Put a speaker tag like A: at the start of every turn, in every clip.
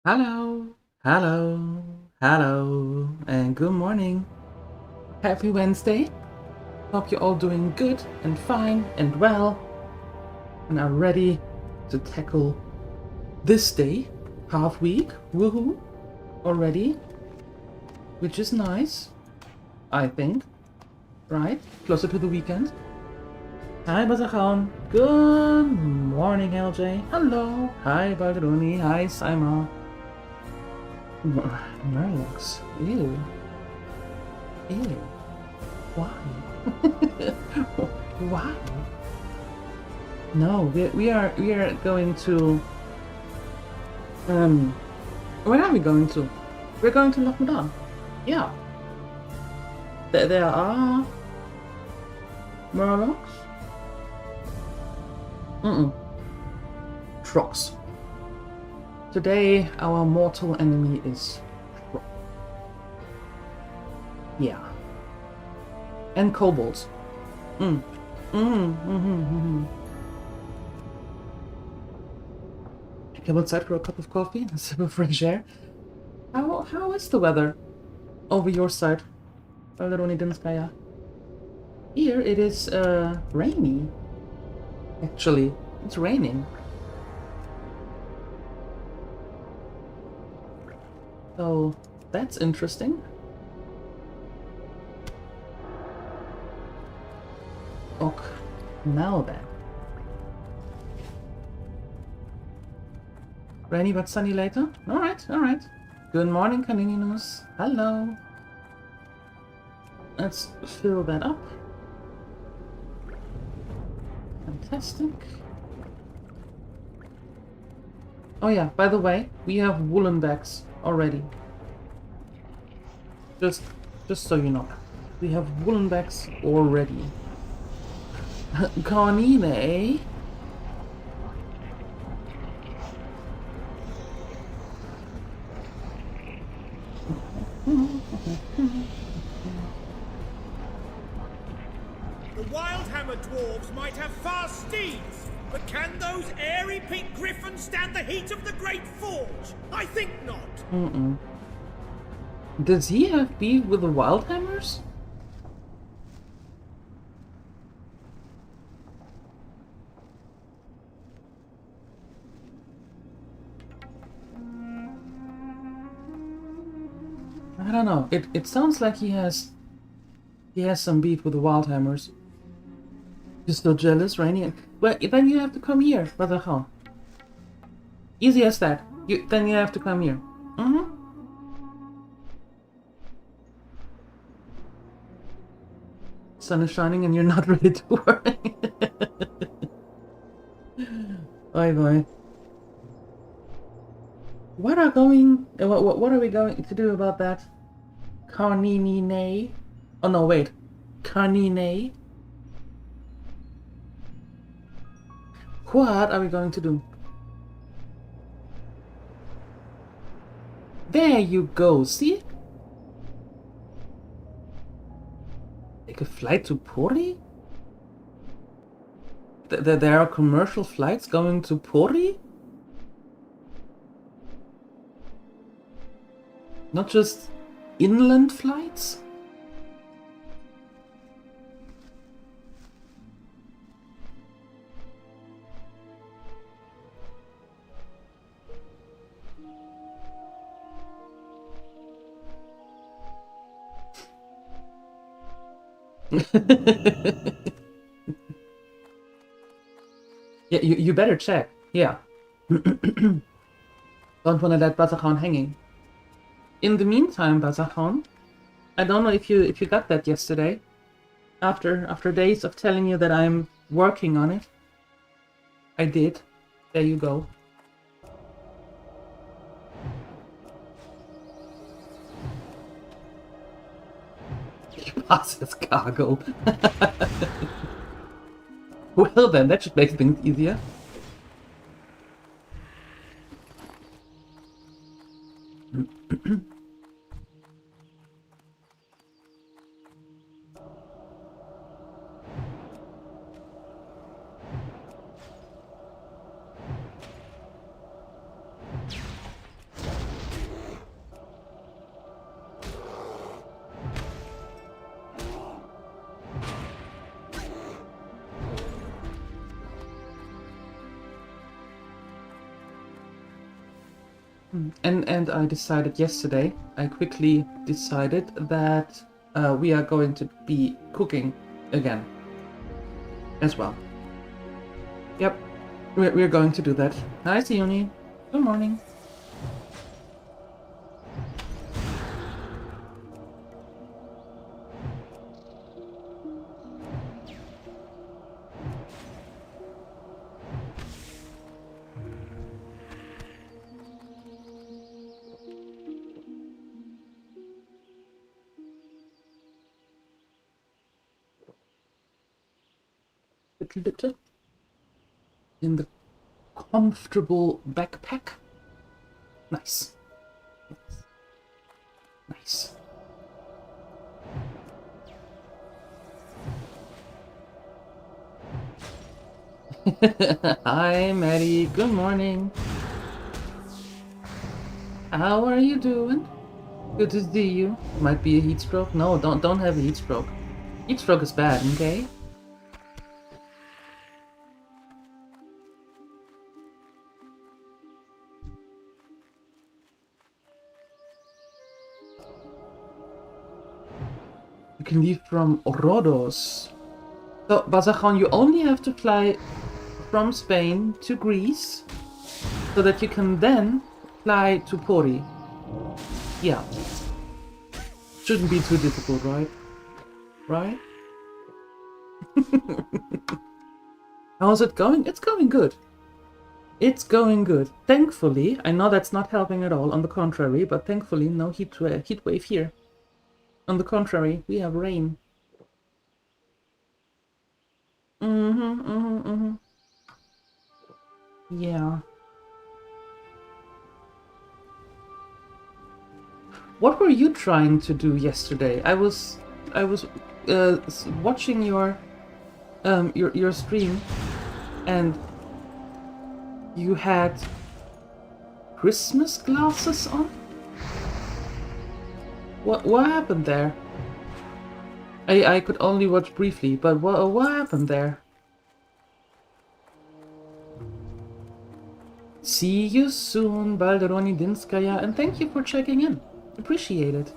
A: Hello, hello, hello, and good morning. Happy Wednesday. Hope you're all doing good and fine and well and are ready to tackle this day, half week, woohoo, already, which is nice, I think, right? Closer to the weekend. Hi, Bazahan. Good morning, LJ. Hello. Hi, Badruni. Hi, Saima. Murlocs. Ew. Ew. Why? Why? No, we are going to where are we going to? We're going to Lockdown. Yeah. There are Murlocs. Troggs. Today our mortal enemy is Trogg. Yeah. And kobolds. Come outside for a cup of coffee and a sip of fresh air. How is the weather over your side? Here it is rainy. Actually, it's raining. So that's interesting. Ok, now then. Rainy but sunny later? Alright, alright. Good morning, Canininus. Hello. Let's fill that up. Fantastic. Oh yeah, by the way, we have woolen bags already. Just so you know. We have woolen bags already. Carnine.
B: The Wildhammer dwarves might have fast steeds, but can those airy pink griffins stand the heat of the Great Forge? I think not.
A: Does he have beef with the Wildhammers? I don't know. It sounds like he has some beef with the Wildhammers. You're still jealous, Rainy? Well, then you have to come here, Brother Hall. Easy as that. Then you have to come here. Sun is shining and you're not ready to work. Oi boy. What are we going to do about that? Carnine? Oh no, wait. Carnine? What are we going to do? There you go, see? Take a flight to Pori? There are commercial flights going to Pori? Not just inland flights? Yeah, you better check. Yeah. Don't want to let Bazakhan hanging. In the meantime, Bazakhan, I don't know if you got that yesterday. After days of telling you that I'm working on it, I did. There you go. Passes cargo. Well then, that should make things easier. And I decided yesterday, I quickly decided that we are going to be cooking again as well. Yep, we're going to do that. Hi, Sione. Good morning. Little in the comfortable backpack. Nice. Nice. Hi, Maddie. Good morning. How are you doing? Good to see you. Might be a heat stroke. No, don't have a heat stroke. Heat stroke is bad, okay? You can leave from Rhodos. So, Bazajon, you only have to fly from Spain to Greece, so that you can then fly to Pori. Yeah. Shouldn't be too difficult, right? Right? How's it going? It's going good. It's going good. Thankfully, I know that's not helping at all, on the contrary, but thankfully no heat wave here. On the contrary, we have rain. Yeah. What were you trying to do yesterday? I was watching your stream, and you had Christmas glasses on? What happened there? I could only watch briefly, but what happened there? See you soon, Balderoni Dinskaya, and thank you for checking in. Appreciate it.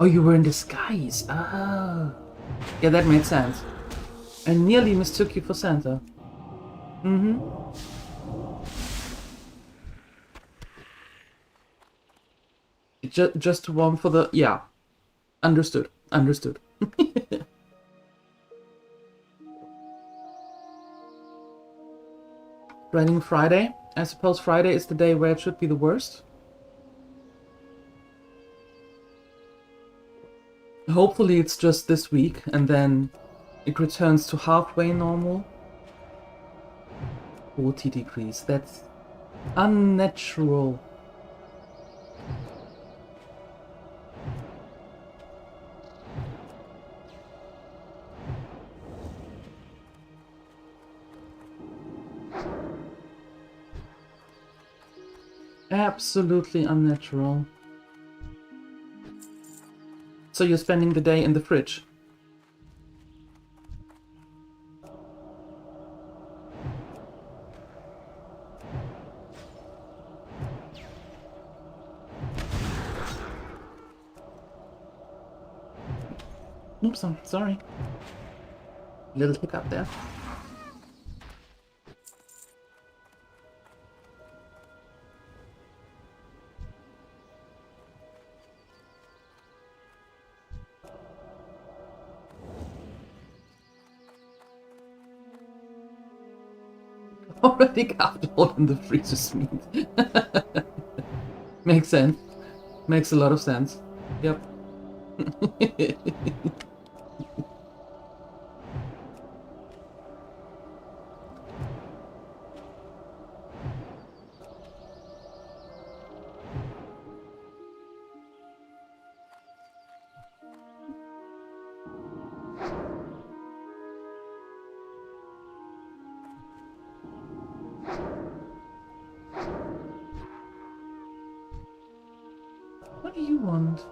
A: Oh, you were in disguise. Oh. Yeah, that made sense. I nearly mistook you for Santa. Just one for the... Yeah. Understood. Understood. Raining Friday? I suppose Friday is the day where it should be the worst. Hopefully it's just this week, and then it returns to halfway normal. 40 degrees, that's unnatural. Absolutely unnatural. So you're spending the day in the fridge? Oops, I'm sorry. Little hiccup there. Already carved a hole in the freezer's meat. Makes sense. Makes a lot of sense. Yep. What do you want?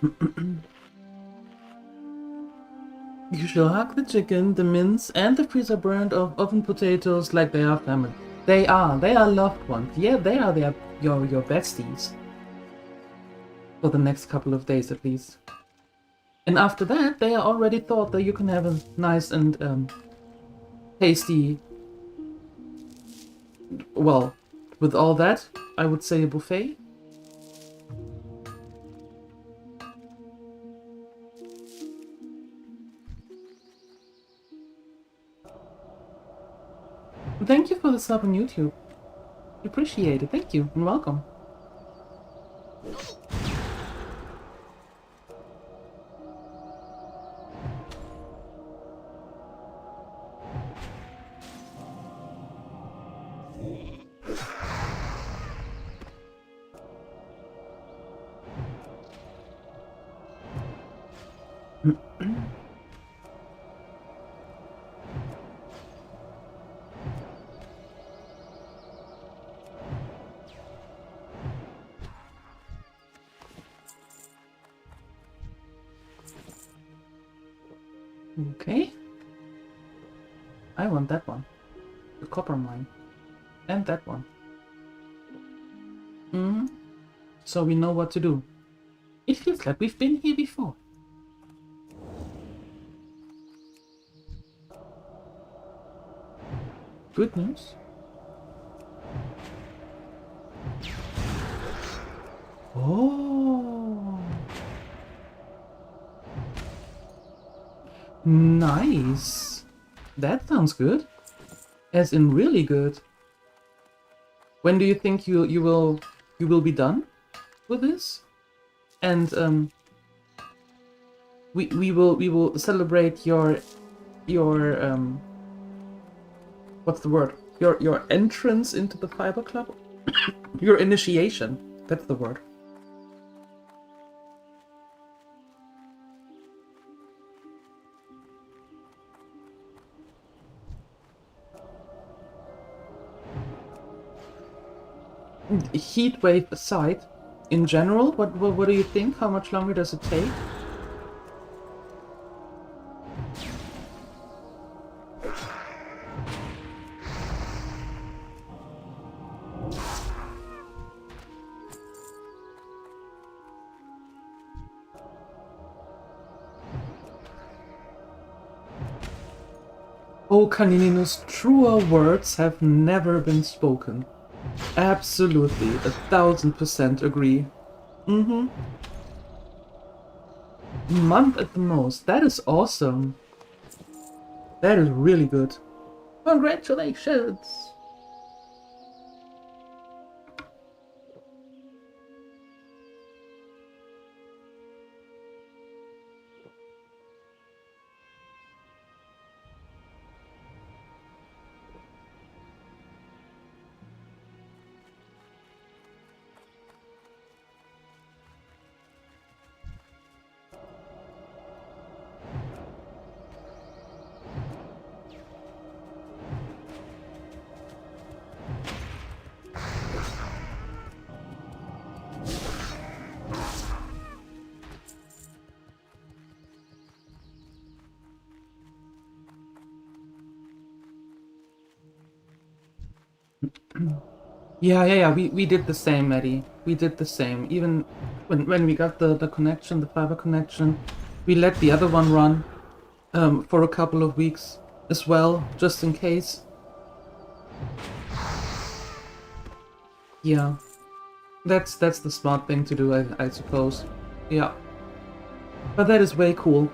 A: You shall hug the chicken, the mince, and the freezer burned of oven potatoes like they are family. They are loved ones. Yeah, they are your besties. For the next couple of days at least. And after that, they are already thought that you can have a nice and tasty. Well, with all that, I would say a buffet. Thank you for the sub on YouTube. Appreciate it. Thank you and welcome. Okay. I want that one. The copper mine. And that one. So we know what to do. It feels like we've been here before. Good news. Oh. Nice. That sounds good. As in really good. When do you think you will be done with this? And we will celebrate your what's the word? Your entrance into the Fiber Club? Your initiation. That's the word. Heat wave aside, in general, what do you think? How much longer does it take? Oh, Canininus, truer words have never been spoken. Absolutely, 1000% agree. Month at the most. That is awesome. That is really good. Congratulations! Yeah. We did the same, Maddie. We did the same. Even when we got the connection, the fiber connection, we let the other one run for a couple of weeks as well, just in case. Yeah. That's the smart thing to do, I suppose. Yeah. But that is way cool.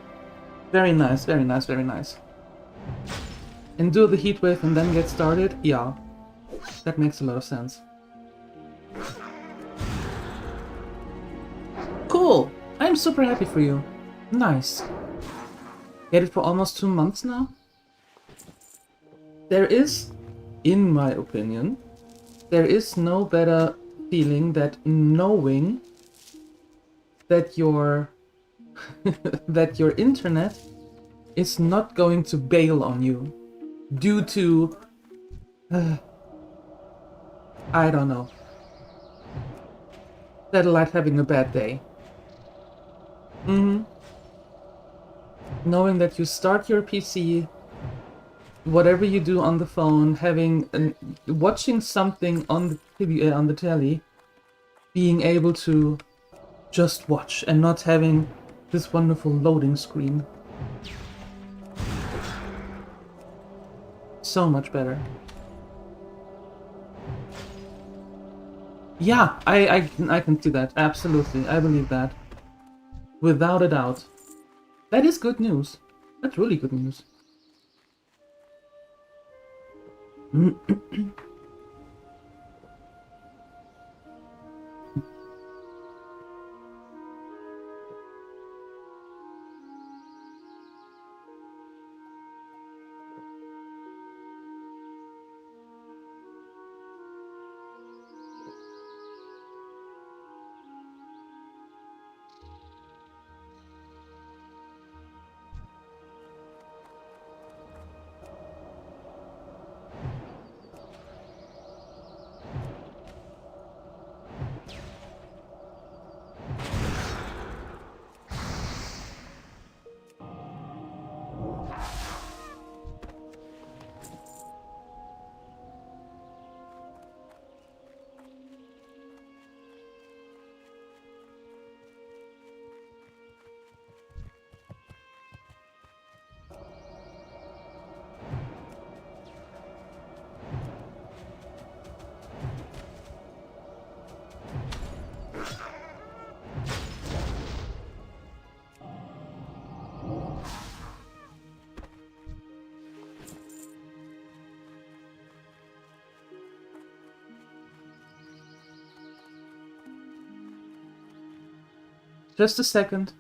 A: Very nice, very nice, very nice. Endure the heat wave and then get started? Yeah. That makes a lot of sense. Cool! I'm super happy for you. Nice. Get it for almost 2 months now? There is, in my opinion, there is no better feeling than knowing that your that your internet is not going to bail on you due to I don't know, satellite having a bad day. Mm-hmm. Knowing that you start your PC, whatever you do on the phone, watching something on the TV, on the telly, being able to just watch and not having this wonderful loading screen. So much better. Yeah, I can see that. Absolutely. I believe that. Without a doubt. That is good news. That's really good news. Just a second.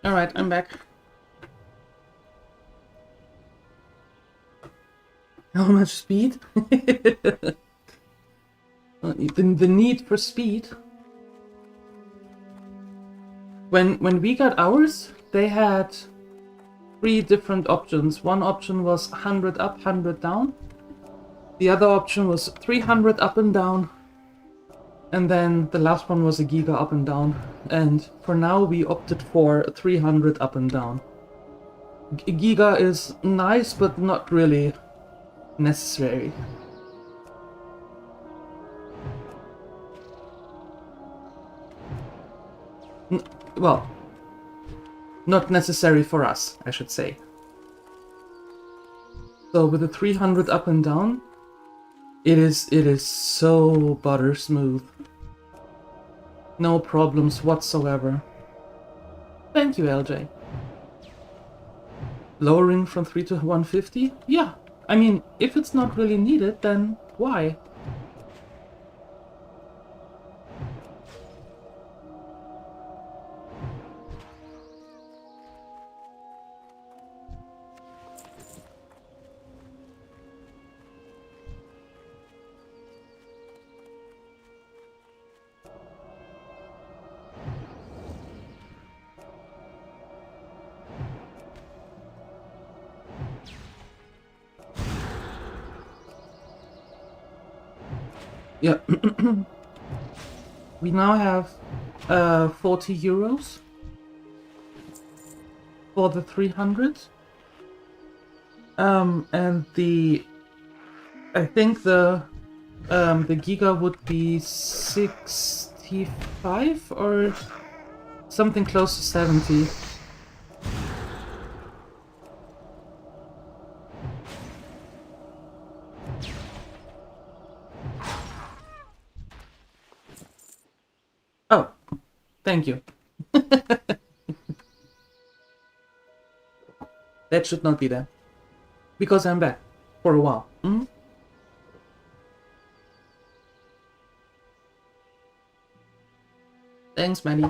A: Alright, I'm back. How much speed? the need for speed. When we got ours, they had 3 different options. One option was 100 up, 100 down. The other option was 300 up and down. And then the last one was a giga up and down. And for now we opted for 300 up and down. Giga is nice, but not really necessary. Well, not necessary for us, I should say. So with the 300 up and down, it is so butter smooth. No problems whatsoever. Thank you, LJ. Lowering from 3 to 150? Yeah. I mean, if it's not really needed, then why? Yeah. We now have 40 euros for the 300. And I think the Giga would be 65 or something close to 70. Oh, thank you. That should not be there. Because I'm back for a while. Mm-hmm. Thanks, Maddie.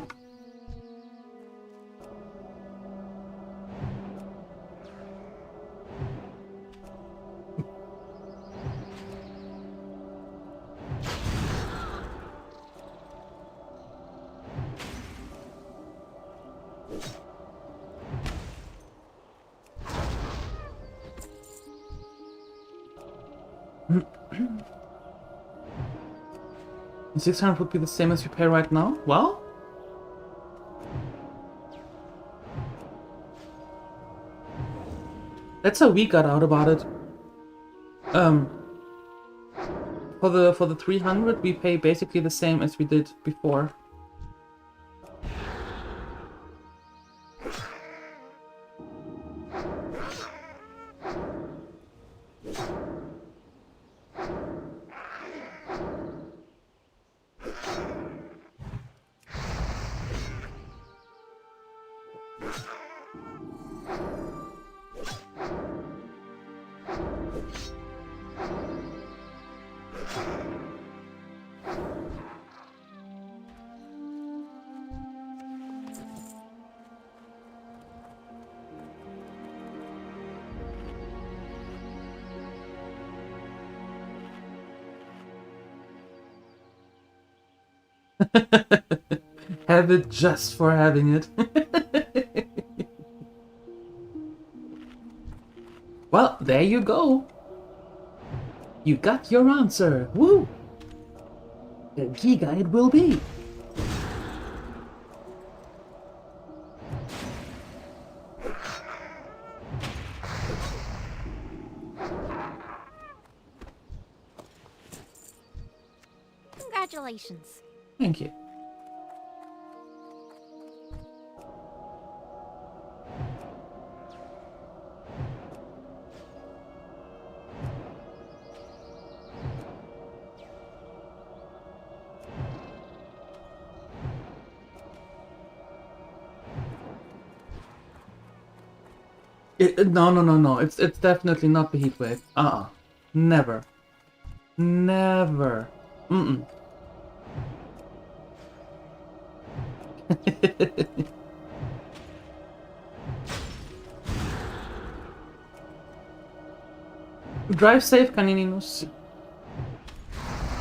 A: And 600 would be the same as you pay right now? Well, that's how we got out about it. For the 300 we pay basically the same as we did before. Have it just for having it. Well, there you go. You got your answer. Woo! The Giga it will be.
C: Congratulations.
A: Thank you. No. It's definitely not the heat wave. Never. Never. Mm-mm. Drive safe, Canininus.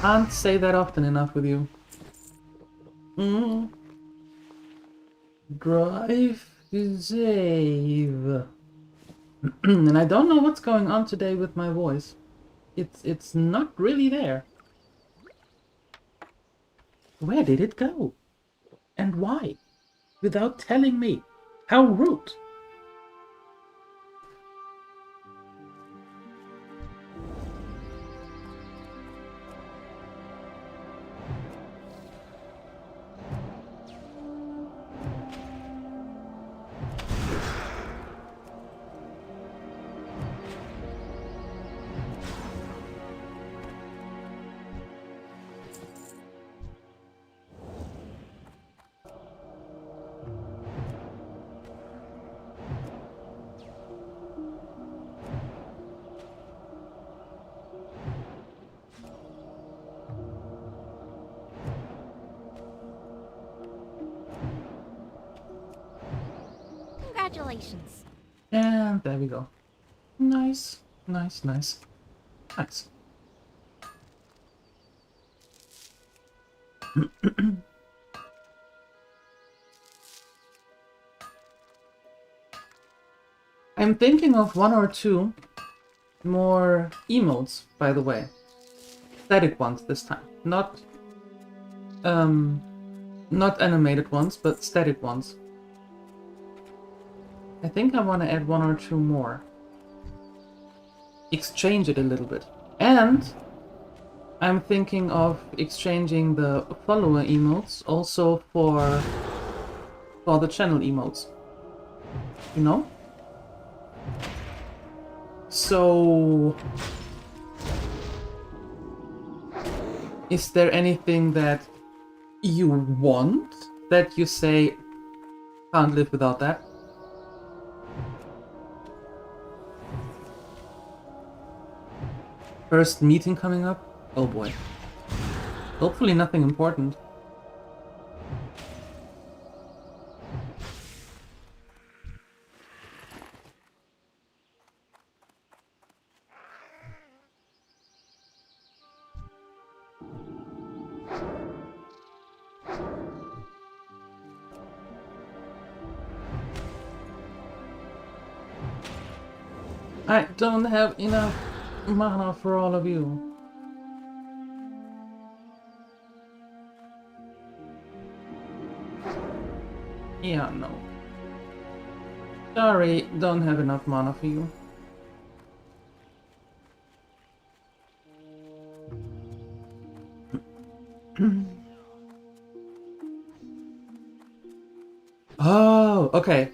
A: Can't say that often enough with you. Drive safe. And I don't know what's going on today with my voice. It's not really there. Where did it go? And why? Without telling me. How rude.
C: Congratulations.
A: And there we go. Nice. Nice. I'm thinking of one or two more emotes, by the way. Static ones this time. Not Not animated ones, but static ones. I think I want to add 1 or 2 more. Exchange it a little bit. And I'm thinking of exchanging the follower emotes also for the channel emotes. You know? So is there anything that you want that you say can't live without that? First meeting coming up? Oh boy. Hopefully nothing important. I don't have enough mana for all of you. Yeah, no. Sorry, don't have enough mana for you. Oh, okay.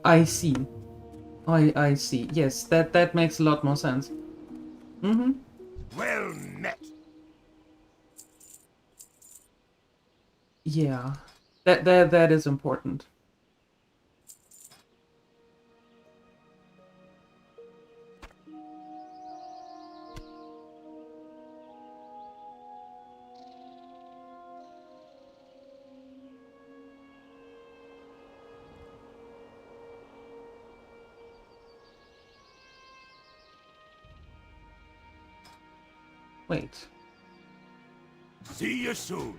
A: I see. I see. Yes, that makes a lot more sense. Mm-hmm.
B: Well met.
A: Yeah. That is important. Wait.
B: See you soon.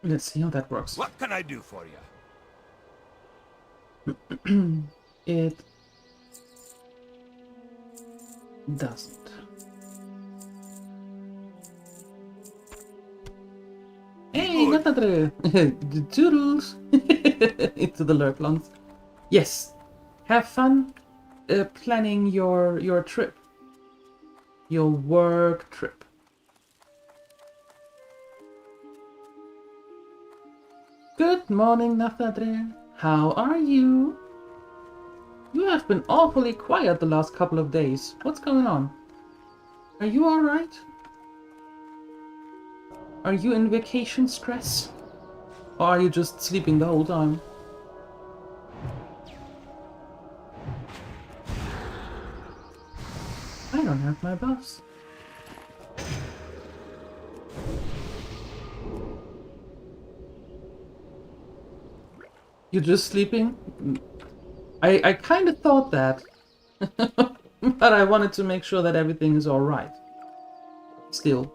A: Let's see how that works.
B: What can I do for you?
A: It doesn't. Hey,
B: Good.
A: Natadre! Toodles! Into the lurklons. Yes. Have fun planning your trip. Your work trip. Good morning, Natadre. How are you? You have been awfully quiet the last couple of days. What's going on? Are you alright? Are you in vacation stress? Or are you just sleeping the whole time? I don't have my buffs. You're just sleeping? I kind of thought that. But I wanted to make sure that everything is alright. Still.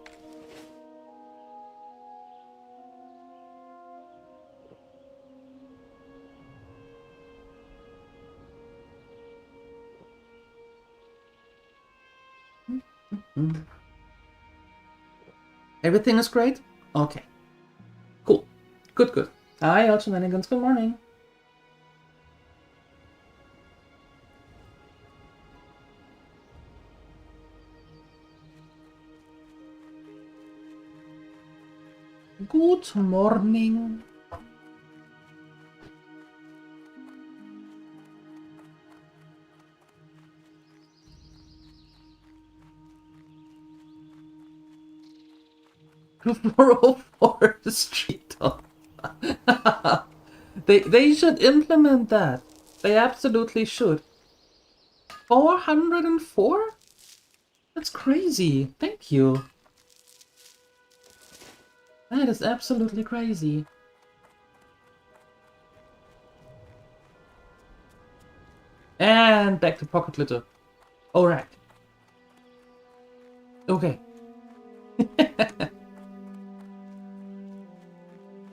A: Everything is great? Okay. Cool. Good, good. Hi, all shenanigans. Good morning. Good morning. 404 street dog. They should implement that. They absolutely should. 404? That's crazy. Thank you. That is absolutely crazy. And back to pocket litter. Alright. Okay.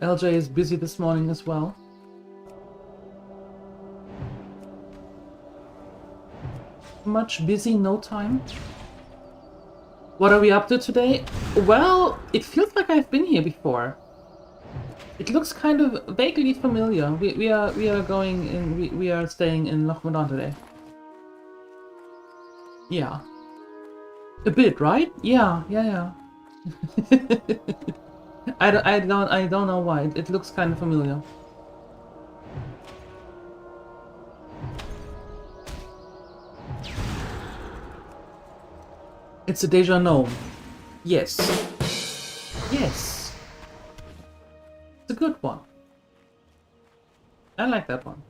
A: LJ is busy this morning as well. Much busy, no time. What are we up to today? Well, it feels like I've been here before. It looks kind of vaguely familiar. We are going in. We are staying in Lochmadan today. Yeah, a bit, right? Yeah. I don't know why. It looks kind of familiar. It's a deja gnome. Yes. Yes. It's a good one. I like that one.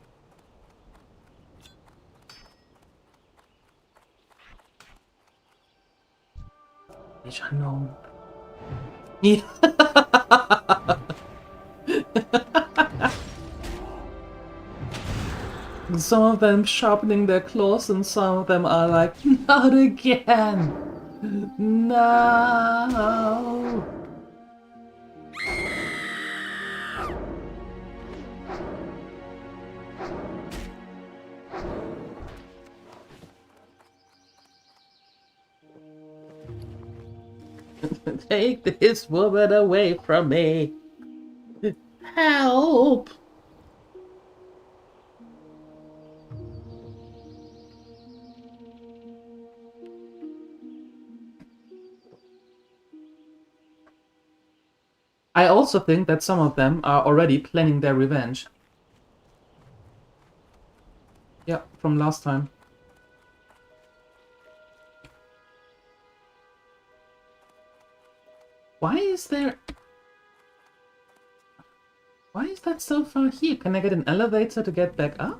A: Deja gnome. Yeah. Some of them sharpening their claws and some of them are like, not again! No! Take this woman away from me! Help! I also think that some of them are already planning their revenge. Yeah, from last time. Why is that so far here? Can I get an elevator to get back up?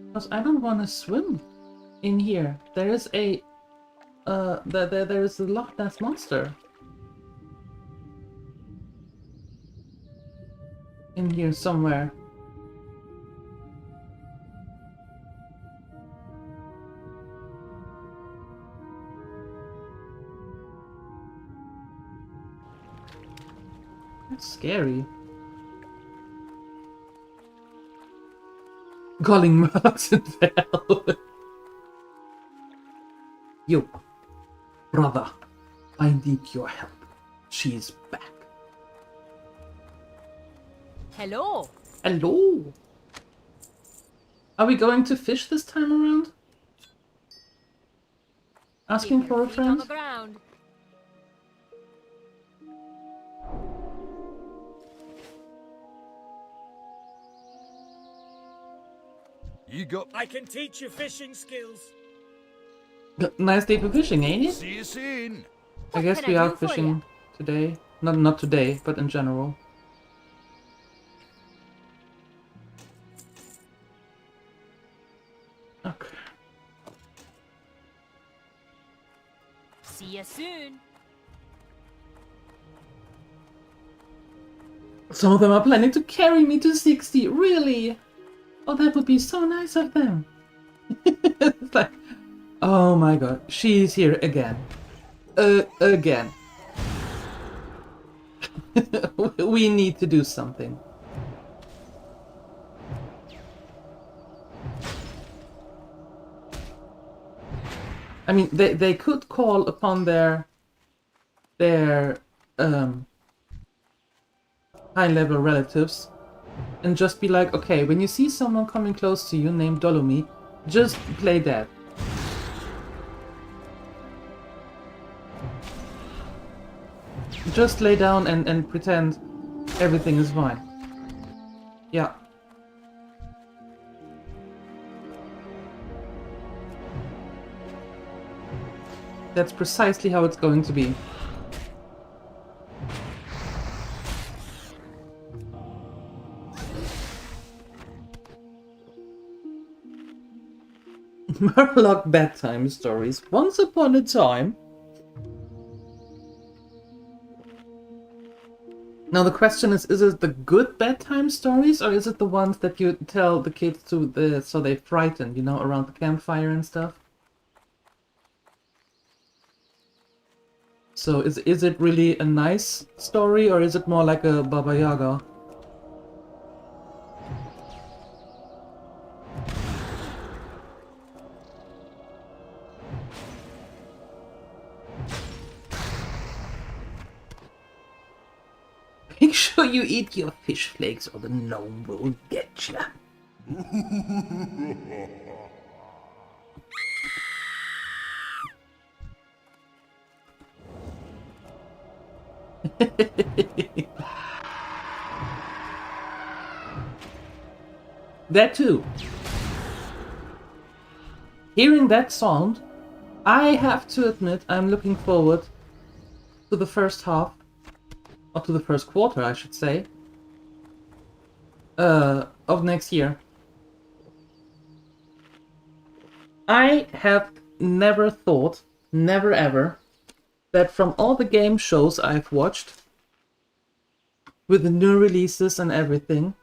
A: Because I don't want to swim in here. There is a there is a Loch Ness monster in here somewhere. That's scary. Calling Murlocs in hell. Yo, brother, I need your help. She's back.
D: Hello.
A: Hello. Are we going to fish this time around? Asking
D: Keep
A: for
D: your
A: a
D: feet on
A: friend?
D: the ground.
E: You got.
B: I can teach you fishing skills.
A: Nice day for fishing, ain't it?
E: See you soon.
A: I guess
D: can
A: we
D: I
A: are
D: do for
A: fishing
D: ya?
A: today. Not today, but in general. Okay.
D: See you soon.
A: Some of them are planning to carry me to 60. Really? Oh, that would be so nice of them. It's like, oh my god, she's here again. Again. We need to do something. I mean, they could call upon their high-level relatives and just be like, okay, when you see someone coming close to you named Dolomy, just play dead. Just lay down and pretend everything is fine. Yeah. That's precisely how it's going to be. Murloc bedtime stories. Once upon a time. Now the question is it the good bedtime stories or is it the ones that you tell the kids to so they frighten, you know, around the campfire and stuff? So is it really a nice story or is it more like a Baba Yaga? Make sure you eat your fish flakes or the gnome will get ya. That too. Hearing that sound, I have to admit I'm looking forward to the first half, or to the first quarter I should say, of next year. I have never thought, never ever, that from all the game shows I've watched, with the new releases and everything,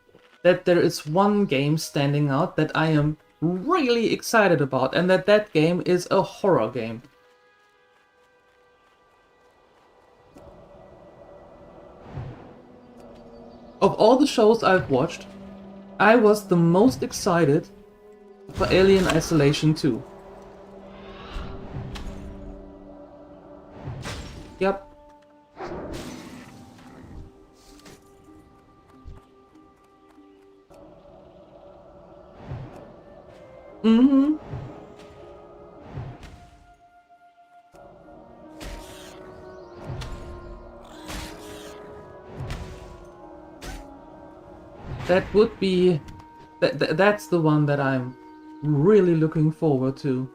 A: that there is one game standing out that I am really excited about, and that game is a horror game. Of all the shows I've watched, I was the most excited for Alien Isolation 2. Yep. Mm-hmm. That would be... That's the one that I'm really looking forward to.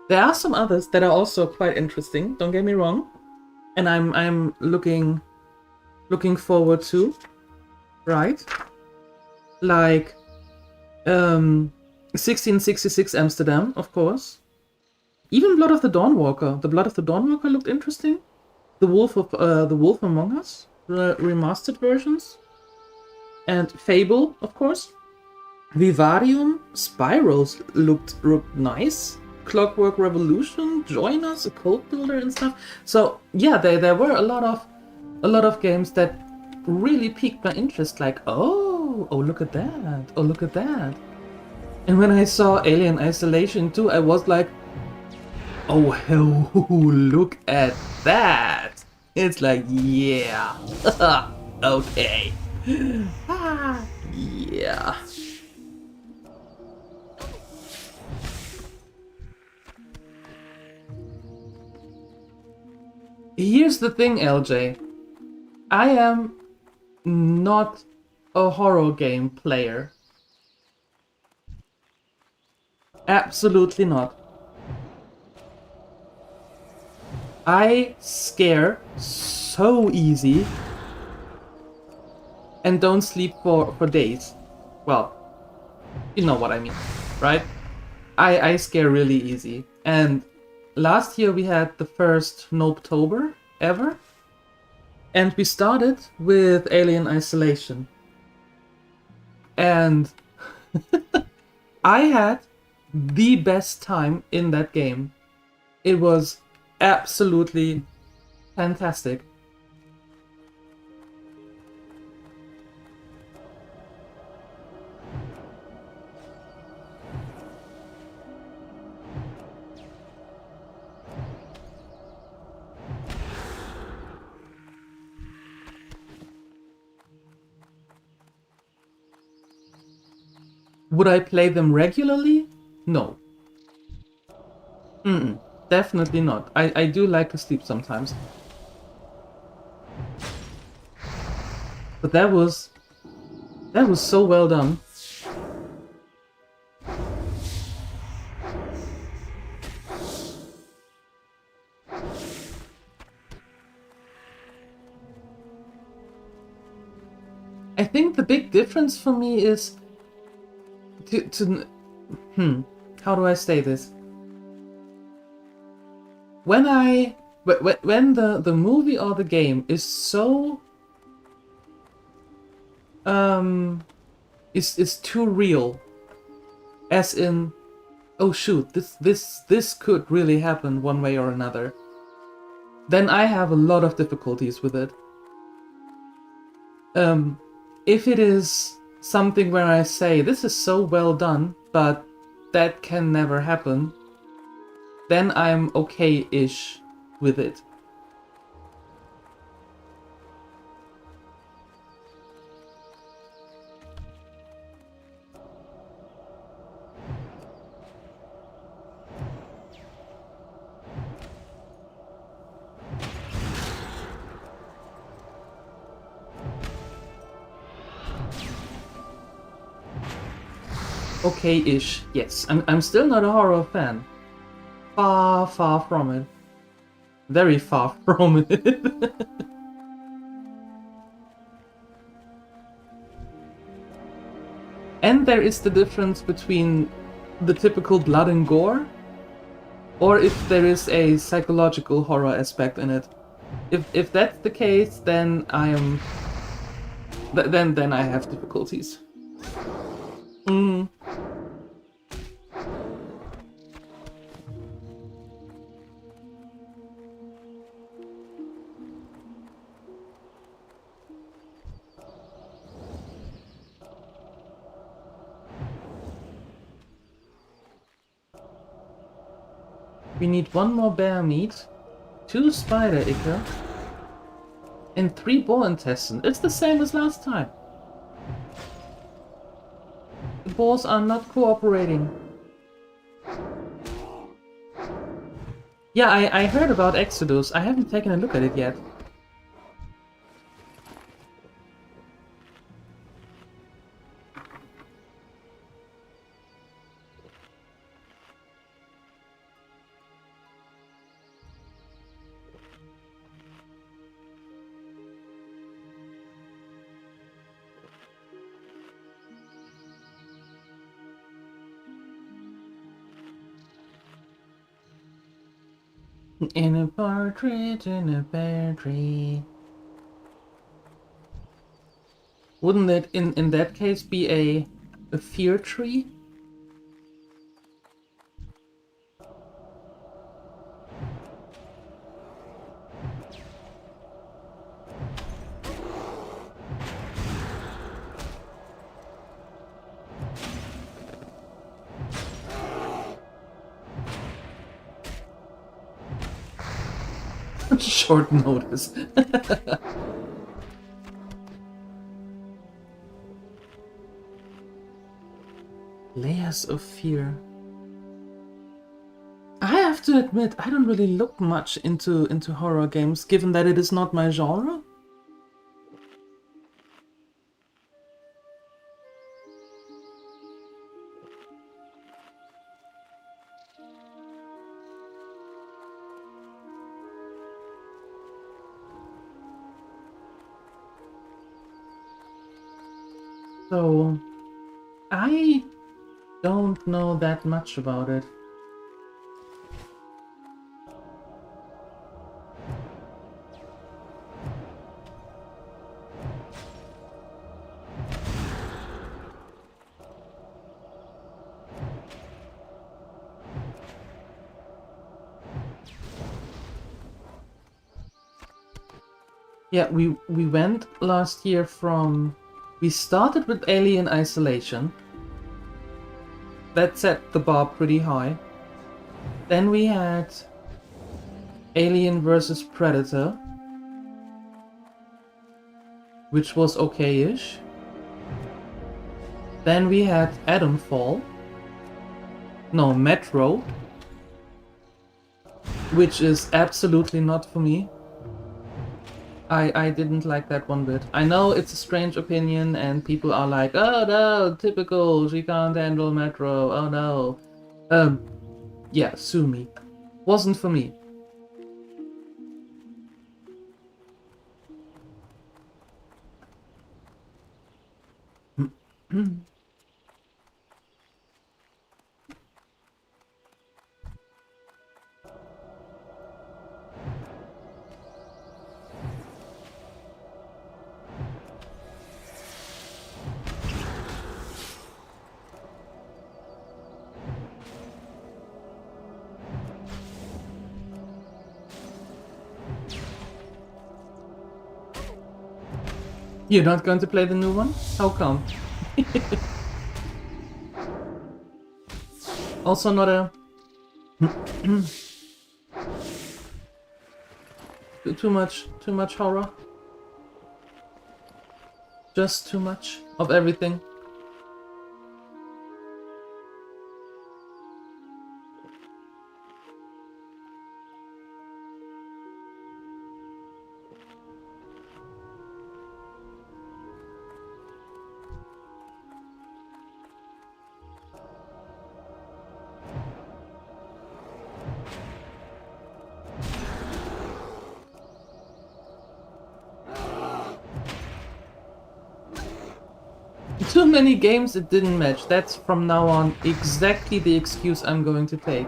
A: There are some others that are also quite interesting, don't get me wrong. And I'm looking forward to, right? Like 1666 Amsterdam, of course. Even Blood of the Dawnwalker. The Blood of the Dawnwalker looked interesting. The Wolf Among Us, the remastered versions. And Fable, of course. Vivarium, Spyros looked nice. Clockwork Revolution, Join Us, a code builder and stuff. So yeah, there were a lot of games that really piqued my interest. Like, oh look at that, oh look at that. And when I saw Alien Isolation 2, I was like, oh hell, look at that. It's like, yeah, okay, yeah. Here's the thing, LJ. I am not a horror game player. Absolutely not. I scare so easy and don't sleep for days. Well, you know what I mean, right? I scare really easy. And last year we had the first Nopetober ever. And we started with Alien Isolation. And I had the best time in that game. It was absolutely fantastic. Would I play them regularly? No. Definitely not. I do like to sleep sometimes. But that was so well done. I think the big difference for me is how do I say this? When the movie or the game is so is too real, as in, oh shoot, this could really happen one way or another, then I have a lot of difficulties with it. If it is something where I say, this is so well done, but that can never happen, then I'm okay-ish with it. Okay-ish, yes. I'm still not a horror fan. Far, far from it. Very far from it. And there is the difference between the typical blood and gore, or if there is a psychological horror aspect in it. If that's the case, then I am... Then I have difficulties. We need 1 more bear meat, 2 spider ichor, and 3 boar intestine. It's the same as last time. The boars are not cooperating. Yeah, I heard about Exodus. I haven't taken a look at it yet. In a partridge in a pear tree. Wouldn't it in that case be a fear tree? Short notice. Layers of fear. I have to admit, I don't really look much into horror games, given that it is not my genre. So, I don't know that much about it. Yeah, we went last year from... We started with Alien Isolation. That set the bar pretty high. Then we had Alien vs Predator, which was okay-ish. Then we had Adamfall. No, Metro, which is absolutely not for me. I didn't like that one bit. I know it's a strange opinion and people are like, oh no, typical, she can't handle Metro, oh no. Yeah, sue me. Wasn't for me. You're not going to play the new one? How come? Also not a... too much horror. Just too much of everything. Too many games it didn't match. That's from now on exactly the excuse I'm going to take.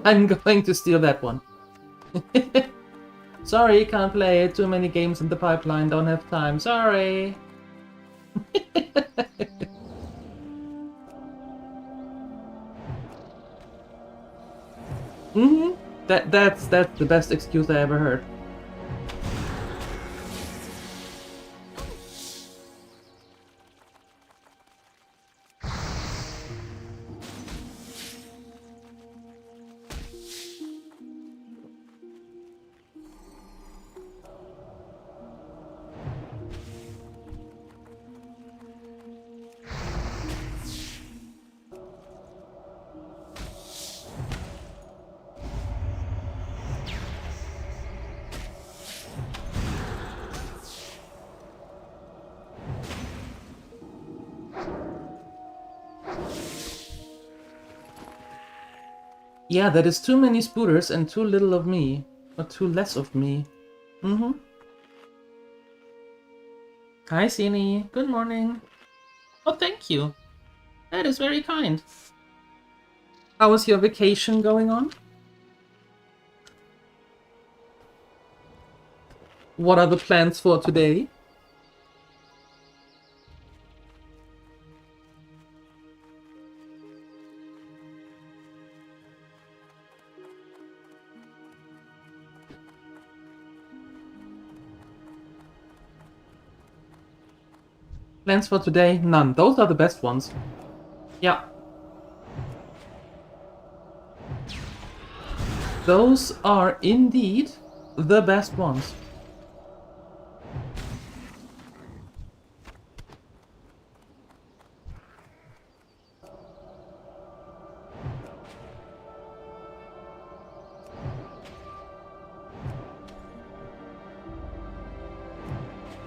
A: I'm going to steal that one. Sorry, can't play it. Too many games in the pipeline. Don't have time. Sorry. That's the best excuse I ever heard. Yeah, that is too many spooters and too little of me. Or too less of me. Hi, Sini. Good morning. Oh, thank you. That is very kind. How is your vacation going on? What are the plans for today? Plans for today? None. Those are the best ones. Yeah. Those are indeed the best ones.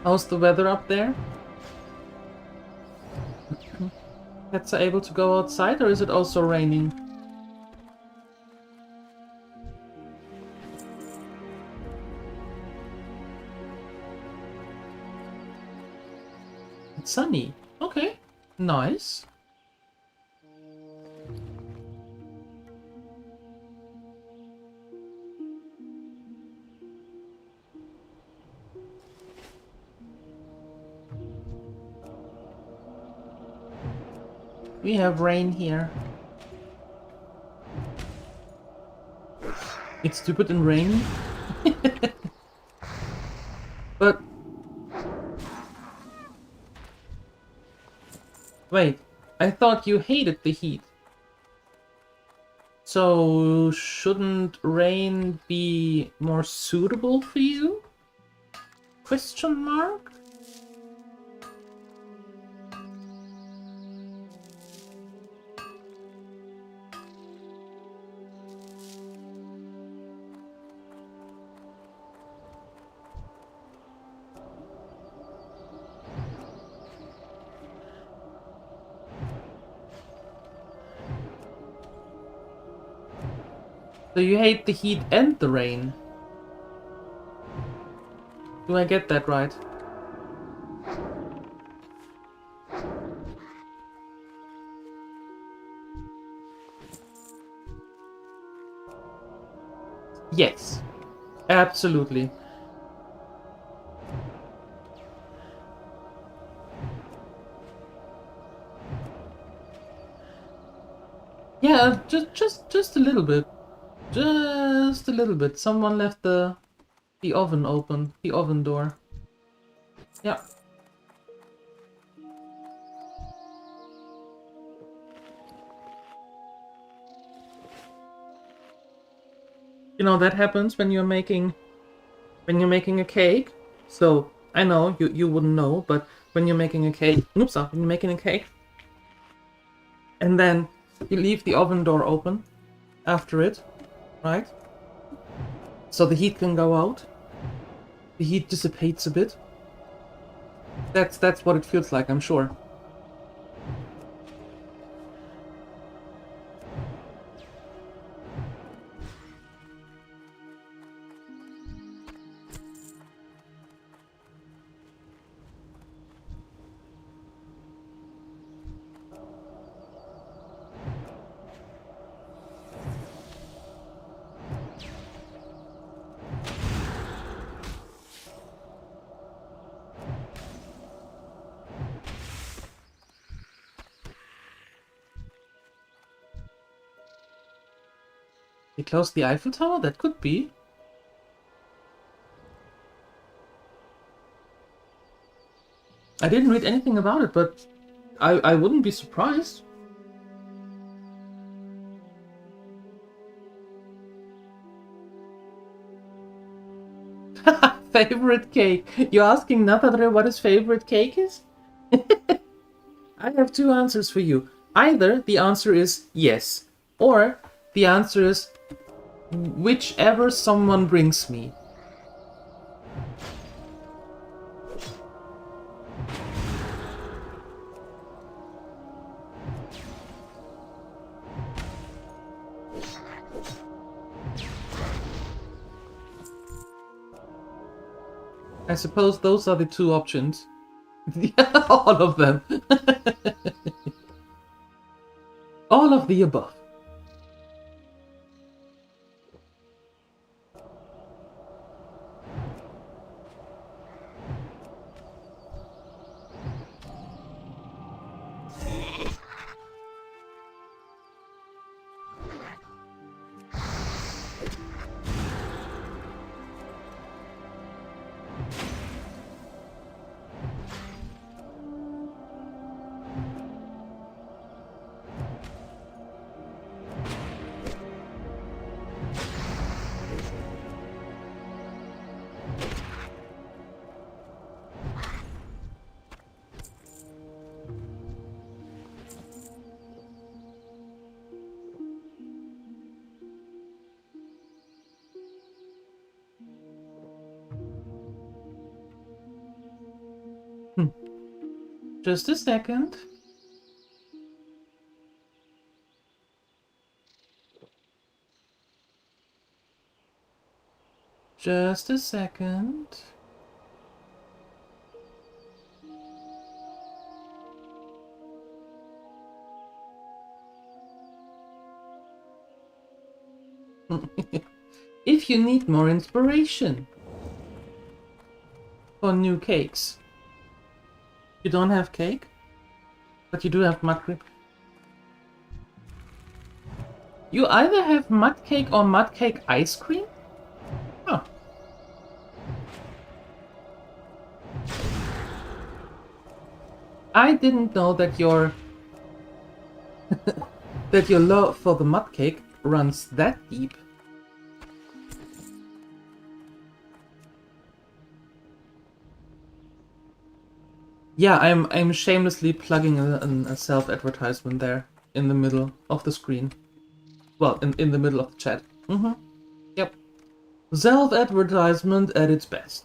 A: How's the weather up there? Pets are able to go outside, or is it also raining? It's sunny. Okay. Nice. We have rain here. It's stupid and rainy. But... wait, I thought you hated the heat. So, shouldn't rain be more suitable for you? Question mark? So you hate the heat and the rain? Do I get that right? Yes, absolutely. Yeah, just a little bit. Just a little bit. Someone left the oven open, the oven door. Yeah. You know, that happens when you're making a cake. So I know you wouldn't know, but when you're making a cake, when you're making a cake, and then you leave the oven door open after it, right? So the heat can go out. The heat dissipates a bit. That's what it feels like, I'm sure. They closed the Eiffel Tower? That could be. I didn't read anything about it, but I wouldn't be surprised. Favorite cake? You're asking Nathadre what his favorite cake is? I have two answers for you. Either the answer is yes, or the answer is whichever someone brings me. I suppose those are the two options. All of them. All of the above. Just a second. Just a second. If you need more inspiration for new cakes. You don't have cake, but you do have mud cream. You either have mud cake or mud cake ice cream? Huh. I didn't know that your that your love for the mud cake runs that deep. Yeah, I'm shamelessly plugging a self-advertisement there in the middle of the screen. Well, in the middle of the chat. Yep. Self-advertisement at its best.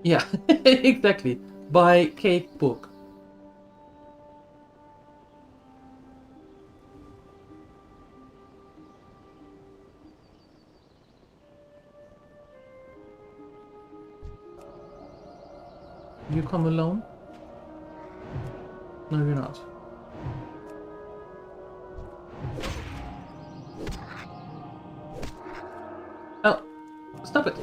A: Yeah, exactly. Buy cake book. You come alone? No, you're not. Oh, stop it.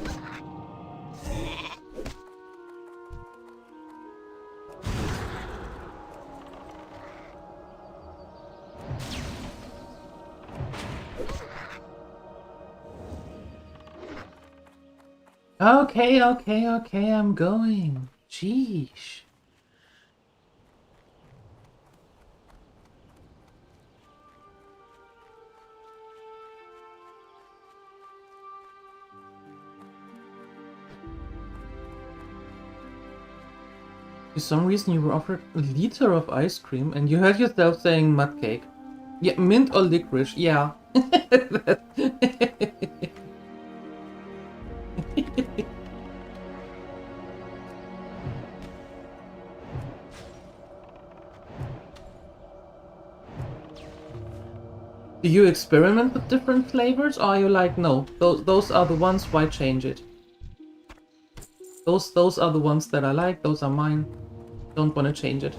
A: Okay, I'm going. Sheesh. For some reason you were offered a liter of ice cream and you heard yourself saying mud cake. Yeah, mint or licorice, yeah. Do you experiment with different flavors, or are you like, no, those are the ones, why change it? Those are the ones that I like, those are mine. Don't want to change it.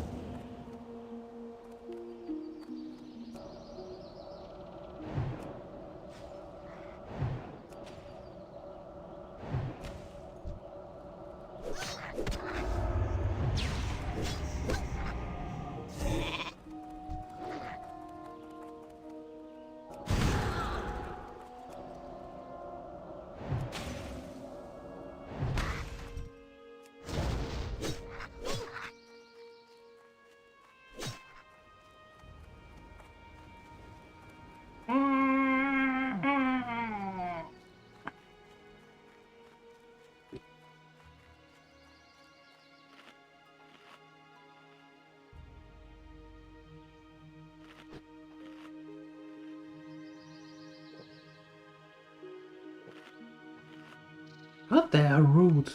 A: God, they are rude.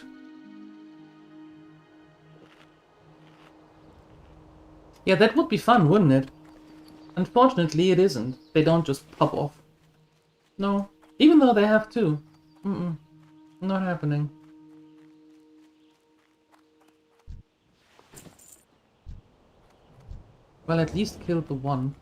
A: Yeah, that would be fun, wouldn't it? Unfortunately, it isn't. They don't just pop off. No. Even though they have to. Not happening. Well, at least kill the one.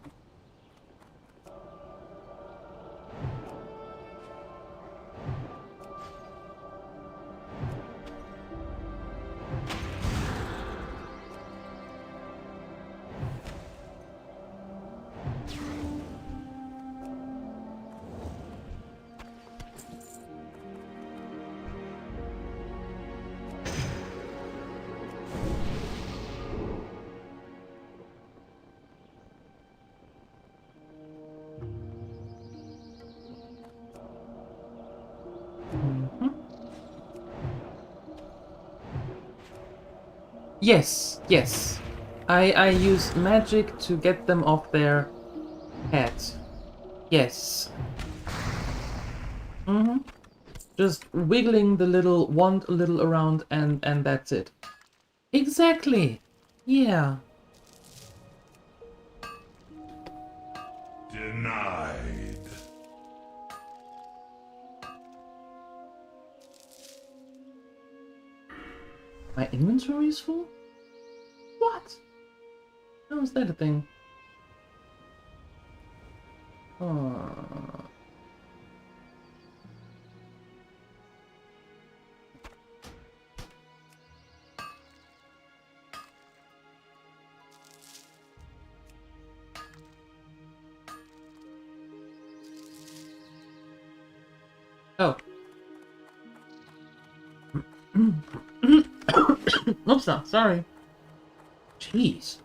A: Yes. I use magic to get them off their heads. Yes. Just wiggling the little wand a little around and that's it. Exactly. Yeah.
E: Denied.
A: My inventory is full? What? How is that a thing? Oh. Oh. Oops, sorry. Jeez.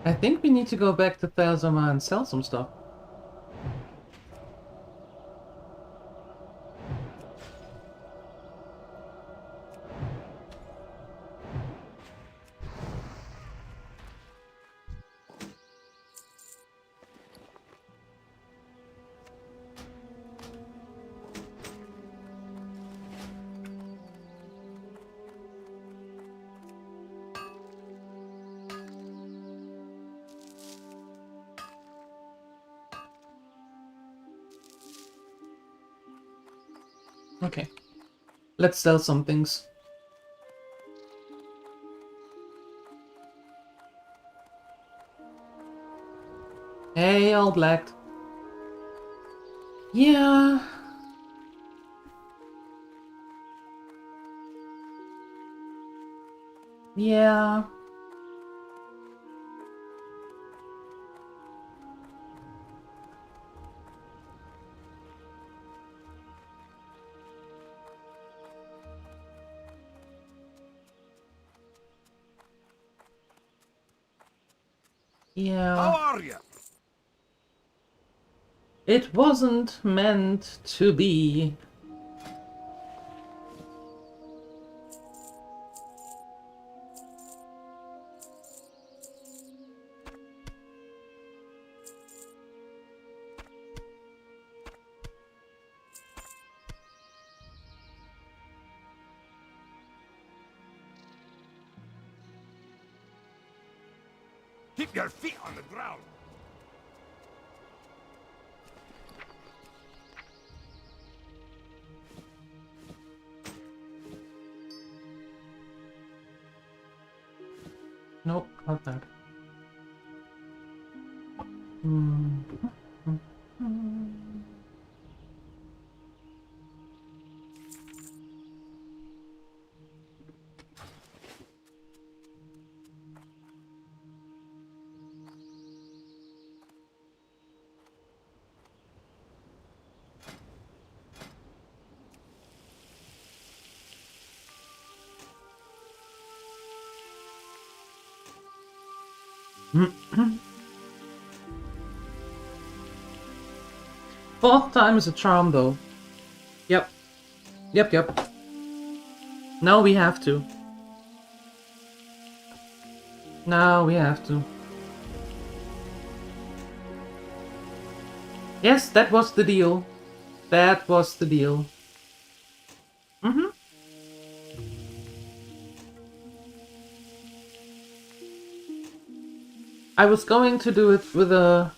A: I think we need to go back to Thelsoma and sell some stuff. Okay. Let's sell some things. Hey, all black. Yeah. Yeah. Yeah.
E: How are you?
A: It wasn't meant to be.
E: Keep your feet on the ground.
A: Nope, not that. Hmm. Fourth time is a charm, though. Yep. Yep. Now we have to. Now we have to. Yes, that was the deal. That was the deal. Mm-hmm. I was going to do it with a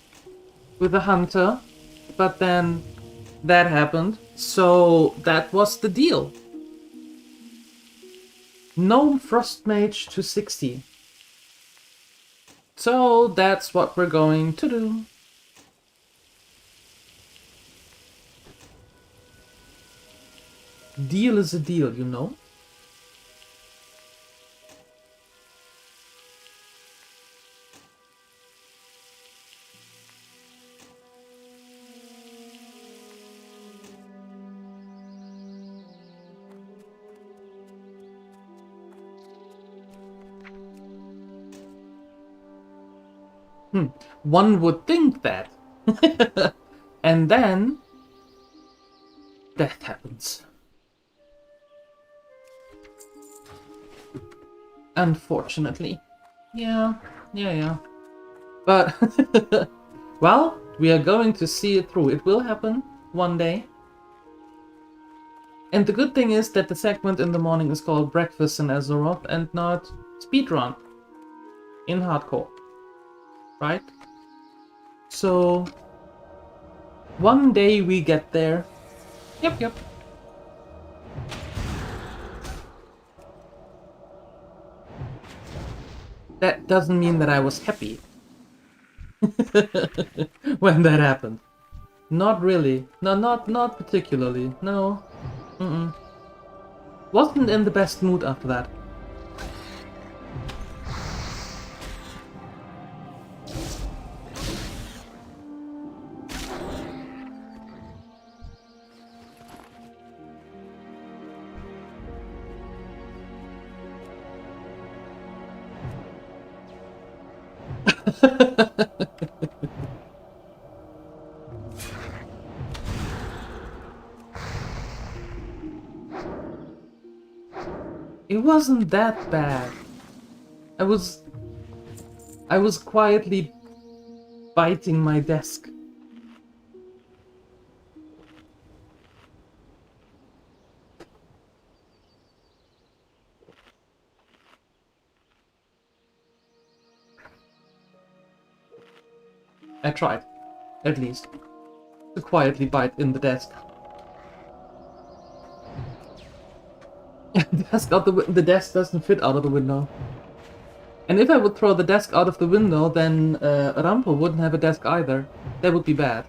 A: hunter, but then that happened. So that was the deal. Gnome Frost Mage to 60. So that's what we're going to do. Deal is a deal, you know? One would think that. And then death happens. Unfortunately. Yeah. But, well, we are going to see it through. It will happen one day. And the good thing is that the segment in the morning is called Breakfast in Azeroth and not Speedrun in Hardcore. Right? So, one day we get there. Yep. That doesn't mean that I was happy when that happened. Not really. No, not particularly. No. Wasn't in the best mood after that. It wasn't that bad. I was quietly biting my desk. I tried, at least, to quietly bite in the desk. The desk doesn't fit out of the window. And if I would throw the desk out of the window, then Rampo wouldn't have a desk either. That would be bad.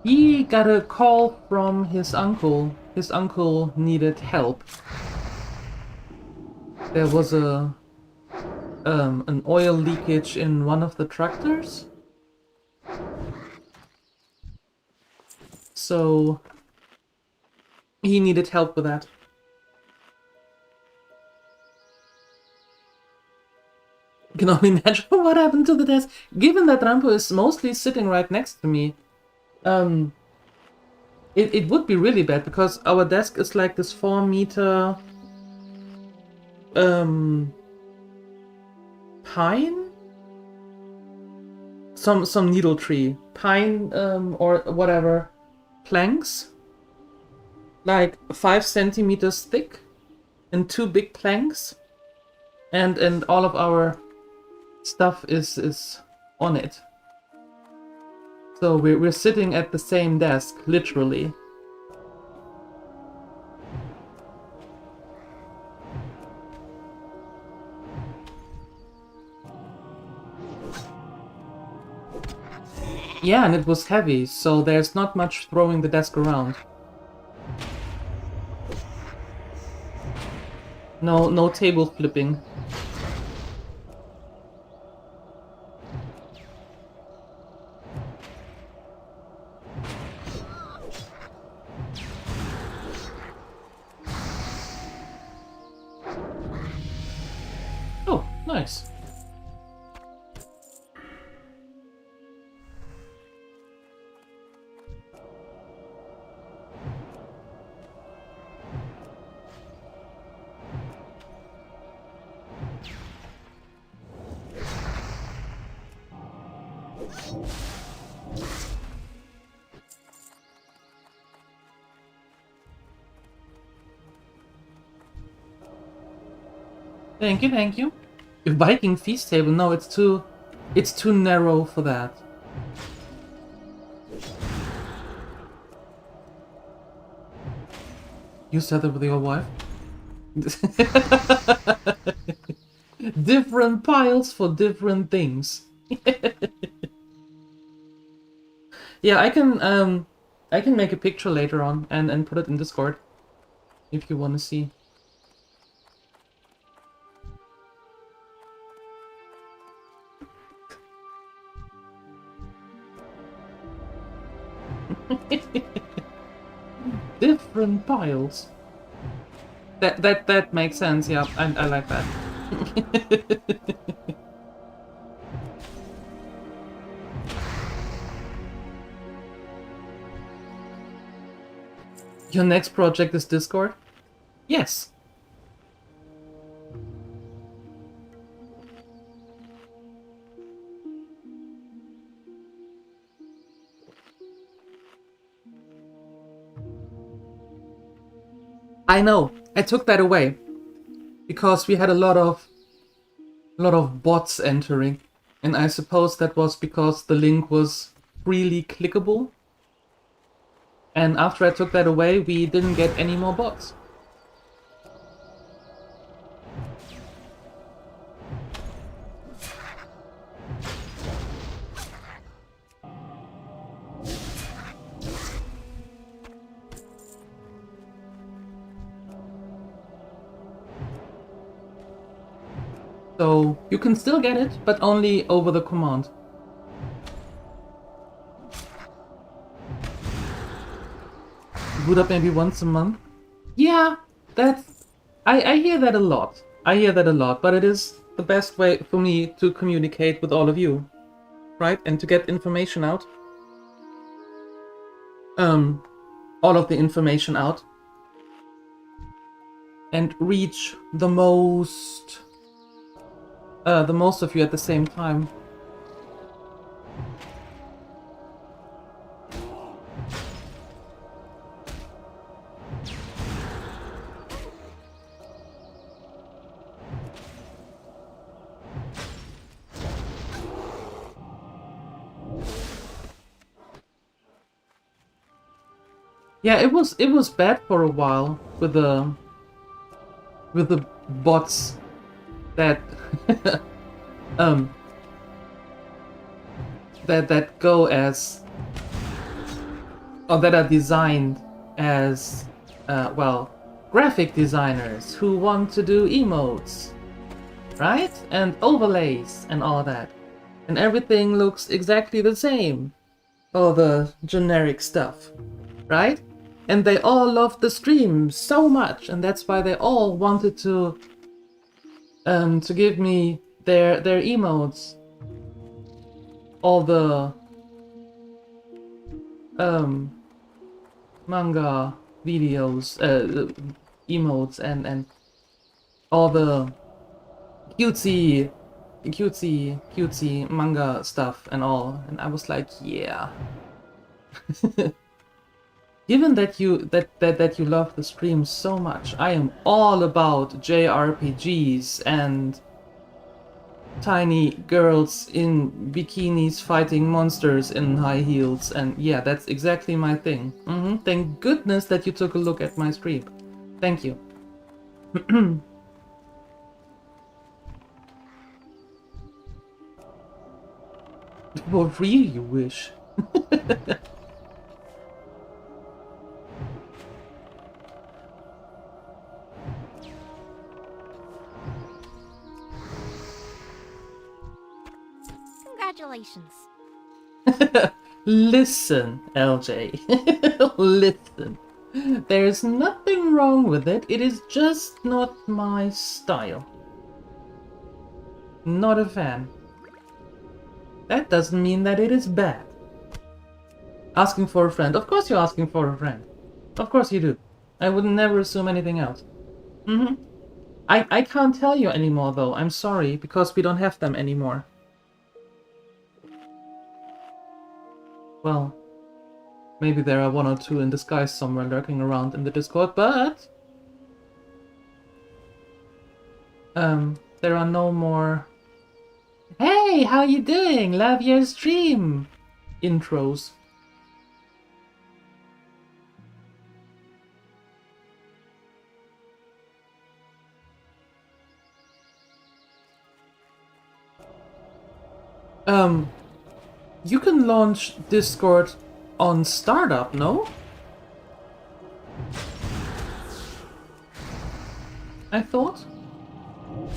A: He got a call from his uncle. His uncle needed help. There was an oil leakage in one of the tractors. So he needed help with that. I can only imagine what happened to the desk. Given that Rampo is mostly sitting right next to me, it would be really bad because our desk is like this 4-meter pine? Some needle tree. Pine or whatever planks. Like 5 centimeters thick and 2 big planks. And all of our stuff is on it. So we're sitting at the same desk, literally. Yeah, and it was heavy, so there's not much throwing the desk around. No table flipping. Nice. Thank you, thank you. A Viking feast table? No, it's too narrow for that. You said that with your wife? Different piles for different things. Yeah, I can make a picture later on and put it in Discord if you want to see. Different piles. That makes sense. Yeah, I like that. Your next project is Discord? Yes. I know. I took that away because we had a lot of bots entering, and I suppose that was because the link was freely clickable. And after I took that away, we didn't get any more bots. So you can still get it, but only over the command. Boot up maybe once a month? Yeah, that's... I hear that a lot. I hear that a lot, but it is the best way for me to communicate with all of you. Right? And to get information out. All of the information out. And reach the most the most of you at the same time. Yeah, it was bad for a while with the bots that that go as, or that are designed as well, graphic designers who want to do emotes, right? And overlays and all that. And everything looks exactly the same. All the generic stuff, right? And they all loved the stream so much, and that's why they all wanted to give me their emotes, all the manga videos, emotes, and all the cutesy manga stuff and all. And I was like, yeah. Given that you love the stream so much, I am all about JRPGs and tiny girls in bikinis fighting monsters in high heels, and yeah, that's exactly my thing. Thank goodness that you took a look at my stream. Thank you. What really you wish?
C: Congratulations.
A: Listen, LJ. Listen. There's nothing wrong with it. It is just not my style. Not a fan. That doesn't mean that it is bad. Asking for a friend. Of course you're asking for a friend. Of course you do. I would never assume anything else. I can't tell you anymore though. I'm sorry, because we don't have them anymore. Well, maybe there are one or two in disguise somewhere lurking around in the Discord, but there are no more "Hey, how you doing? Love your stream" intros. You can launch Discord on startup, no? I thought.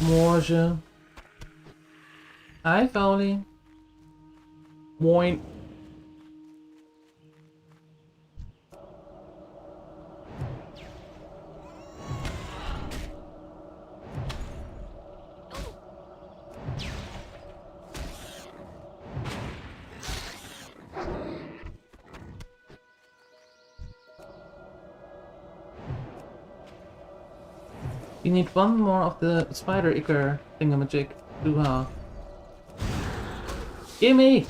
A: Mage. Hi, Fowley. Moin. You need one more of the spider ichor thingamajig to gimme!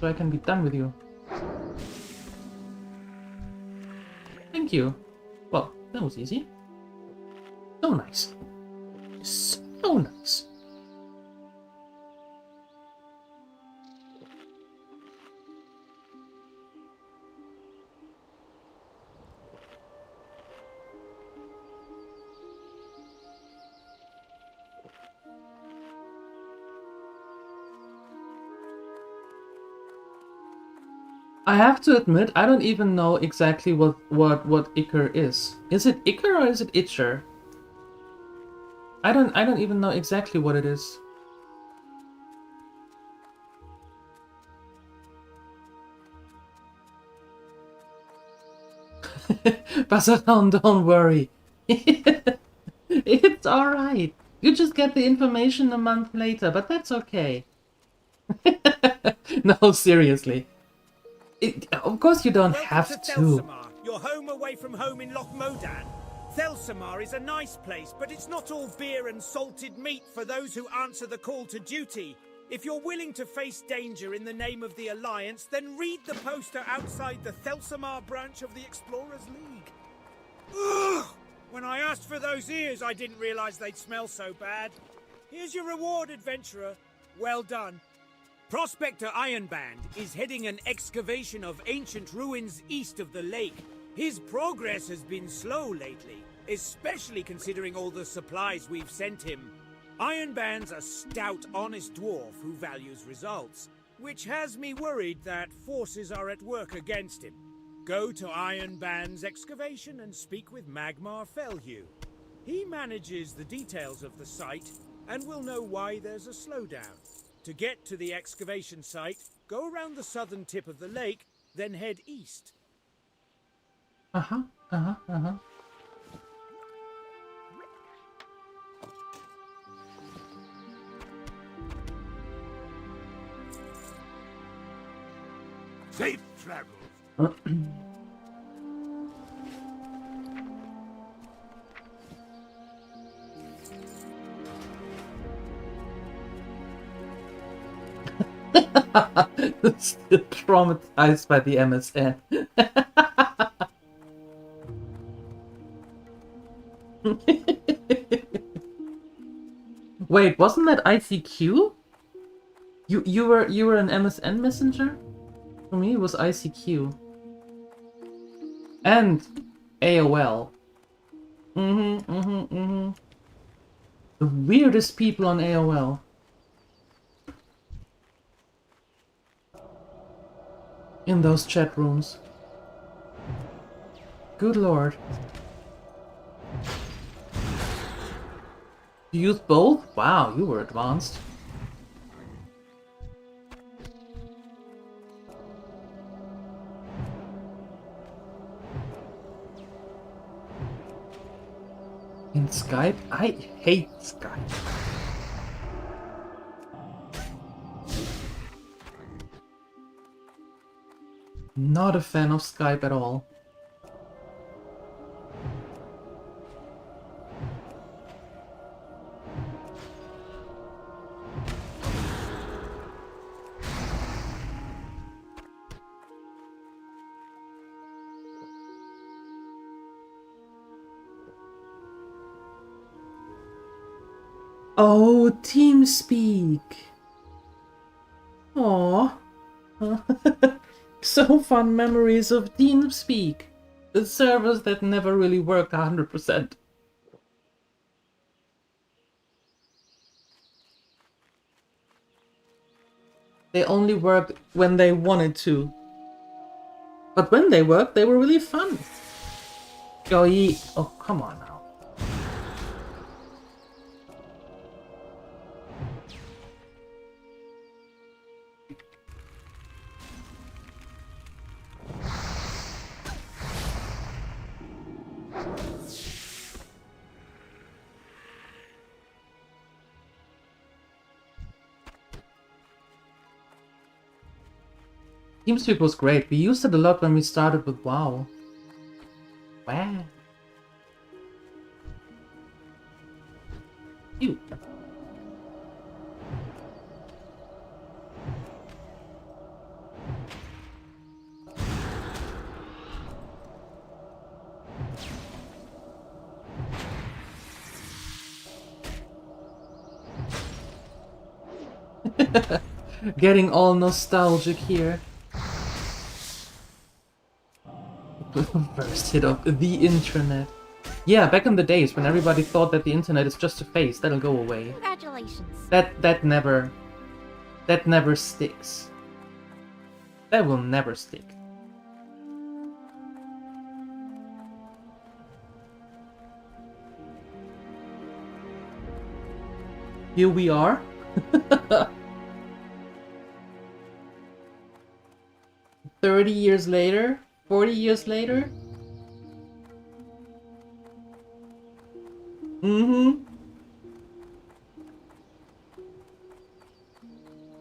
A: So I can be done with you. Thank you. Well, that was easy. So nice. So nice. I have to admit, I don't even know exactly what ichor is. Is it ichor or is it itcher? I don't even know exactly what it is. Basaron, don't worry. It's alright. You just get the information a month later, but that's okay. No, seriously. Of course you don't have to.
B: Your home away from home in Loch Modan. Thelsamar is a nice place, but it's not all beer and salted meat for those who answer the call to duty. If you're willing to face danger in the name of the Alliance, then read the poster outside the Thelsamar branch of the Explorers League. Ugh! When I asked for those ears, I didn't realize they'd smell so bad. Here's your reward, adventurer. Well done. Prospector Ironband is heading an excavation of ancient ruins east of the lake. His progress has been slow lately, especially considering all the supplies we've sent him. Ironband's a stout, honest dwarf who values results, which has me worried that forces are at work against him. Go to Ironband's excavation and speak with Magmar Felhue. He manages the details of the site and will know why there's a slowdown. To get to the excavation site, go around the southern tip of the lake, then head east.
E: Safe travels.
A: Still traumatized by the MSN. Wait, wasn't that ICQ? You were an MSN messenger? For me, it was ICQ and AOL. The weirdest people on AOL. In those chat rooms. Good lord. You used both? Wow, you were advanced. In Skype? I hate Skype. Not a fan of Skype at all. Oh, TeamSpeak. Aww. So fun memories of TeamSpeak. The servers that never really worked 100%. They only worked when they wanted to. But when they worked, they were really fun. Oh, come on now. TeamSpeak was great. We used it a lot when we started with WoW. Wow. Ew. Getting all nostalgic here. First hit of the internet. Yeah, back in the days when everybody thought that the internet is just a phase that'll go away.
C: Congratulations.
A: That never sticks. That will never stick. Here we are. 30 years later, 40 years later.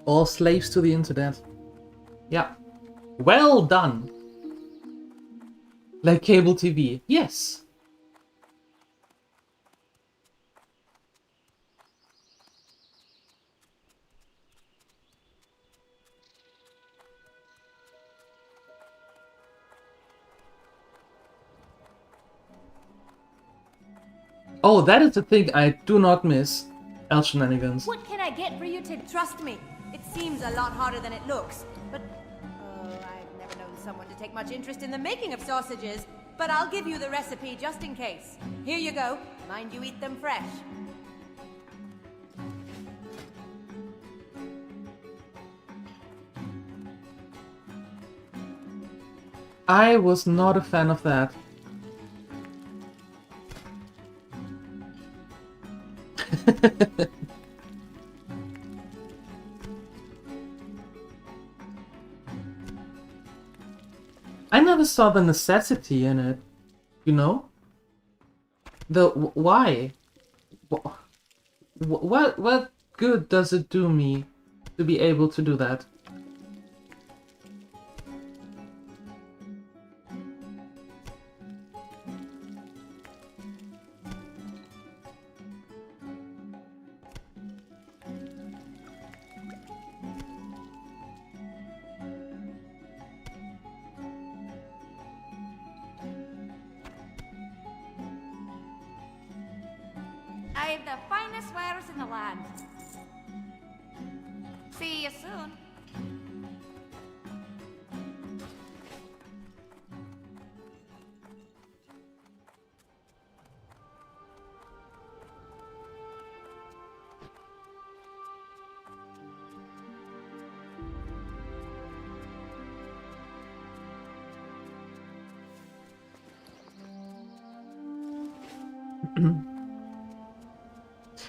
A: All slaves to the internet. Yeah. Well done. Like cable TV. Yes. Oh, that is the thing I do not miss. Elf shenanigans.
F: What can I get for you to trust me? It seems a lot harder than it looks, but I've never known someone to take much interest in the making of sausages. But I'll give you the recipe just in case. Here you go. Mind you eat them fresh.
A: I was not a fan of that. I never saw the necessity in it, you know? Why? What good does it do me to be able to do that?
C: I have the finest wares in the land. See you soon.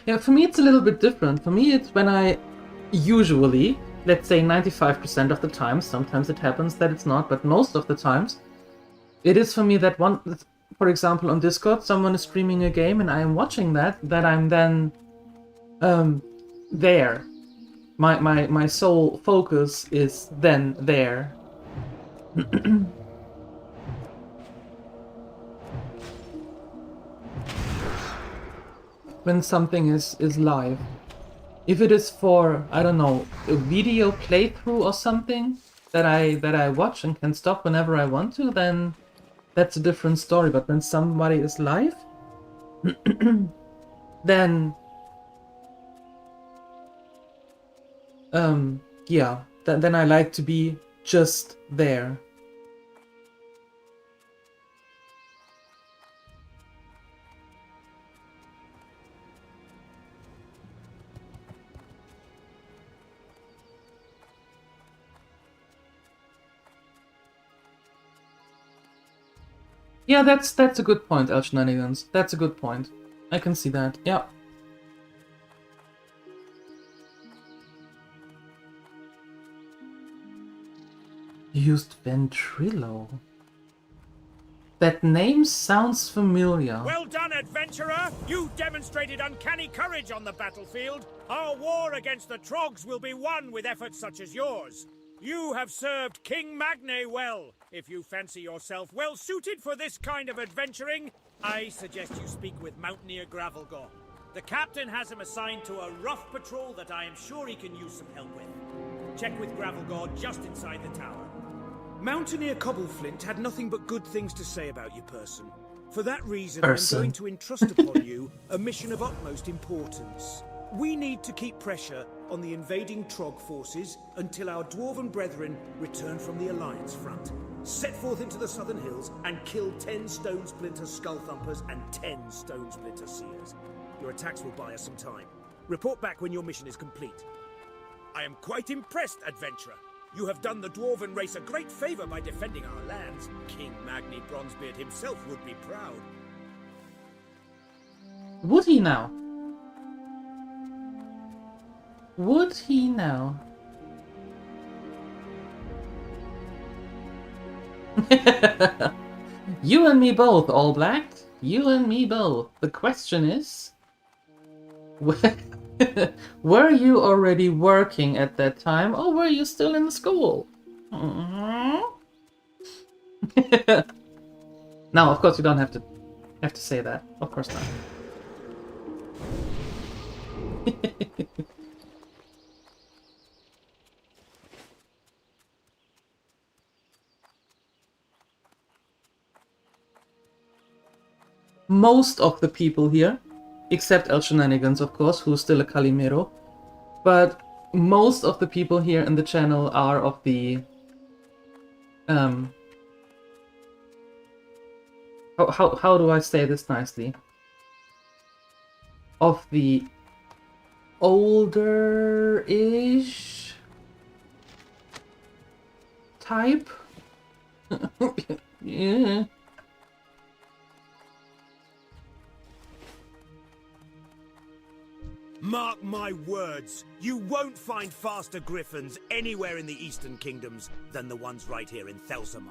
A: Yeah, for me it's a little bit different. For me it's when I usually, let's say 95% of the time, sometimes it happens that it's not, but most of the times, it is for me that one, for example on Discord, someone is streaming a game and I am watching that I'm then there. My sole focus is then there. When something is live. If it is for, I don't know, a video playthrough or something that I watch and can stop whenever I want to, then that's a different story. But when somebody is live, then yeah, then I like to be just there. Yeah, that's a good point, El Shenanigans. That's a good point. I can see that, yeah. Used Ventrilo. That name sounds familiar.
B: Well done, adventurer! You demonstrated uncanny courage on the battlefield. Our war against the Troggs will be won with efforts such as yours. You have served King Magne well. If you fancy yourself well suited for this kind of adventuring, I suggest you speak with Mountaineer Gravelgor. The captain has him assigned to a rough patrol that I am sure he can use some help with. Check with Gravelgor just inside the tower. Mountaineer Cobbleflint had nothing but good things to say about you, person. For that reason, I'm going to entrust upon you a mission of utmost importance. We need to keep pressure on the invading Trogg forces until our dwarven brethren return from the Alliance front. Set forth into the southern hills and kill 10 Stone Splinter Skullthumpers and 10 Stone Splinter Seers. Your attacks will buy us some time. Report back when your mission is complete. I am quite impressed, adventurer. You have done the dwarven race a great favor by defending our lands. King Magni Bronzebeard himself would be proud.
A: Would he now? Would he now? You and me both, All Black. You and me both. The question is... were you already working at that time, or were you still in school? Now, of course, you don't have to say that. Of course not. most of the people here, except El Shenanigans, of course, who's still a Calimero, but most of the people here in the channel are of the how do I say this nicely? Of the older-ish type? Yeah.
B: Mark my words, you won't find faster griffins anywhere in the Eastern Kingdoms than the ones right here in Thelsamar.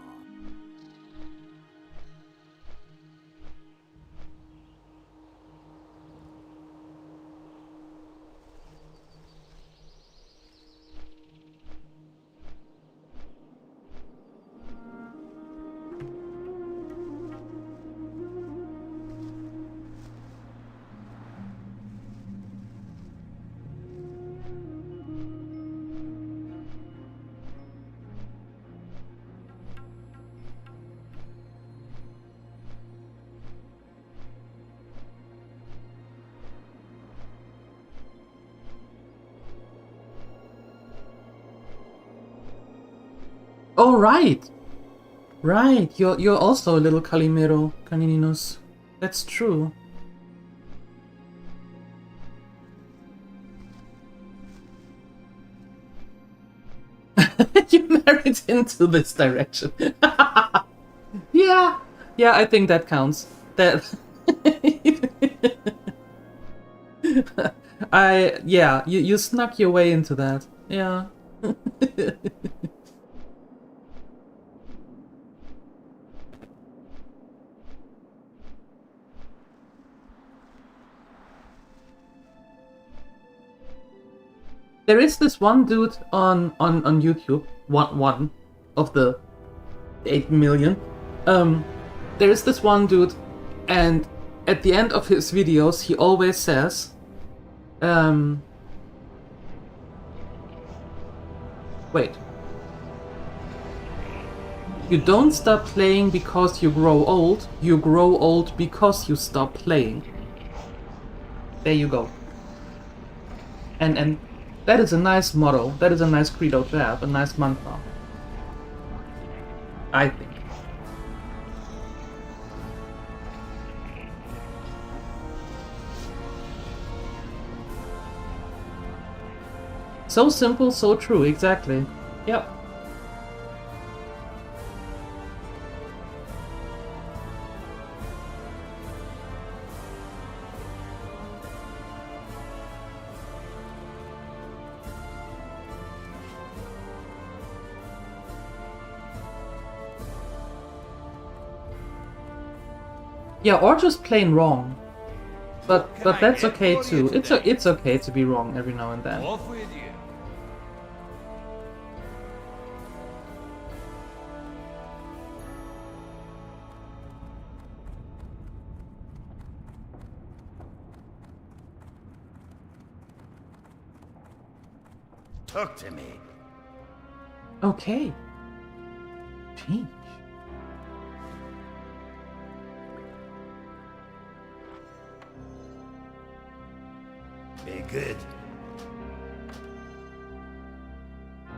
A: Oh, right! Right, you're also a little Calimero, Canininus. That's true. You married into this direction. Yeah, I think that counts. That you snuck your way into that. Yeah. There is this one dude on YouTube, one of the 8 million. There is this one dude, and at the end of his videos, he always says, wait. You don't stop playing because you grow old because you stop playing. There you go. And that is a nice motto, that is a nice credo to have, a nice mantra. I think. So simple, so true, exactly. Yep. Yeah, or just plain wrong. But that's okay too. It's okay to be wrong every now and then.
E: Off with you. Talk to me.
A: Okay. Change.
E: Be good.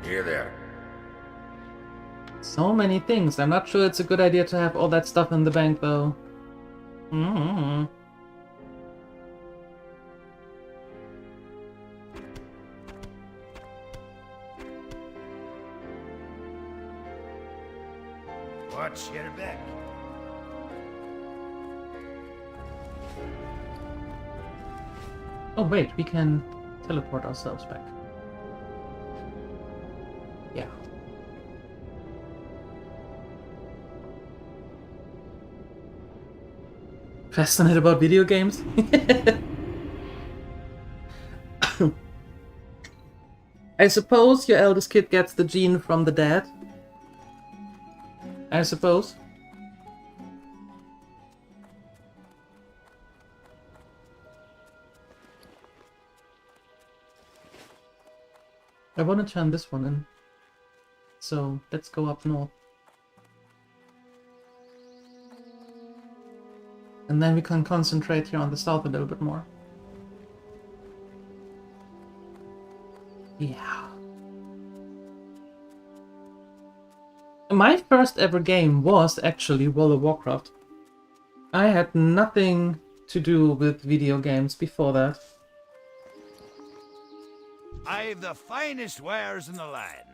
E: Here there.
A: So many things. I'm not sure it's a good idea to have all that stuff in the bank though. Mm-hmm.
E: Watch your back.
A: Oh wait, we can teleport ourselves back. Yeah. Fascinated about video games? I suppose your eldest kid gets the gene from the dad. I suppose. I want to turn this one in. So let's go up north. And then we can concentrate here on the south a little bit more. Yeah. My first ever game was actually World of Warcraft. I had nothing to do with video games before that.
E: I've the finest wares in the land.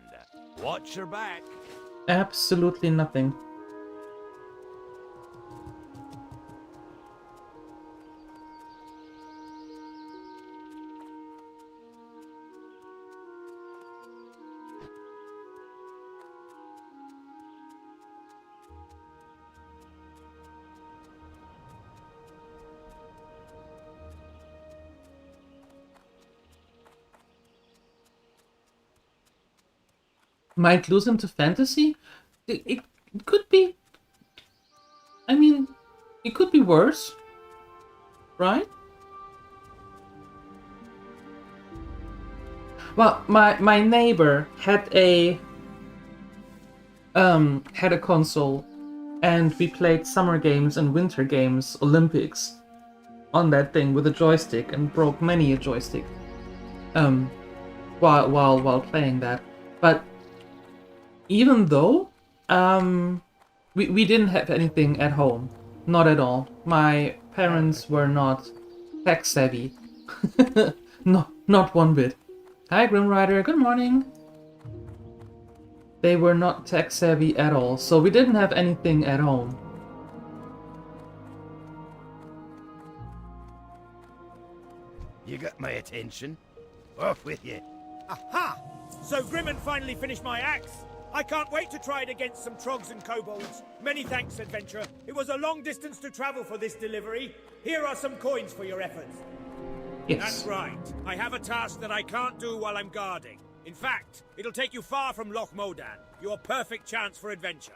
E: Watch your back.
A: Absolutely nothing. Might lose him to fantasy? It could be. I mean, it could be worse, right? Well, my neighbor had a console, and we played summer games and winter games, Olympics, on that thing with a joystick, and broke many a joystick. While playing that, but even though we didn't have anything at home, not at all. My parents were not tech savvy, no, not one bit. Hi, Grim Rider. Good morning. They were not tech savvy at all, so we didn't have anything at home.
E: You got my attention. Off with you.
B: Aha! So Grimman finally finished my axe. I can't wait to try it against some Troggs and kobolds. Many thanks, adventurer. It was a long distance to travel for this delivery. Here are some coins for your efforts.
A: Yes.
B: That's right. I have a task that I can't do while I'm guarding. In fact, it'll take you far from Loch Modan, your perfect chance for adventure.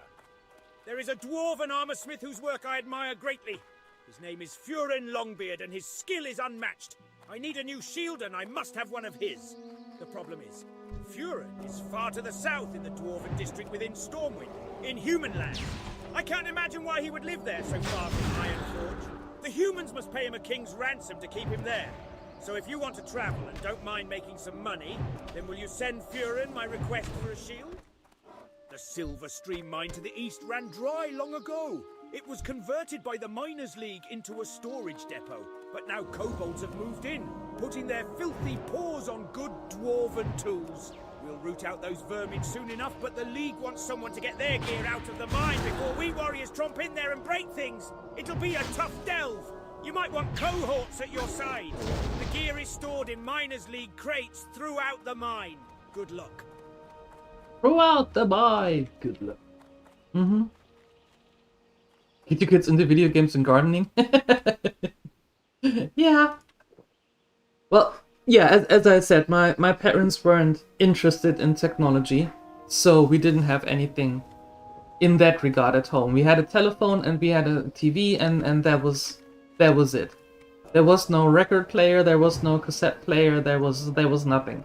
B: There is a dwarven armorsmith whose work I admire greatly. His name is Furin Longbeard, and his skill is unmatched. I need a new shield, and I must have one of his. The problem is, Furin is far to the south in the dwarven district within Stormwind, in human land. I can't imagine why he would live there so far from Ironforge. The humans must pay him a king's ransom to keep him there. So if you want to travel and don't mind making some money, then will you send Furin my request for a shield? The Silver Stream mine to the east ran dry long ago. It was converted by the Miners' League into a storage depot, but now kobolds have moved in, putting their filthy paws on good dwarven tools. We'll root out those vermin soon enough, but the League wants someone to get their gear out of the mine before we warriors tromp in there and break things. It'll be a tough delve. You might want cohorts at your side. The gear is stored in Miners' League crates throughout the mine. Good luck.
A: Throughout the mine. Good luck. Mm-hmm. Get your kids into video games and gardening? Yeah. Well, yeah, as I said, my parents weren't interested in technology, so we didn't have anything in that regard at home. We had a telephone and we had a TV, and that was it. There was no record player, there was no cassette player, there was nothing.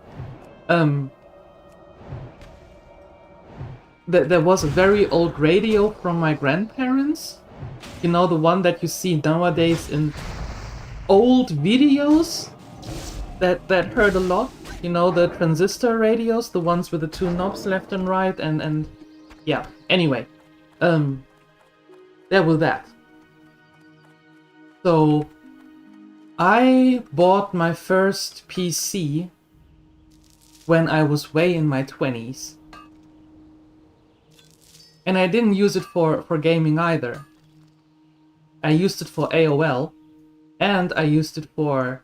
A: There was a very old radio from my grandparents. You know, the one that you see nowadays in old videos that heard a lot. You know, the transistor radios, the ones with the two knobs left and right, and yeah. Anyway, there was that. So I bought my first PC when I was way in my 20s. And I didn't use it for gaming either. I used it for AOL, and I used it for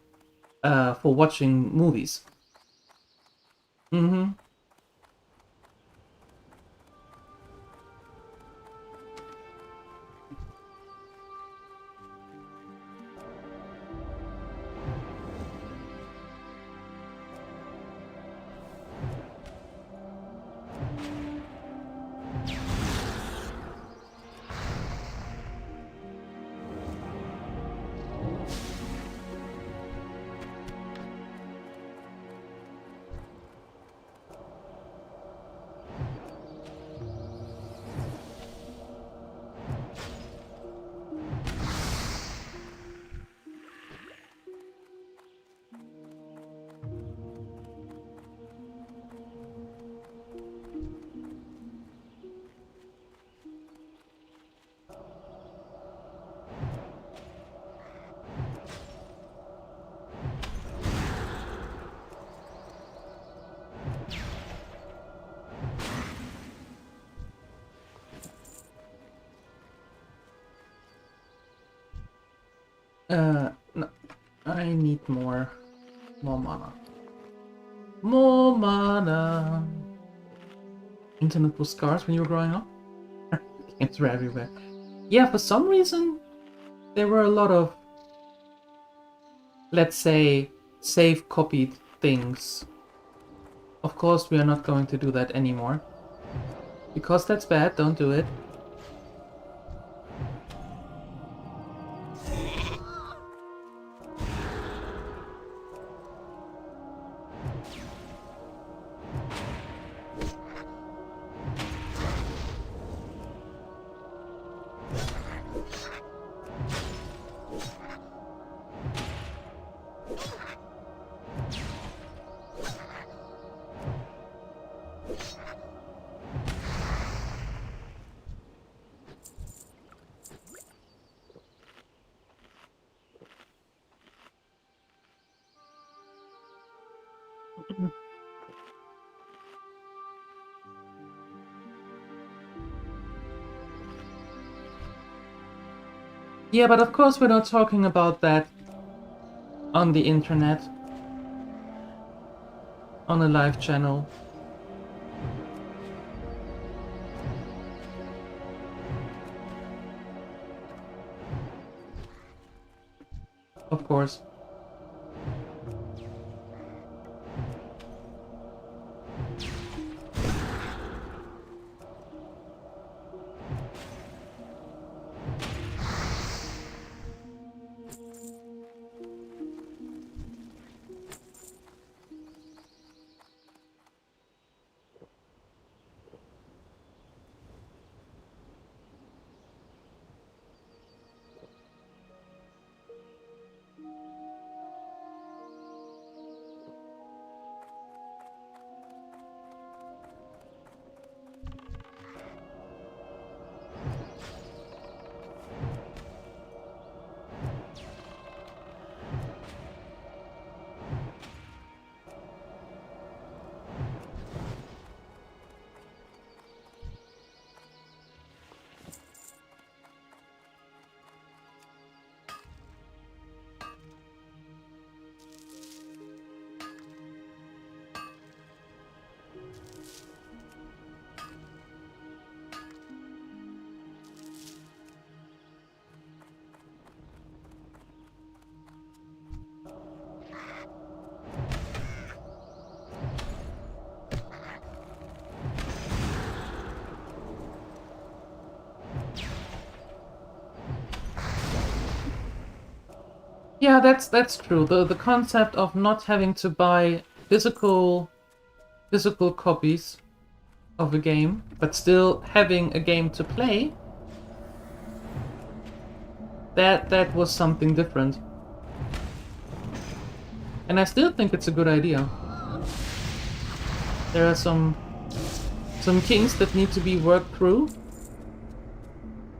A: watching movies. Mm-hmm. No, I need more mana. More mana. Internet was scarce when you were growing up? Games were everywhere. Yeah, for some reason, there were a lot of, let's say, save copied things. Of course, we are not going to do that anymore. Because that's bad, don't do it. Yeah, but of course we're not talking about that on the internet, on a live channel. Of course. Yeah, that's true. The concept of not having to buy physical copies of a game, but still having a game to play, that was something different. And I still think it's a good idea. There are some kinks that need to be worked through,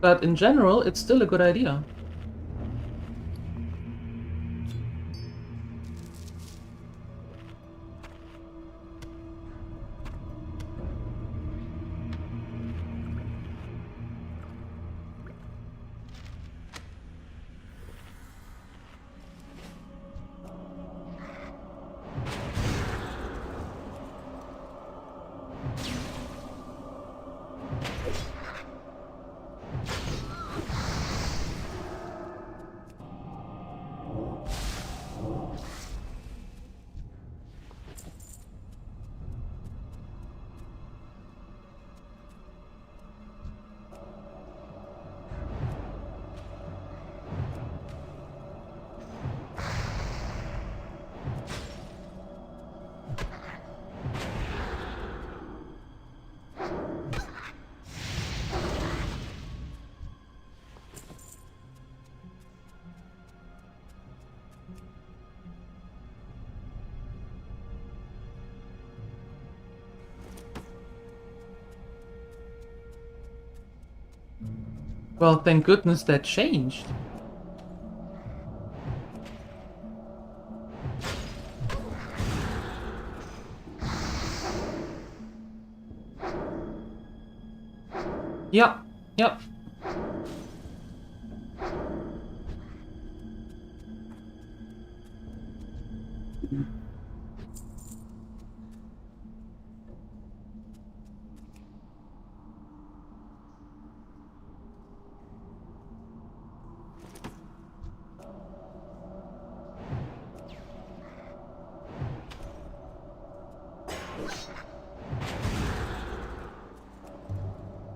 A: but in general, it's still a good idea. Well, thank goodness that changed. Yep, yep.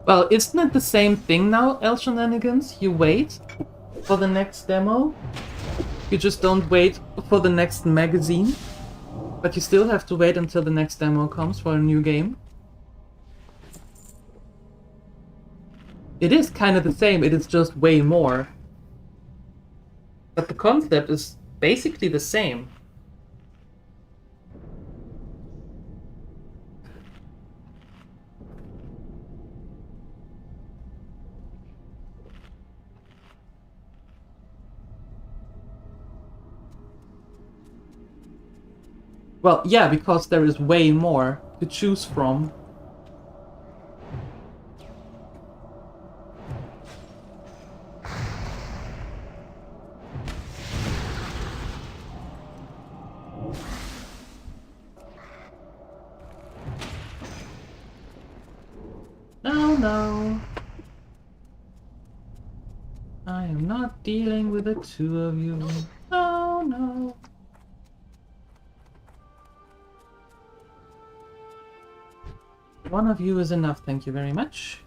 A: Well, isn't it the same thing now, El Shenanigans? You wait for the next demo. You just don't wait for the next magazine. But you still have to wait until the next demo comes for a new game. It is kind of the same, it is just way more. But the concept is basically the same. Well, yeah, because there is way more to choose from. No, no. I am not dealing with the two of you. No, no. One of you is enough, thank you very much.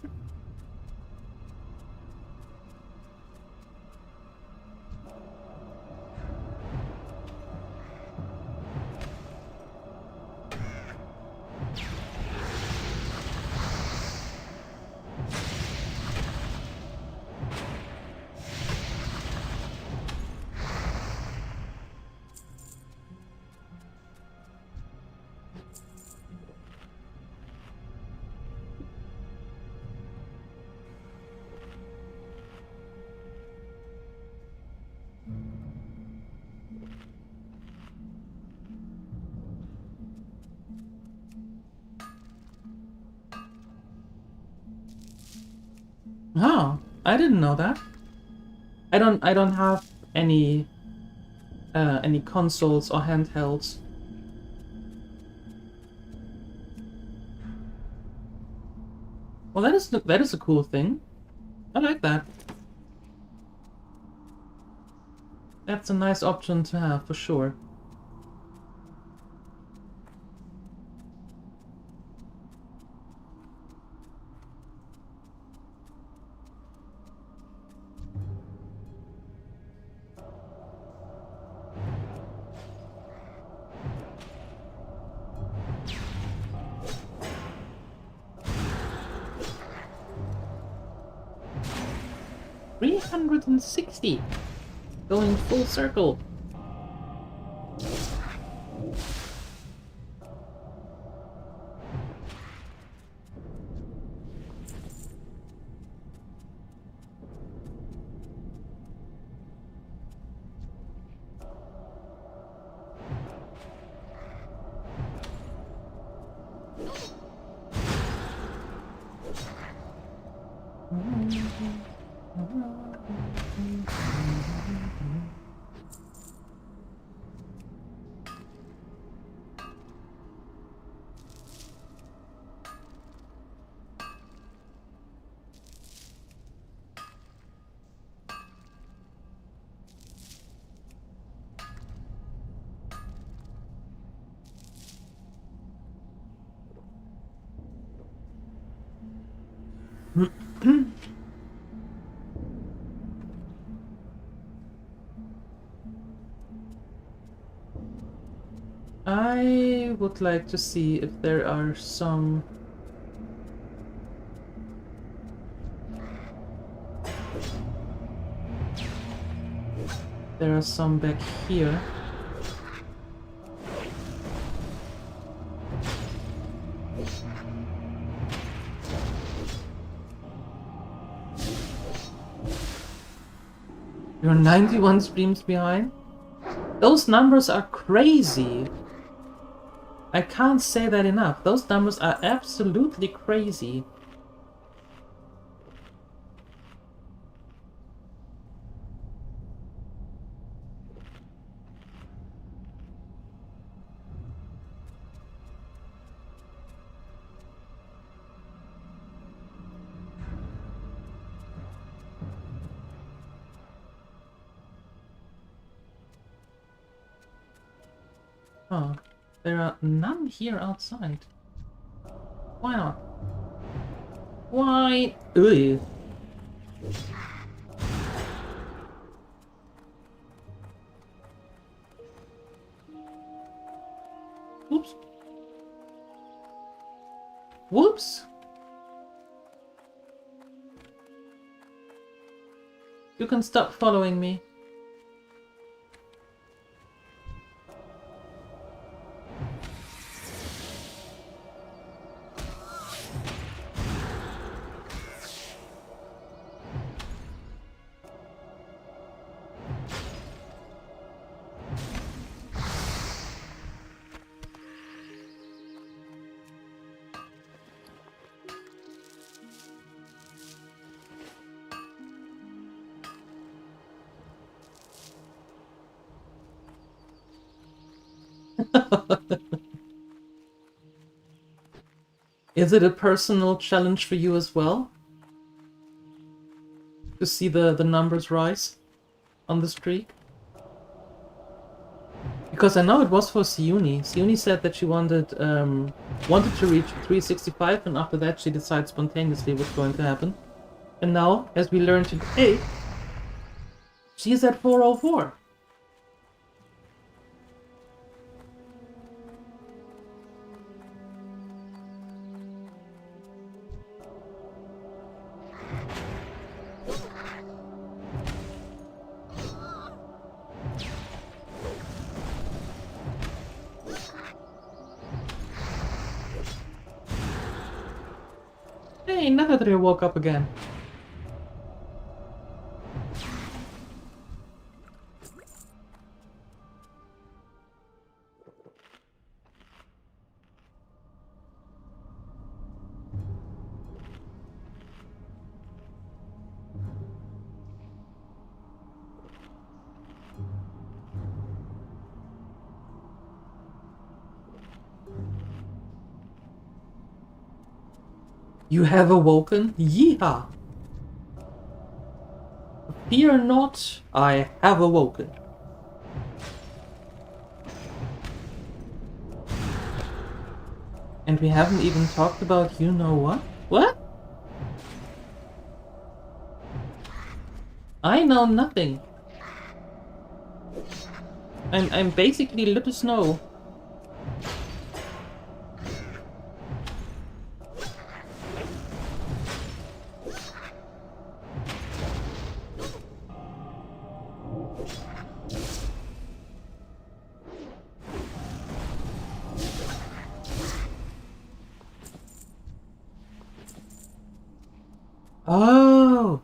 A: Oh, I didn't know that. I don't have any consoles or handhelds. Well, that is a cool thing. I like that. That's a nice option to have for sure. $360, going full circle. I would like to see if there are some... There are some back here. You're 91 streams behind? Those numbers are crazy! I can't say that enough. Those numbers are absolutely crazy. Oh, there are none here outside. Why not? Why? Ugh. Whoops. Whoops. You can stop following me. Is it a personal challenge for you as well? To see the numbers rise on the streak? Because I know it was for Siuni. Siuni said that she wanted to reach 365, and after that she decided spontaneously what's going to happen. And now, as we learned today, she's at 404. Hey, Nathadri woke up again. You have awoken? Yeehaw! Fear not, I have awoken. And we haven't even talked about you know what? What? I know nothing. I'm basically little snow. Oh!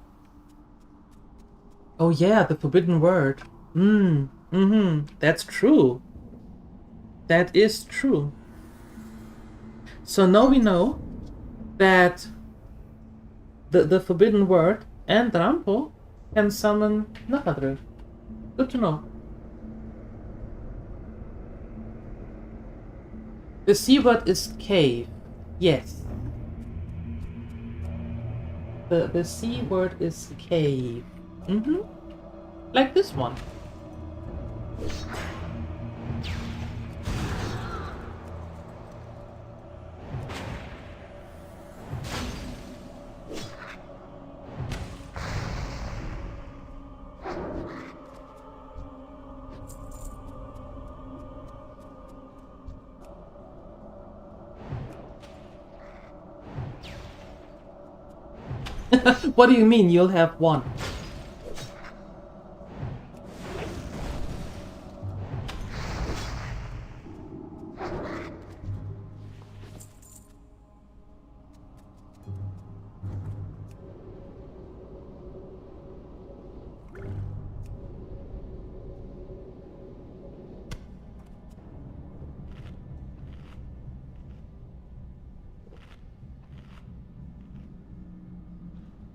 A: Oh yeah, the forbidden word. That's true. That is true. So now we know that the forbidden word and Rampo can summon Nakadru. Good to know. The C word is cave. Yes. The C word is cave. Like this one. What do you mean you'll have one?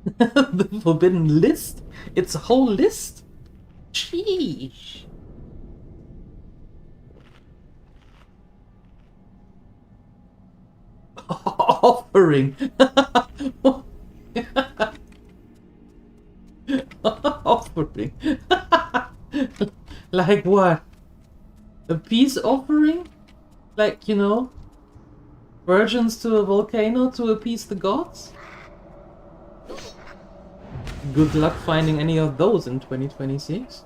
A: The forbidden list? It's a whole list? Sheesh. Offering. Offering. Like what? A peace offering? Like, you know, virgins to a volcano to appease the gods? Good luck finding any of those in 2026.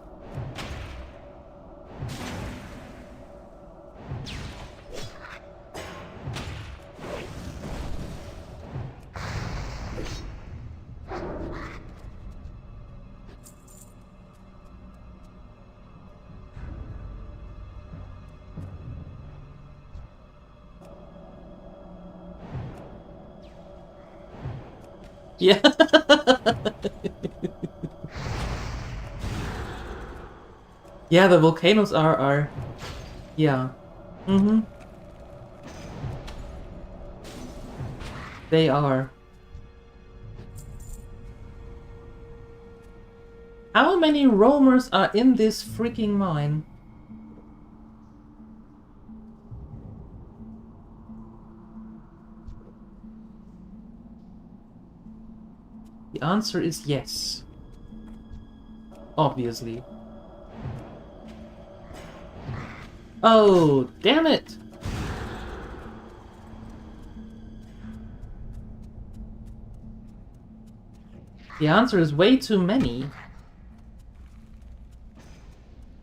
A: Yeah. Yeah, the volcanoes are yeah. Mm-hmm. They are. How many roamers are in this freaking mine? The answer is yes. Obviously. Oh, damn it! The answer is way too many.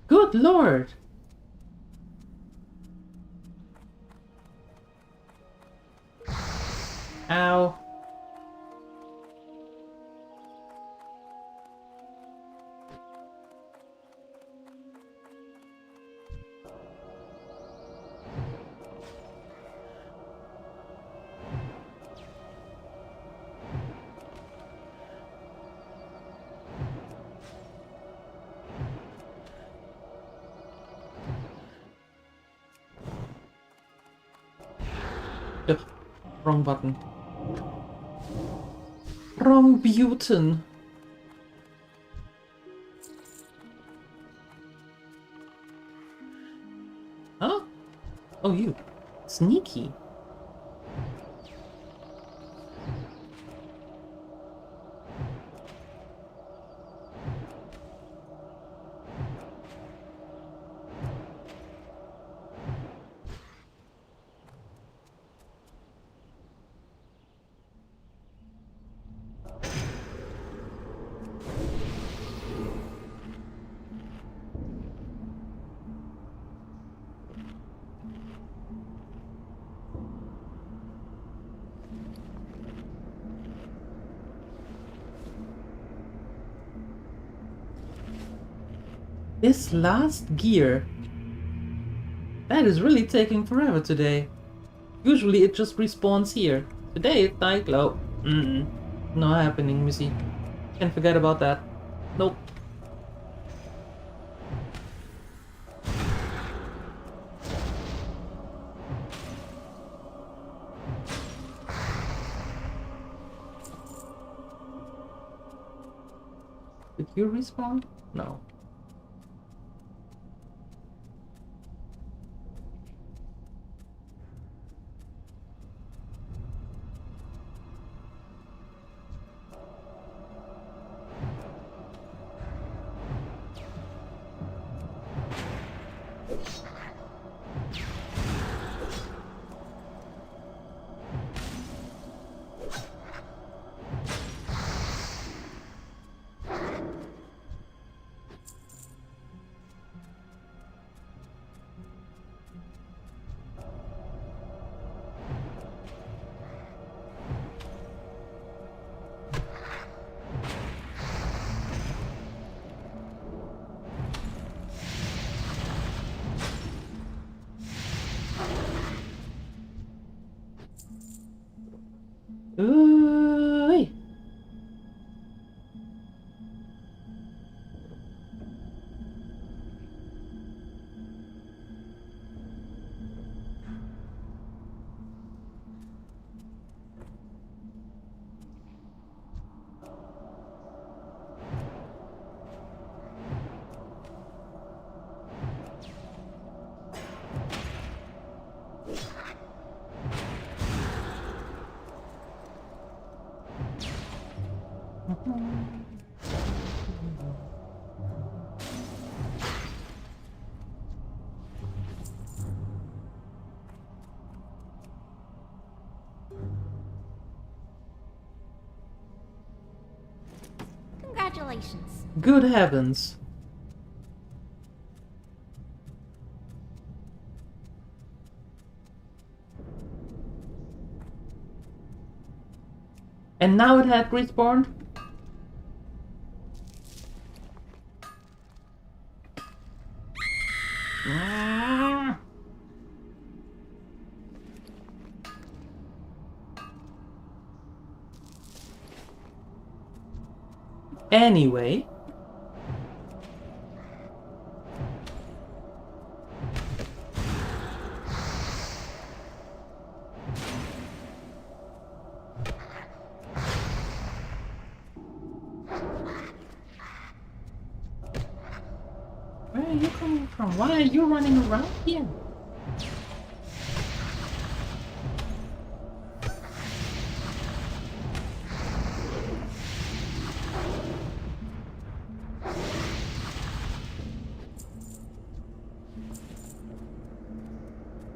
A: Good lord! Ow. Ugh, wrong button. Wrong button. Huh? Oh, you. Sneaky. This last gear. That is really taking forever today. Usually it just respawns here. Today it's like, oh, not happening, Missy. Can't forget about that. Nope. Did you respawn? No. Ooh-wee.
D: Congratulations.
A: Good heavens. And now it had respawned? Anyway. Where are you coming from? Why are you running around here?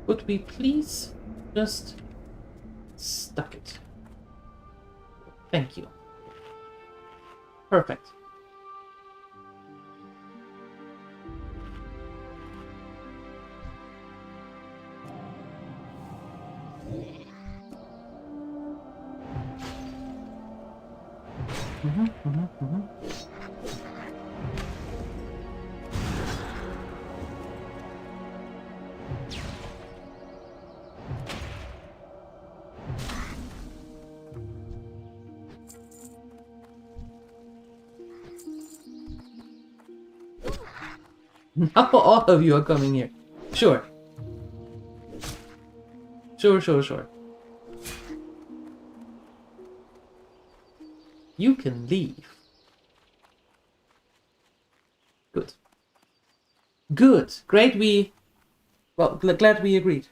A: Would we please just stuck it? Thank you. Perfect. Now all of you are coming here. Sure. Sure. You can leave. Good. Good. Great we... Well, glad we agreed.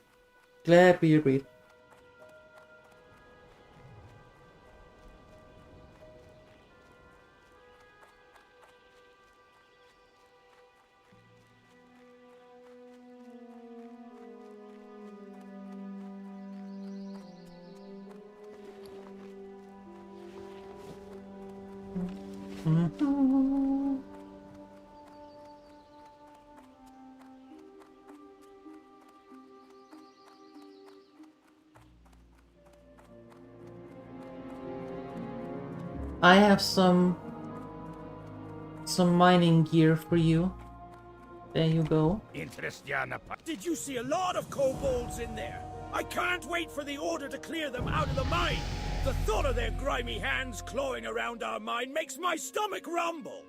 A: Glad we agreed. I have some mining gear for you. There you go.
B: Did you see a lot of kobolds in there? I can't wait for the order to clear them out of the mine. The thought of their grimy hands clawing around our mine makes my stomach rumble.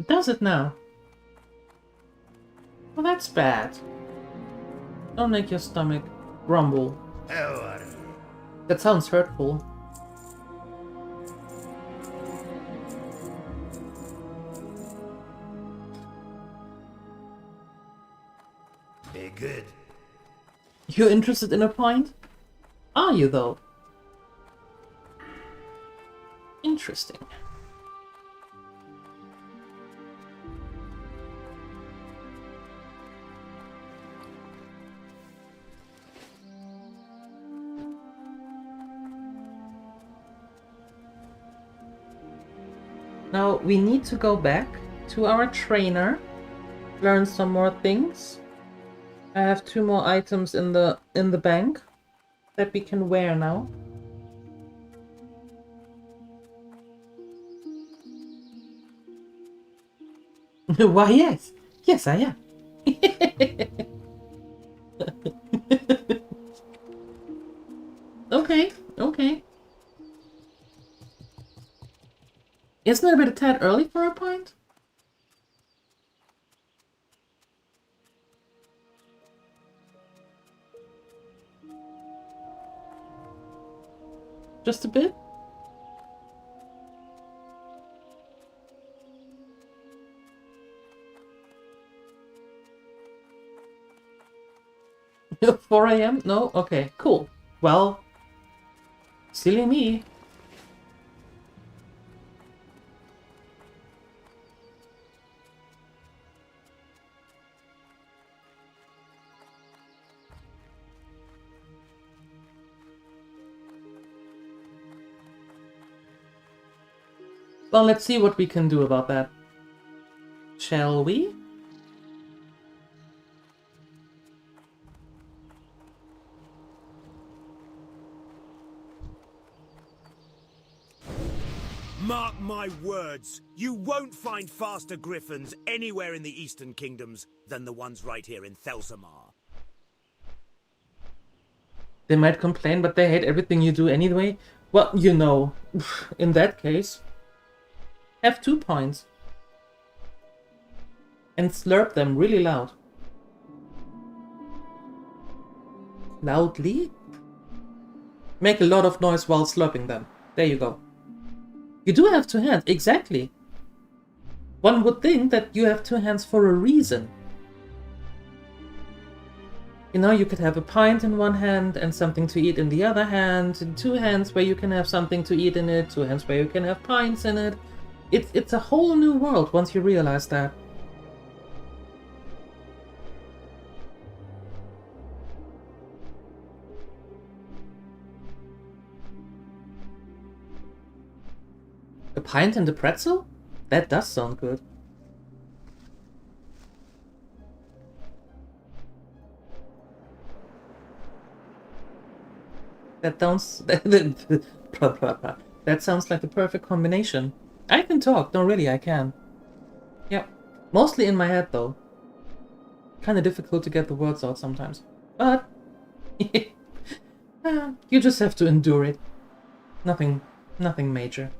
A: Does it now? Well, that's bad. Don't make your stomach rumble. That sounds hurtful.
E: Be good.
A: You're interested in a pint? Are you, though? Interesting. Now, we need to go back to our trainer, learn some more things. I have 2 more items in the bank that we can wear now. Why, yes. Yes, I am. Okay. Isn't it a bit a tad early for a pint? Just a bit? At 4 AM? No? Okay, cool. Well, silly me. Well, let's see what we can do about that. Shall we?
B: Mark my words, you won't find faster griffins anywhere in the Eastern Kingdoms than the ones right here in Thelsomar.
A: They might complain, but they hate everything you do anyway. Well, you know, in that case, have 2 points. And slurp them really loud. Loudly? Make a lot of noise while slurping them. There you go. You do have 2 hands, exactly. One would think that you have 2 hands for a reason. You know, you could have a pint in one hand and something to eat in the other hand, and 2 hands where you can have something to eat in it, 2 hands where you can have pints in it. It's a whole new world once you realize that. A pint and a pretzel? That does sound good. That sounds... that sounds like the perfect combination. I can talk, no really, I can. Yep. Mostly in my head though. Kinda difficult to get the words out sometimes. But... you just have to endure it. Nothing major.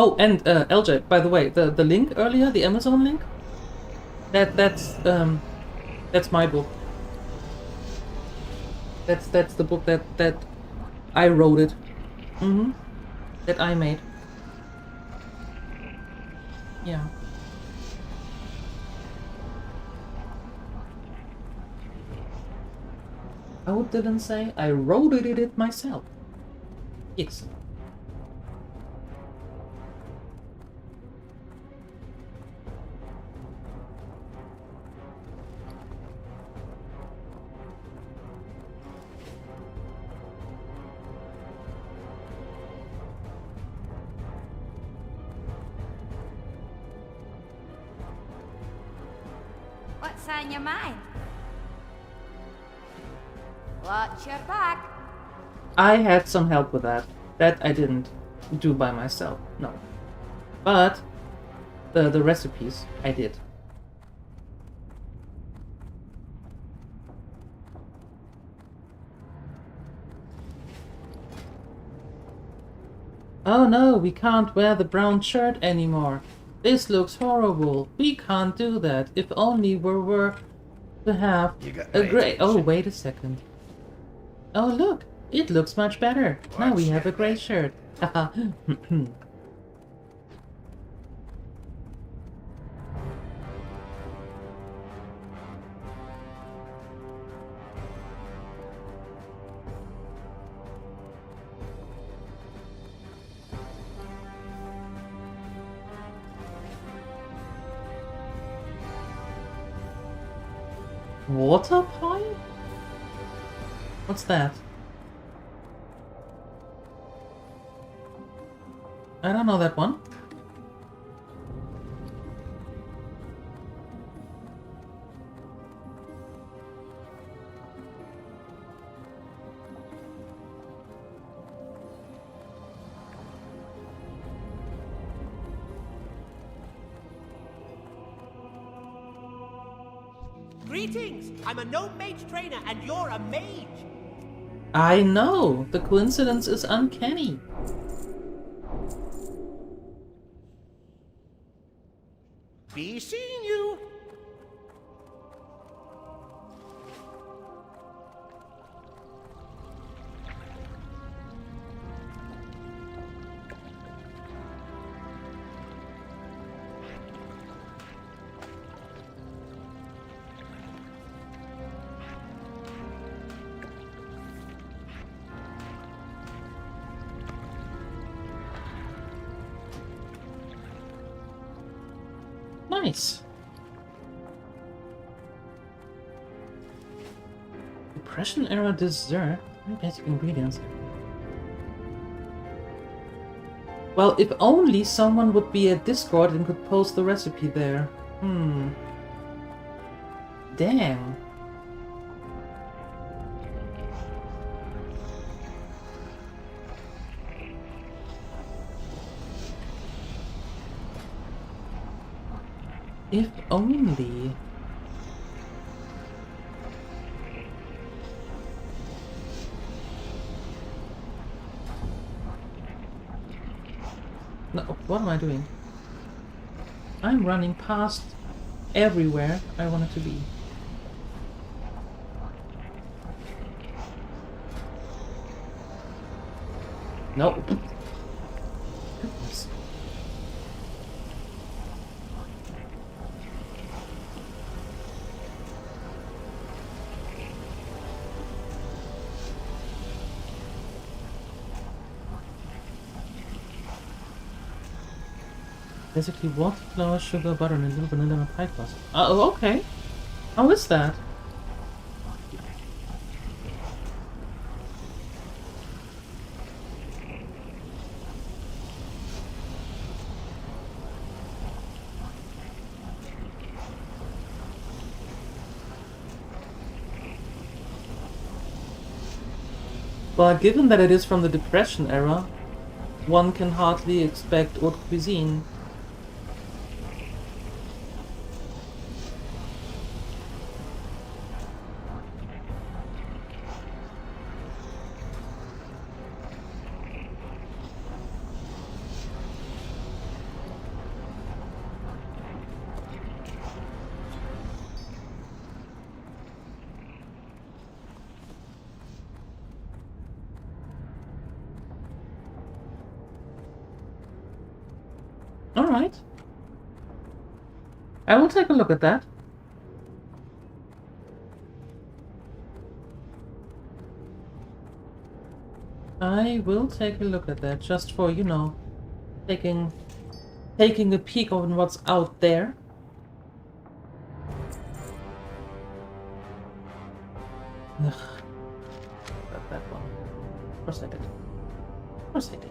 A: Oh, and LJ, by the way, the link earlier, the Amazon link, that's my book. That's the book that I wrote it. That I made. Yeah. I didn't say I wrote it myself. Yes.
C: What's on your mind? Watch your back.
A: I had some help with that. That I didn't do by myself, no. But the recipes I did. Oh no, we can't wear the brown shirt anymore. This looks horrible. We can't do that. If only we were to have a gray... Oh, wait a second. Oh, look. It looks much better. Now we have a gray shirt. Haha. Water pipe? What's that? I don't know that one.
G: Greetings! I'm a gnome mage trainer, and you're a mage!
A: I know! The coincidence is uncanny.
G: Be seeing you!
A: Nice. Depression era dessert. Basic ingredients. Well, if only someone would be at Discord and could post the recipe there. Damn. If only. No, what am I doing? I'm running past everywhere I wanted to be. Nope. Goodness. Basically water, flour, sugar, butter, and a little vanilla and pie crust. Oh, okay. How is that? Well, given that it is from the Depression era, one can hardly expect haute cuisine. Alright. I will take a look at that. I will take a look at that just for, you know, taking a peek on what's out there. Ugh. Got that one. Of course I did. Of course I did.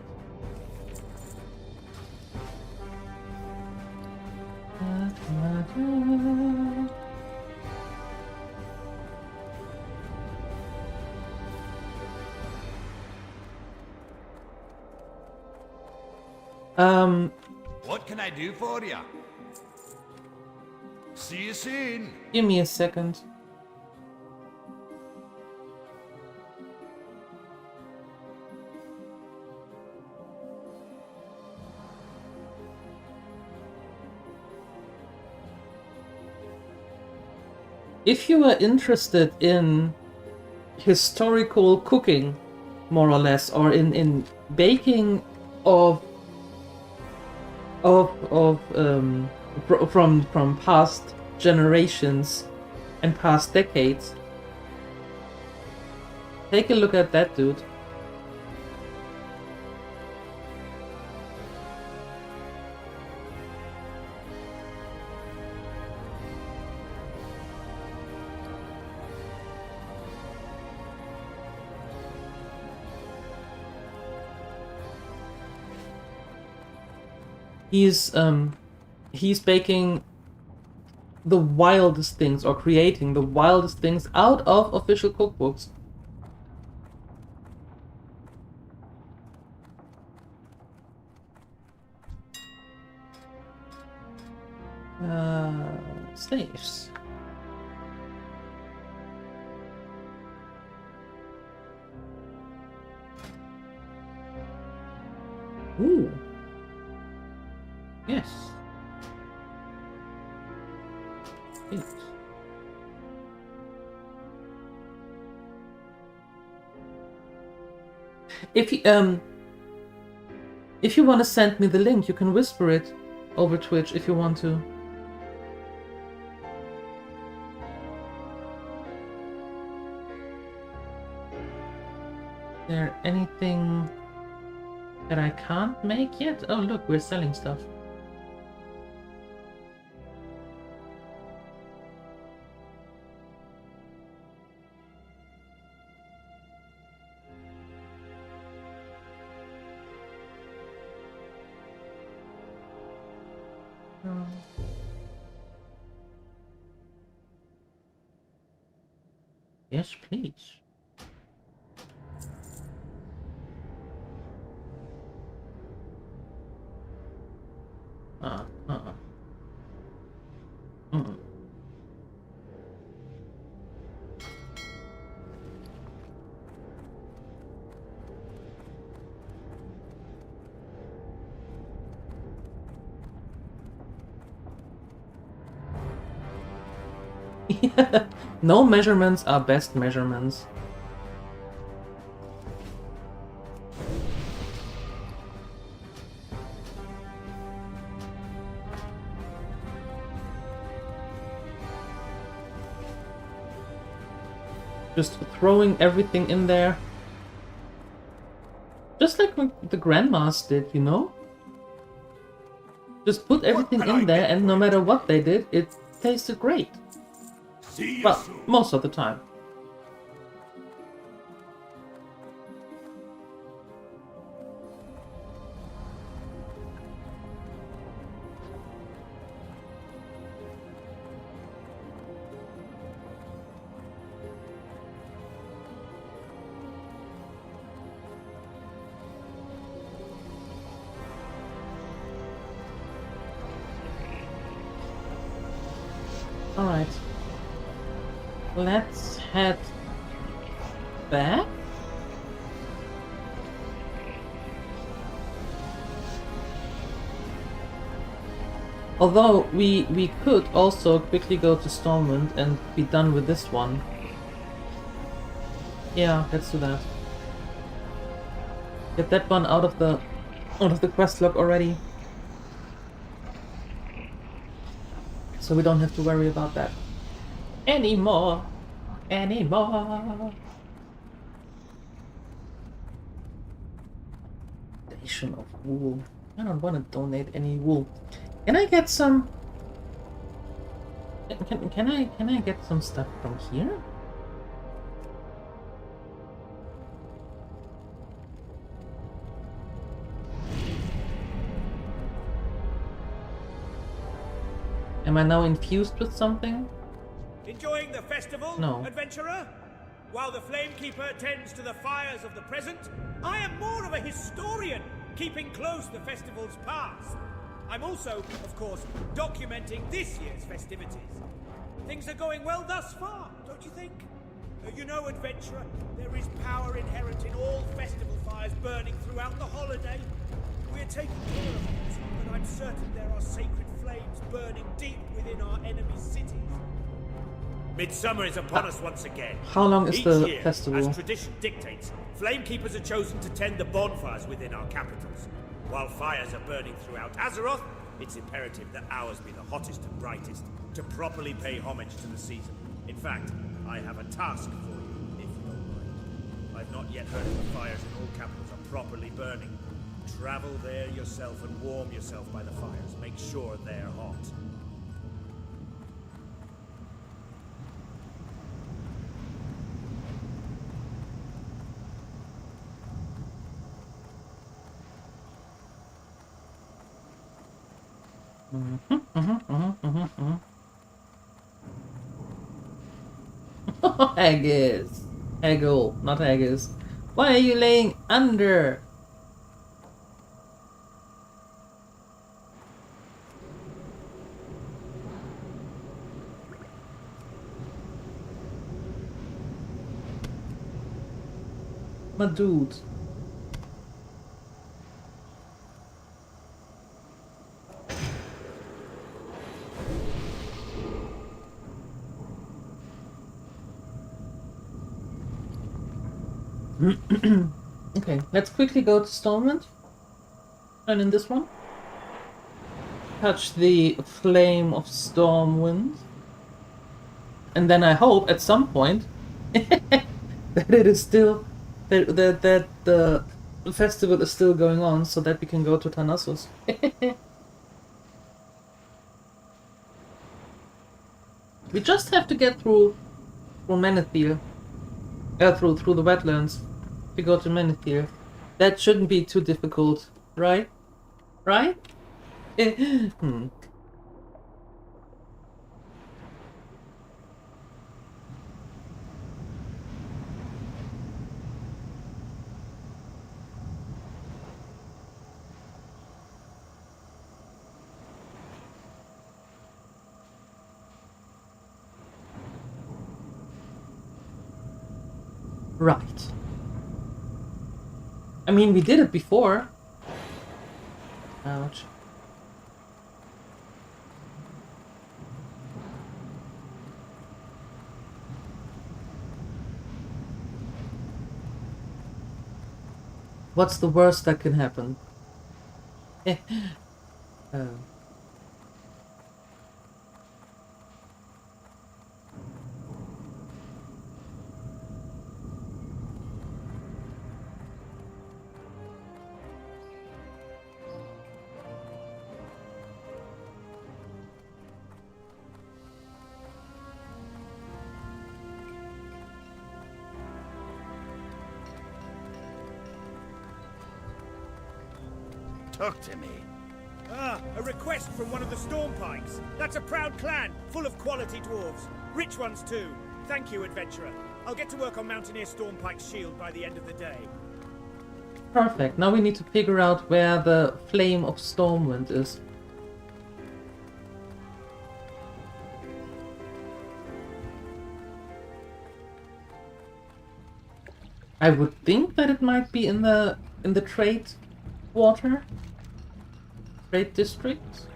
E: What can I do for you? See you soon.
A: Give me a second. If you are interested in historical cooking, more or less, or in baking from past generations and past decades, take a look at that dude. He's baking the wildest things, or creating the wildest things out of official cookbooks. Slaves. Ooh. Yes. Eight. If you want to send me the link, you can whisper it over Twitch if you want to. Is there anything that I can't make yet? Oh look, we're selling stuff. Yes, please. No measurements are best measurements. Just throwing everything in there. Just like what the grandmas did, you know? Just put everything in there and no matter what they did, it tasted great.
E: See you
A: Well,
E: soon.
A: most of the time. Alright. Let's head back. Although we could also quickly go to Stormwind and be done with this one. Yeah, let's do that. Get that one out of the quest log already. So we don't have to worry about that anymore. Donation of wool. I don't want to donate any wool. Can I get some? Can I get some stuff from here? Am I now infused with something?
B: Enjoying the festival,
A: No.
B: adventurer? While the Flamekeeper tends to the fires of the present, I am more of a historian, keeping close the festival's past. I'm also, of course, documenting this year's festivities. Things are going well thus far, don't you think? You know, adventurer, there is power inherent in all festival fires burning throughout the holiday. We're taking care of it, but I'm certain there are sacred flames burning deep within our enemy's cities. Midsummer is upon us once again.
A: How long is
B: Each
A: the
B: year,
A: festival?
B: as tradition dictates, Flamekeepers are chosen to tend the bonfires within our capitals. While fires are burning throughout Azeroth, it's imperative that ours be the hottest and brightest, to properly pay homage to the season. In fact, I have a task for you, if you don't mind. I've not yet heard if the fires in all capitals are properly burning. Travel there yourself and warm yourself by the fires. Make sure they're hot.
A: Haggis. Haggle, not haggis. Why are you laying under? My dude. Okay, let's quickly go to Stormwind. And in this one, touch the flame of Stormwind. And then I hope at some point that it is still that the festival is still going on, so that we can go to Thanatos. We just have to get through Menethil, through the wetlands. We go to Menethil. That shouldn't be too difficult, right? Right? Right. I mean, we did it before. Ouch. What's the worst that can happen? Oh.
E: Talk to me.
B: Ah, a request from one of the Stormpikes. That's a proud clan, full of quality dwarves. Rich ones too. Thank you, adventurer. I'll get to work on Mountaineer Stormpike's shield by the end of the day.
A: Perfect. Now we need to figure out where the Flame of Stormwind is. I would think that it might be in the trade quarter, trade district.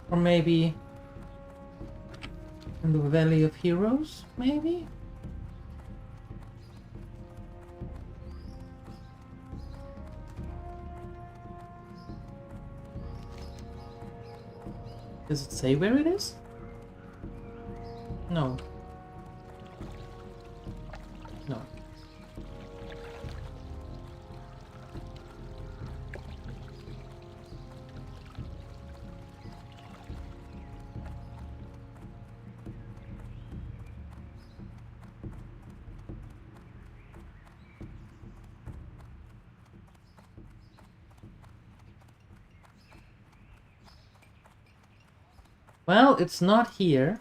A: Or maybe in the Valley of Heroes, maybe? Does it say where it is? No. No. Well, it's not here.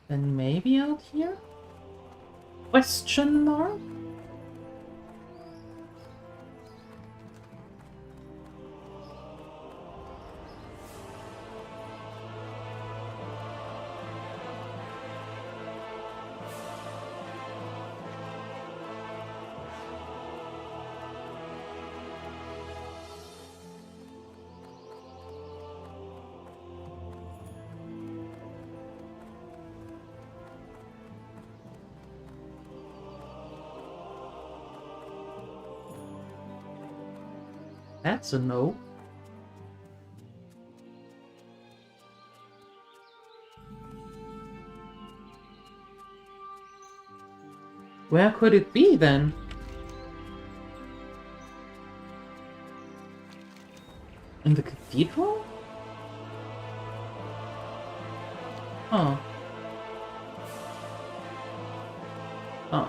A: Then maybe out here? Question mark? That's a no. Where could it be then? In the cathedral? Huh. Huh.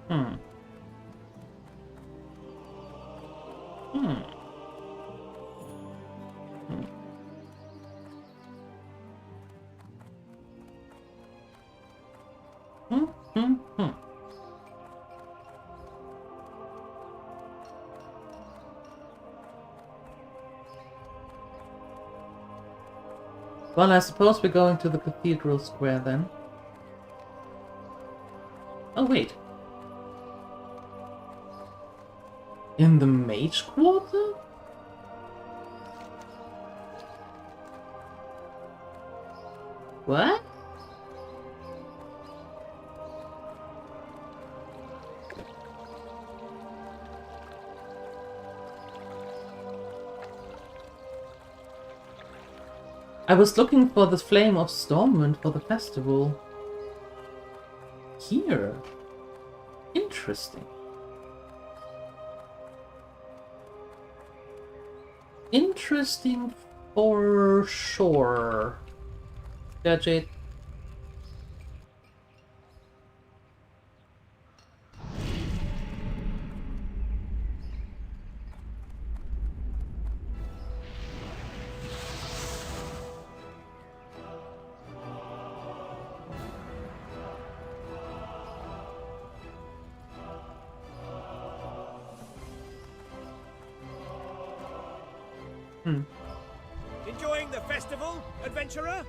A: Hmm. Hmm. Hmm. Hmm. Hmm. Hmm. Well, I suppose we're going to the cathedral square then. Oh, wait. In the Mage Quarter? What? I was looking for the Flame of Stormwind for the festival. Here? Interesting. Interesting for sure. Judge it.
B: Enjoying the festival, adventurer?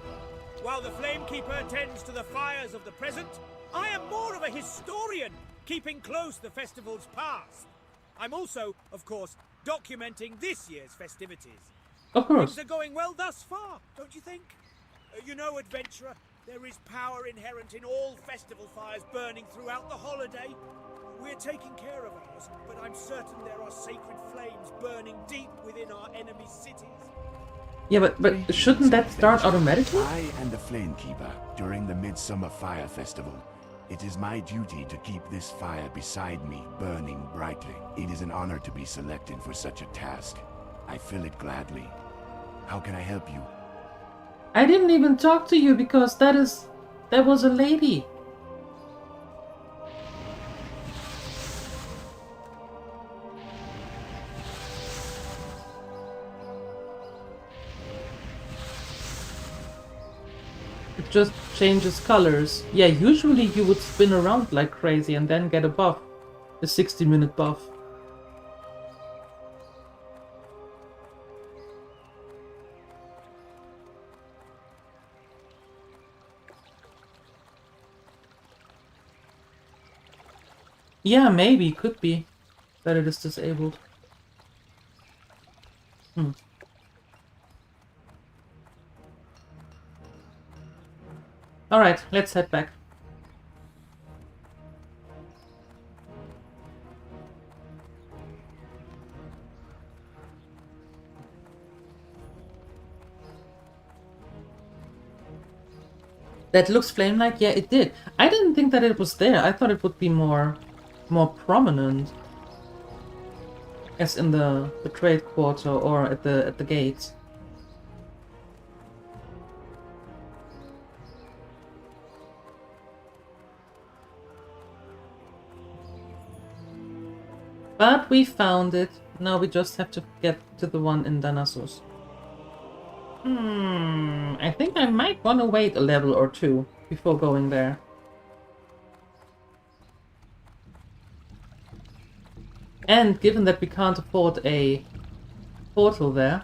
B: While the Flamekeeper tends to the fires of the present, I am more of a historian, keeping close the festival's past. I'm also, of course, documenting this year's festivities.
A: Of course.
B: Things are going well thus far, don't you think? You know, adventurer, there is power inherent in all festival fires burning throughout the holiday. We're taking care of ours, but I'm certain there are sacred flames burning deep within our enemy's cities.
A: Yeah, but shouldn't that start automatically?
H: I am the Flamekeeper during the Midsummer Fire Festival. It is my duty to keep this fire beside me burning brightly. It is an honor to be selected for such a task. I fill it gladly. How can I help you?
A: I didn't even talk to you because that was a lady. It just changes colors. Yeah, usually you would spin around like crazy and then get a buff. A 60-minute buff. Yeah, maybe, could be that it is disabled. Alright, let's head back. That looks flame-like? Yeah, it did. I didn't think that it was there. I thought it would be more prominent. As in the trade quarter or at the gates. But we found it. Now we just have to get to the one in Danasus. I think I might want to wait a level or two before going there. And given that we can't afford a portal there...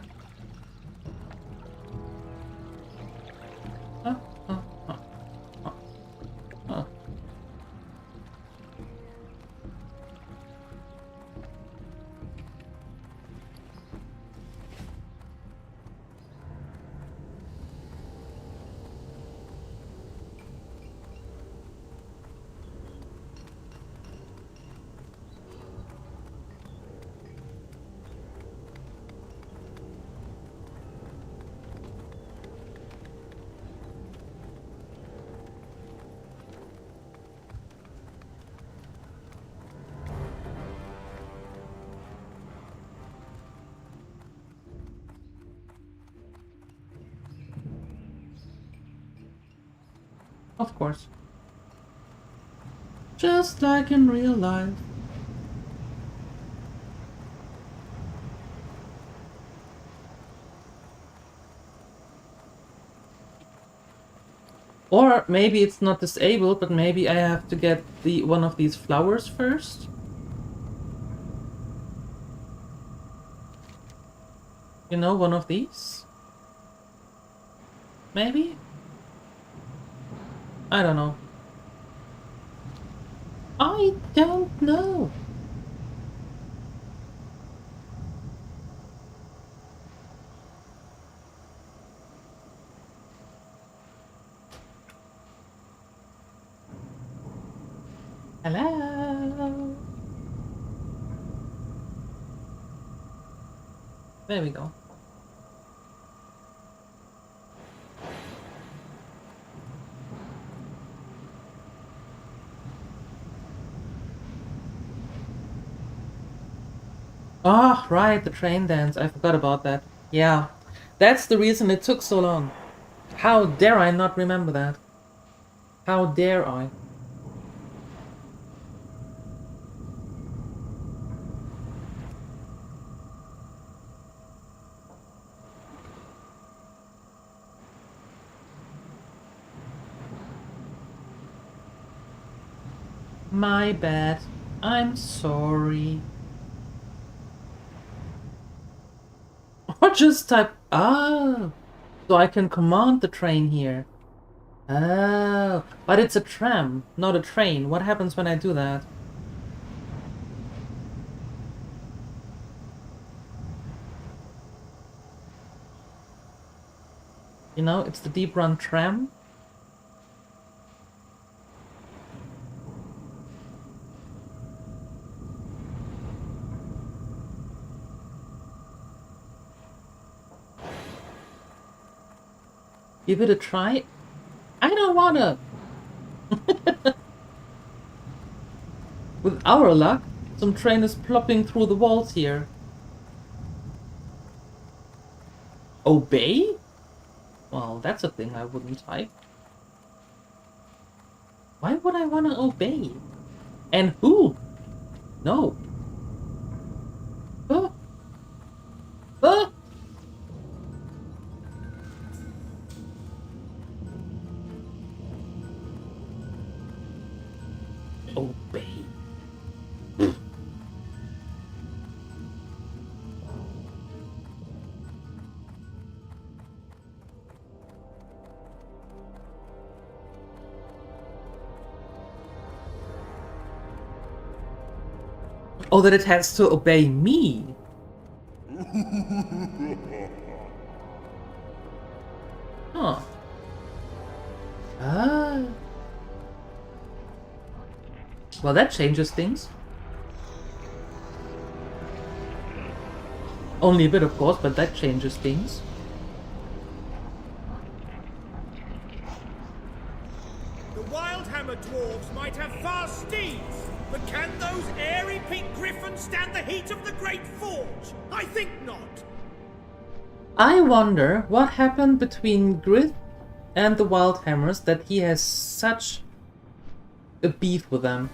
A: Of course. Just like in real life. Or maybe it's not disabled, but maybe I have to get one of these flowers first. You know, one of these? Maybe? I don't know. I don't know. Hello. There we go. Oh, right, the train dance. I forgot about that. Yeah, that's the reason it took so long. How dare I not remember that? How dare I? My bad. I'm sorry. Or just type... Oh! So I can command the train here. Oh, but it's a tram, not a train. What happens when I do that? You know, it's the deep run tram. Give it a try. I don't wanna. With our luck, some train is plopping through the walls here. Obey? Well, that's a thing I wouldn't type. Why would I want to obey? And who? No. Huh? Huh? Obey. Oh, that it has to obey me. Huh. Ah. Well, that changes things. Only a bit, of course, but that changes things.
B: The Wildhammer dwarves might have fast steeds, but can those airy pink griffins stand the heat of the Great Forge? I think not.
A: I wonder what happened between Grith and the Wildhammers that he has such a beef with them.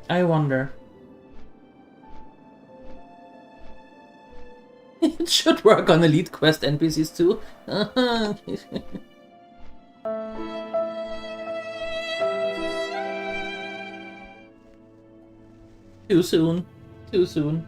A: I wonder. It should work on Elite Quest NPCs too. Too soon. Too soon.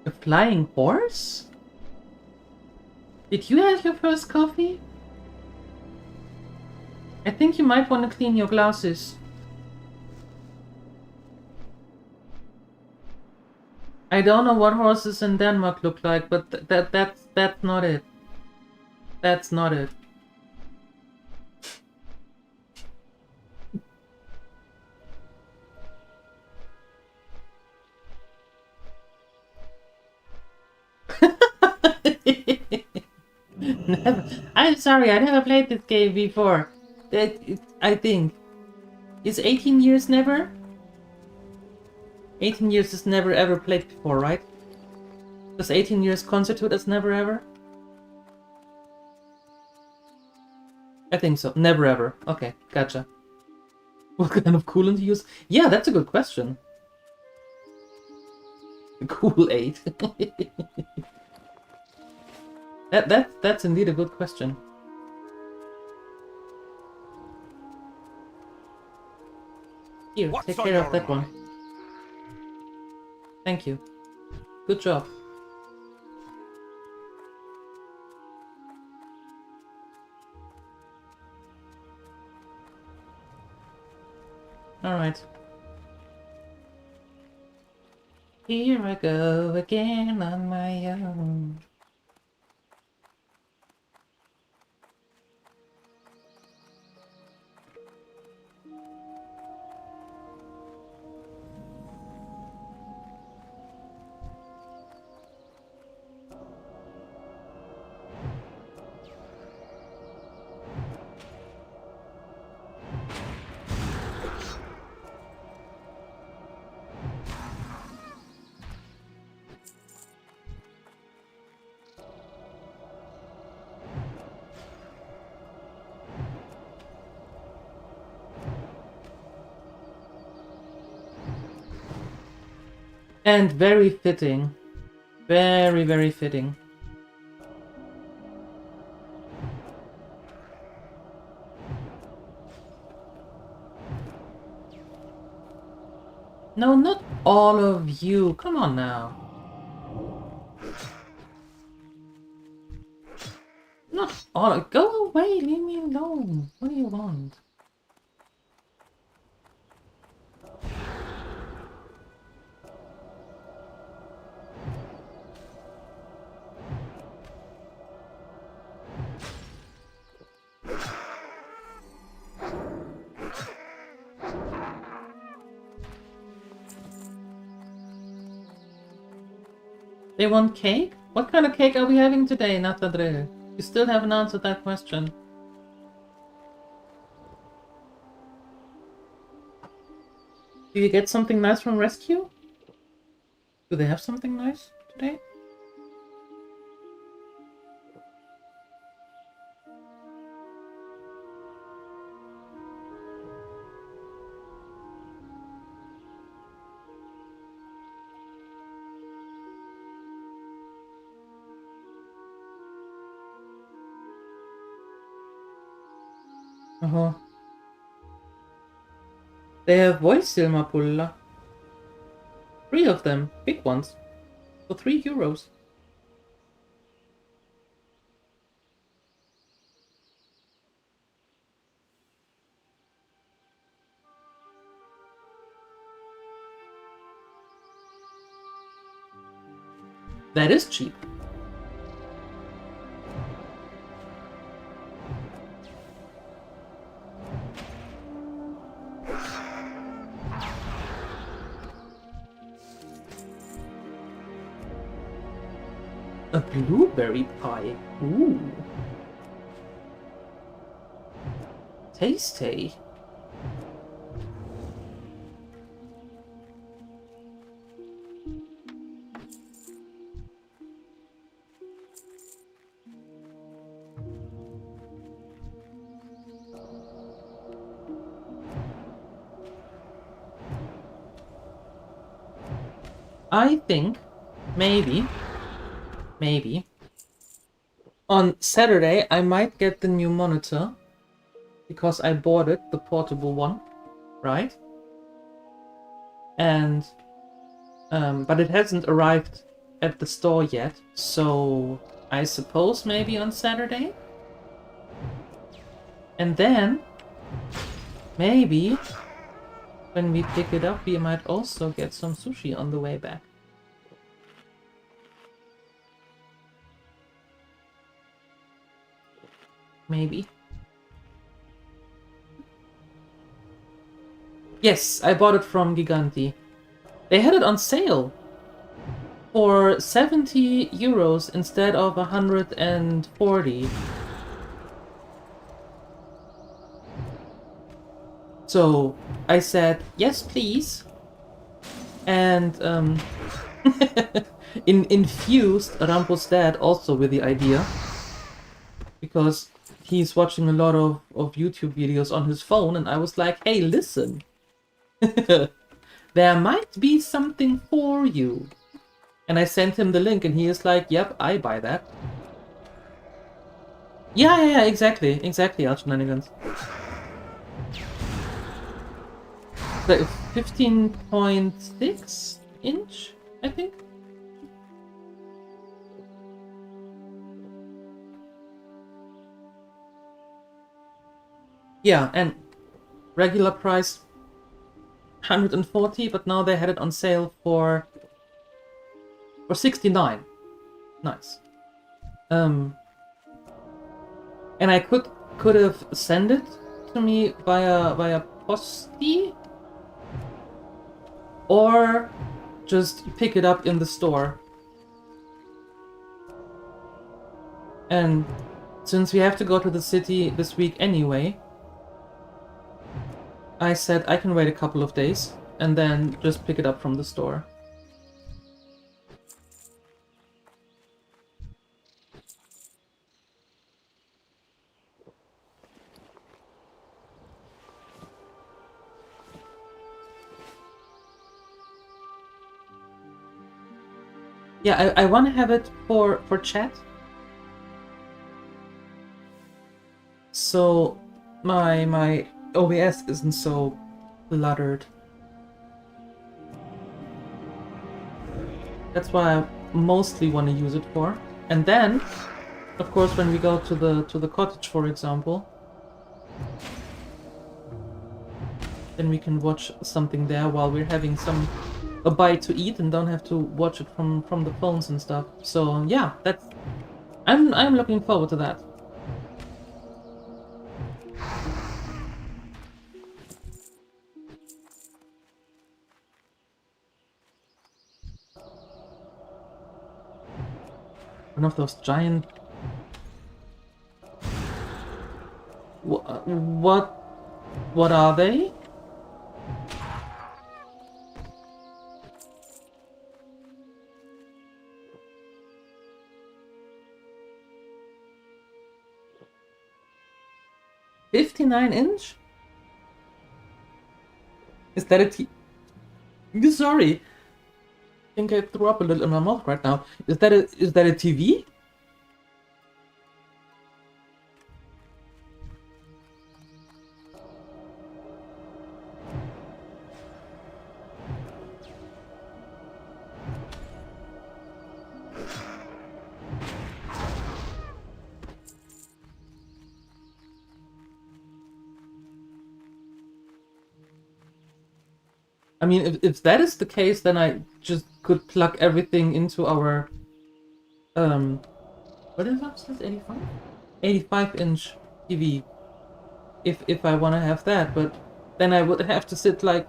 A: A flying horse? Did you have your first coffee? I think you might want to clean your glasses. I don't know what horses in Denmark look like, but that's not it. That's not it. Never. I'm sorry, I never played this game before. I think. Is 18 years never? 18 years is never ever played before, right? Does 18 years constitute as never ever? I think so. Never ever. Okay, gotcha. What kind of coolant to use? Yeah, that's a good question. Cool 8. That's indeed a good question. Here, take care of that one. Thank you. Good job. Alright. Here I go again on my own. And very fitting. Very, very fitting. No, not all of you. Come on now. Not all. Go away. Leave me alone. What do you want? They want cake? What kind of cake are we having today, Natadre? You still haven't answered that question. Do you get something nice from rescue? Do they have something nice today? Uh-huh. They have voice Silmapulla. 3 of them, big ones. For €3. That is cheap. A blueberry pie. Ooh. Tasty. I think maybe on Saturday I might get the new monitor because I bought it, the portable one, right? And but it hasn't arrived at the store yet, so I suppose maybe on Saturday. And then maybe when we pick it up we might also get some sushi on the way back. Maybe. Yes, I bought it from Giganti. They had it on sale for €70 instead of 140. So I said, yes, please. And infused Rampo's dad also with the idea. Because he's watching a lot of YouTube videos on his phone, and I was like, hey, listen. There might be something for you. And I sent him the link, and he is like, yep, I buy that. Yeah, exactly, Archenanigans. So 15.6 inch, I think. Yeah, and regular price 140, but now they had it on sale for 69. Nice. And I could have sent it to me via Posty, or just pick it up in the store. And since we have to go to the city this week anyway, I said I can wait a couple of days and then just pick it up from the store. Yeah, I want to have it for chat. So my OBS isn't so cluttered. That's why I mostly want to use it for. And then, of course, when we go to the cottage, for example, then we can watch something there while we're having a bite to eat and don't have to watch it from the phones and stuff. So yeah, I'm looking forward to that. One of those giant. What are they? $59-inch? Is that Sorry. I think I threw up a little in my mouth right now. Is that a TV? I mean, if that is the case, then I just could plug everything into our what is upstairs? 85? 85-inch TV. If I want to have that, but then I would have to sit like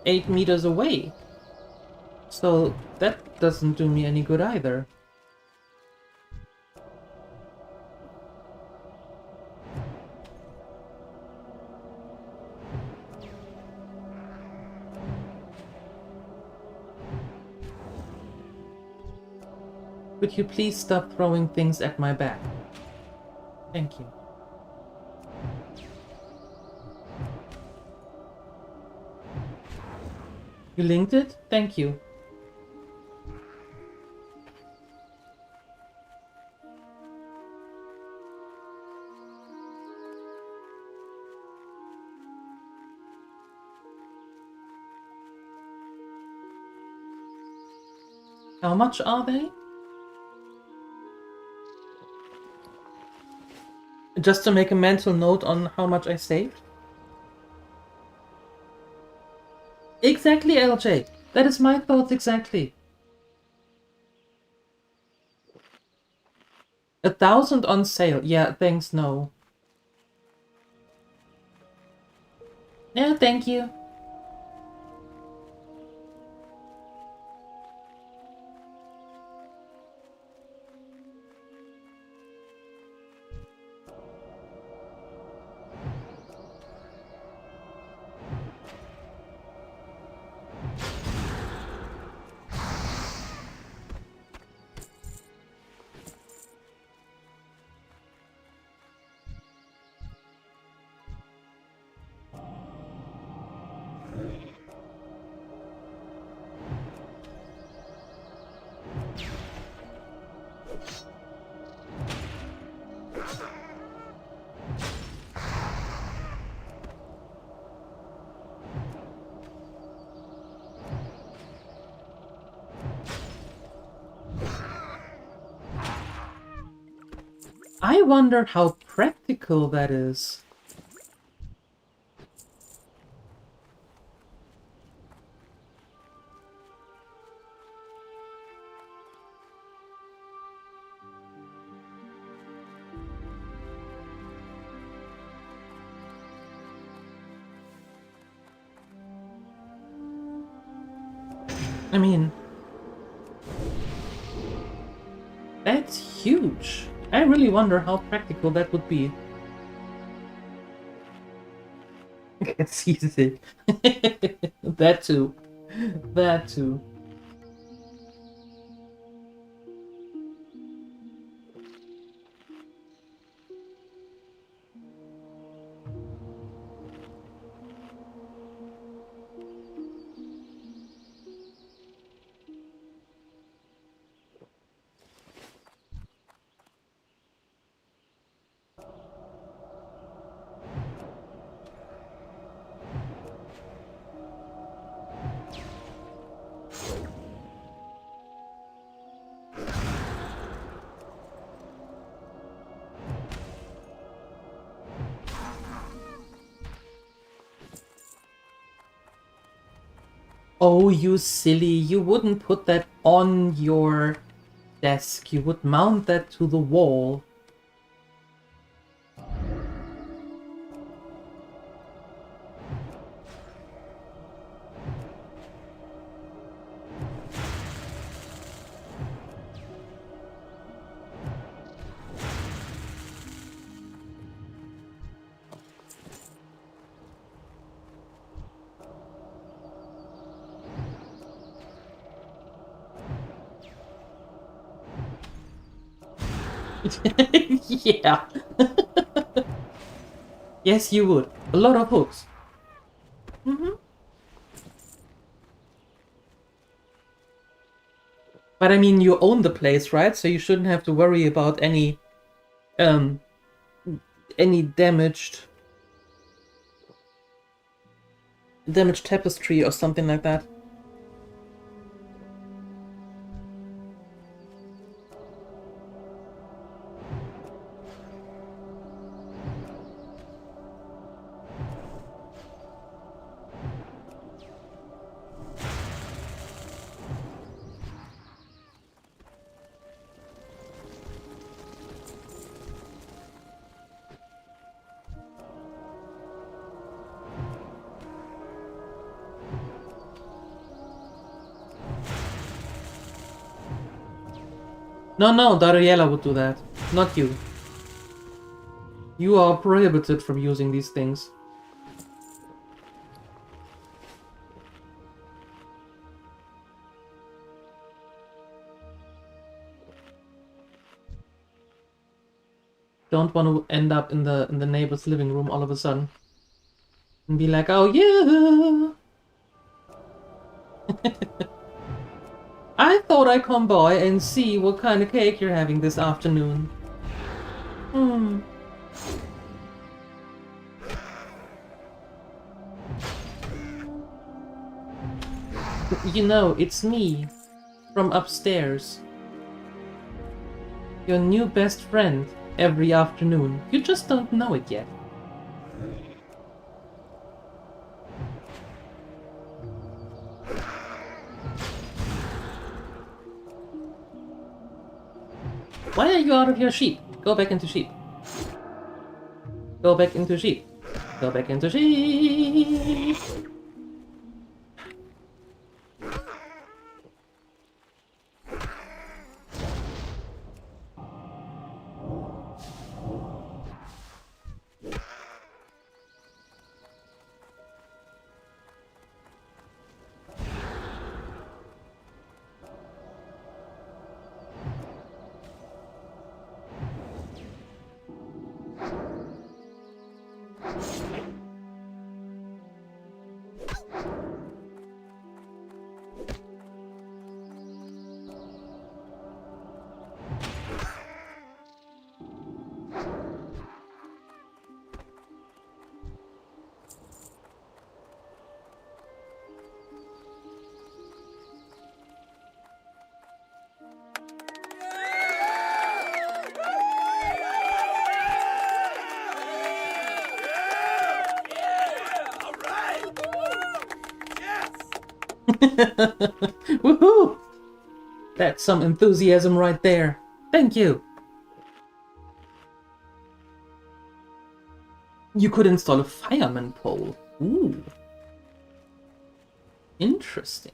A: 8 meters away. So that doesn't do me any good either. Could you please stop throwing things at my back? Thank you. You linked it? Thank you. How much are they? Just to make a mental note on how much I saved? Exactly, LJ. That is my thoughts exactly. 1,000 on sale. Yeah, thanks, no. Yeah, thank you. I wonder how practical that is. I mean, that's huge. I really wonder how practical that would be. It's easy. That too. That too. Oh, you silly. You wouldn't put that on your desk. You would mount that to the wall. Yeah. Yes, you would. A lot of hooks. But I mean, you own the place, right? So you shouldn't have to worry about um, any damaged tapestry or something like that. No, Dariella would do that. Not you. You are prohibited from using these things. Don't want to end up in the neighbor's living room all of a sudden. And be like, oh yeah! I thought I'd come by and see what kind of cake you're having this afternoon. You know, it's me. From upstairs. Your new best friend every afternoon. You just don't know it yet. Why are you out of your sheep? Go back into sheep. Go back into sheep. Go back into sheep. Woohoo! That's some enthusiasm right there. Thank you. You could install a fireman pole. Ooh. Interesting.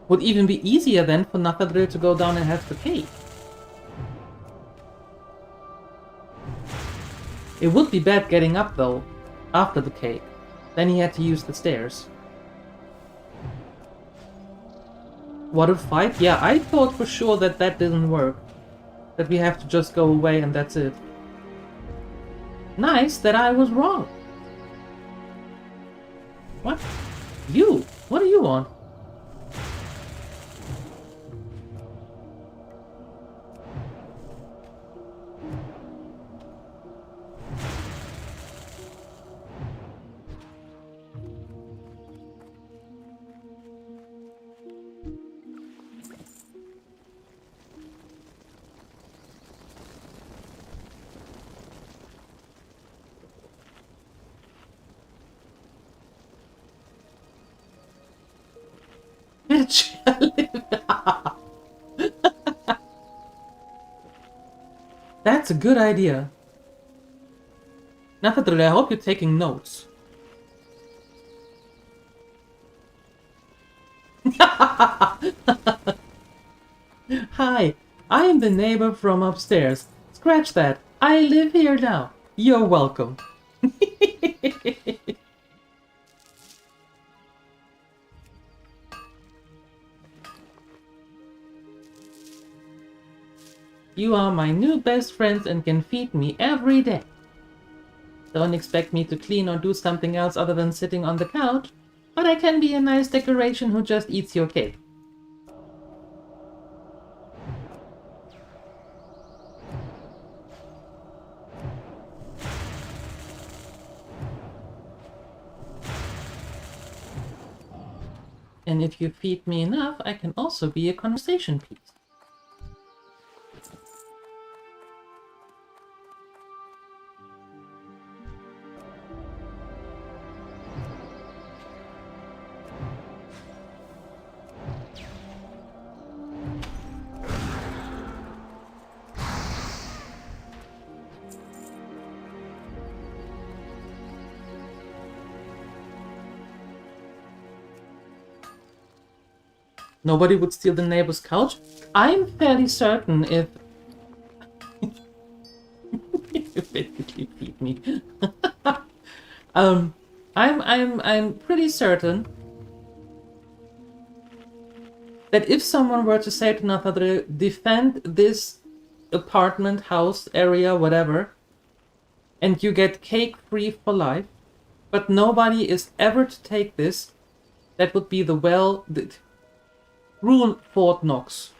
A: Would even be easier then for Nathadrill to go down and have the cake. It would be bad getting up though, after the cake. Then he had to use the stairs. What a fight? Yeah, I thought for sure that that didn't work. That we have to just go away and that's it. Nice that I was wrong. What? You? What are you on? a good idea. Nathadril, I hope you're taking notes. Hi, I am the neighbor from upstairs. Scratch that. I live here now. You're welcome. You are my new best friends and can feed me every day. Don't expect me to clean or do something else other than sitting on the couch, but I can be a nice decoration who just eats your cake. And if you feed me enough, I can also be a conversation piece. Nobody would steal the neighbor's couch? I'm fairly certain if... You basically feed me. I'm pretty certain that if someone were to say to Nathadril, defend this apartment, house, area, whatever, and you get cake free for life, but nobody is ever to take this, that would be the rule Fort Knox.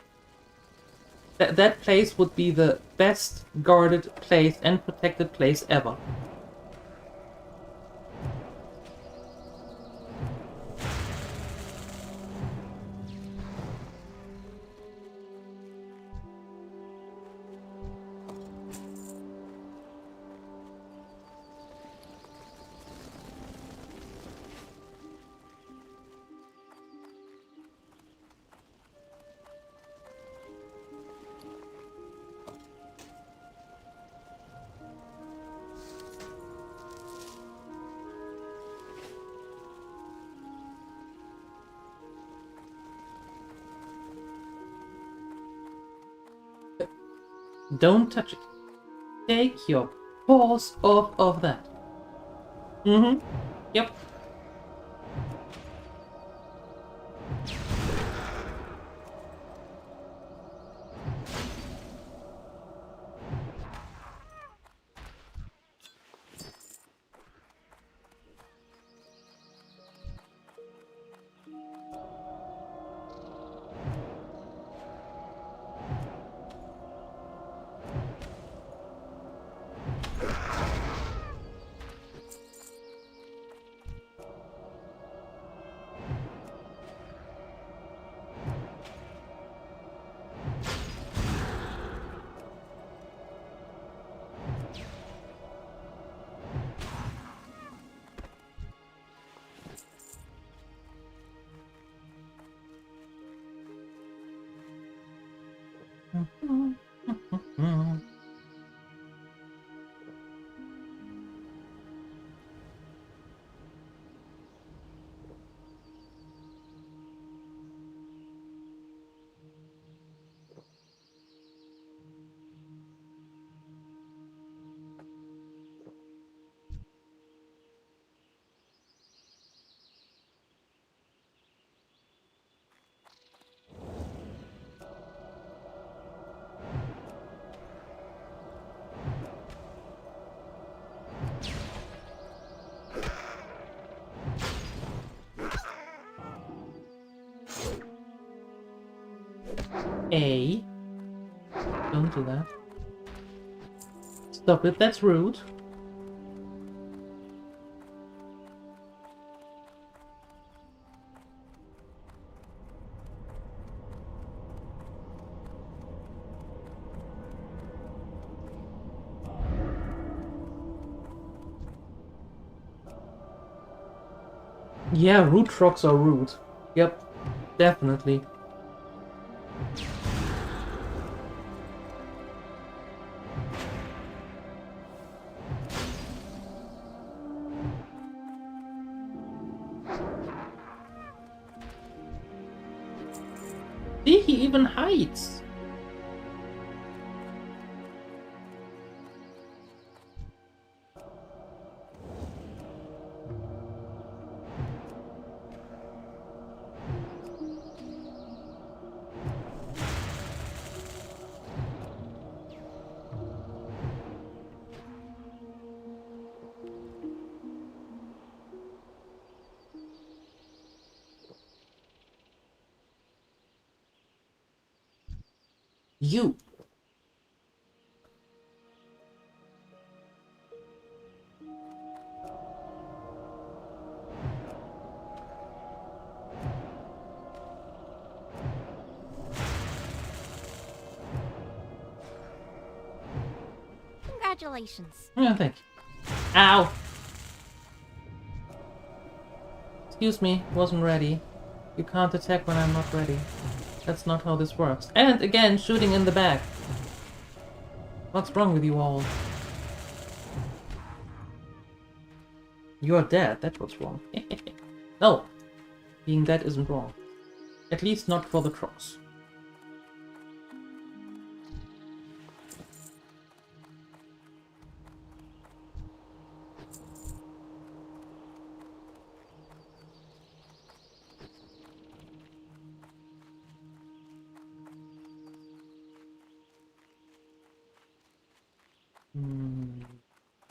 A: That place would be the best guarded place and protected place ever. Don't touch it. Take your paws off of that. Yep. A. Don't do that. Stop it, that's rude. Yeah, rude Troggs are rude. Yep, definitely. See, he even hides. You.
C: Congratulations.
A: Yeah, thank you. Ow! Excuse me, wasn't ready. You can't attack when I'm not ready. That's not how this works. And again, shooting in the back. What's wrong with you all? You're dead, that's what's wrong. No! Being dead isn't wrong. At least not for the Troggs.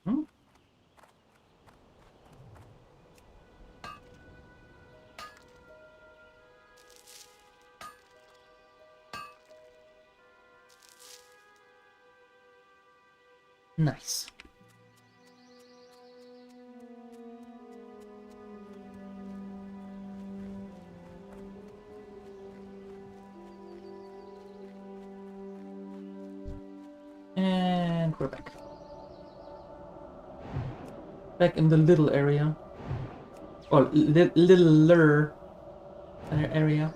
A: Hmm? Nice. And we're back. Back in the little area. Or littler area.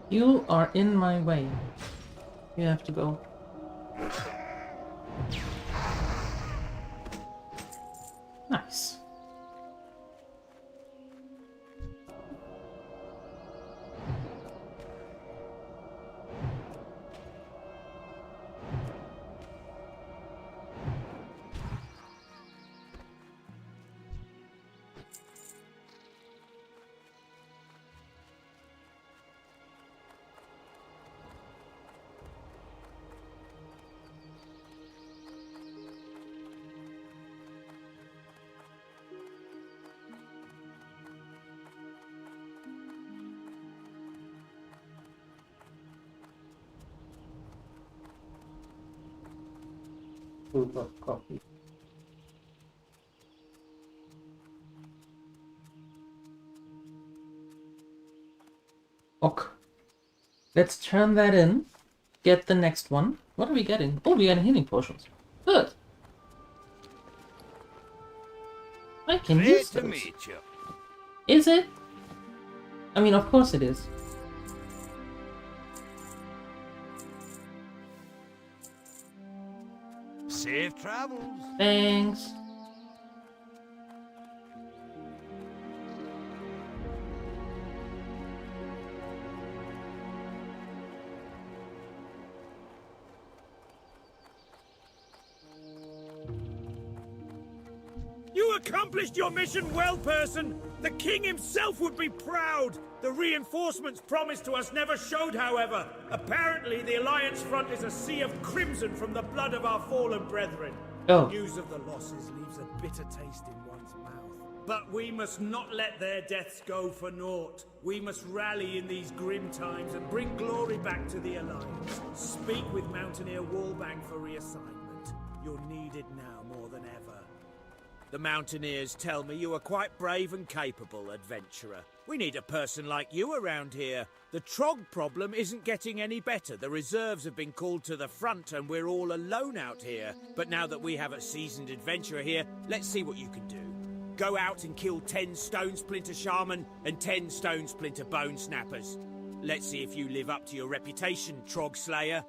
A: You are in my way. You have to go. Nice. Coffee. Ok. Let's turn that in. Get the next one. What are we getting? Oh, we got healing potions. Good. I can
E: Great
A: use
E: to
A: those.
E: meet you.
A: Is it? I mean, of course it is.
E: Safe travels.
A: Thanks.
B: You accomplished your mission well, person. The king himself would be proud. The reinforcements promised to us never showed, however. Apparently, the Alliance front is a sea of crimson from the blood of our fallen brethren.
A: Oh.
B: News of the losses leaves a bitter taste in one's mouth. But we must not let their deaths go for naught. We must rally in these grim times and bring glory back to the Alliance. Speak with Mountaineer Wallbang for reassignment. You're needed now more than ever. The Mountaineers tell me you are quite brave and capable, adventurer. We need a person like you around here. The Trogg problem isn't getting any better. The reserves have been called to the front and we're all alone out here. But now that we have a seasoned adventurer here, let's see what you can do. Go out and kill 10 Stone Splinter Shaman and 10 Stone Splinter Bone Snappers. Let's see if you live up to your reputation, Trogg Slayer.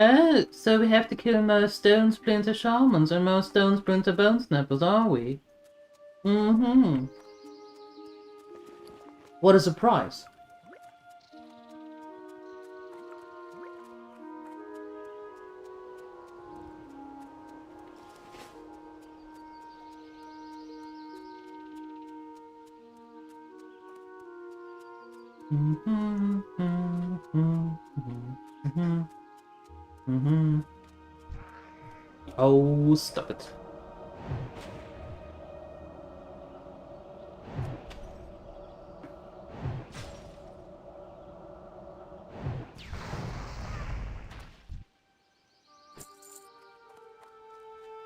A: Oh, so we have to kill more Stone Splinter Shamans and more Stone Splinter Bone Snappers, are we? Mm-hmm. What a surprise. Mm-hmm. Mm-hmm. Mm-hmm. Mm-hmm. Oh, stop it.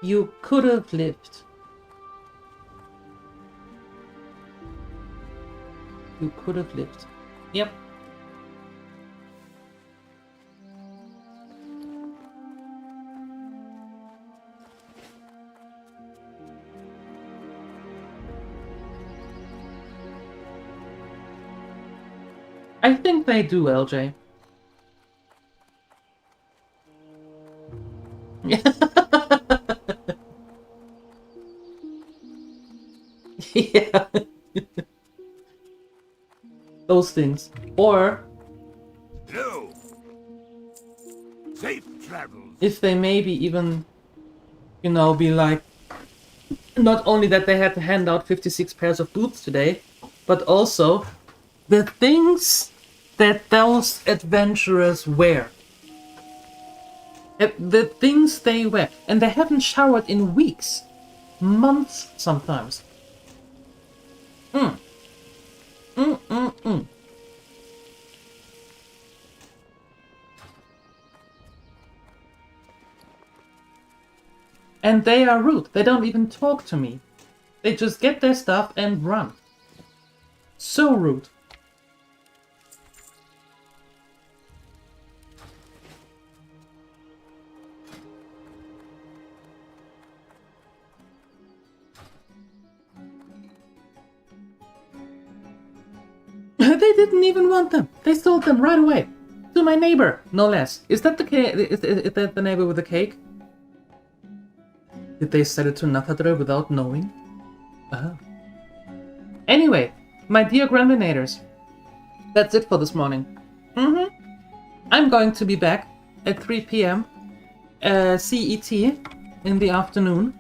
A: You could have lived. You could have lived. Yep. I think they do, LJ. Yeah. Those things. Or
E: No. Safe travels.
A: if they maybe even, you know, be like, not only that they had to hand out 56 pairs of boots today, but also the things that those adventurers wear. The things they wear. And they haven't showered in weeks. Months sometimes. And they are rude. They don't even talk to me. They just get their stuff and run. So rude. They didn't even want them. They sold them right away. To my neighbor, no less. Is that the is that the neighbor with the cake? Did they sell it to Nathadra without knowing? Oh. Anyway, my dear Gremlinators, that's it for this morning. I'm going to be back at 3 p.m. CET in the afternoon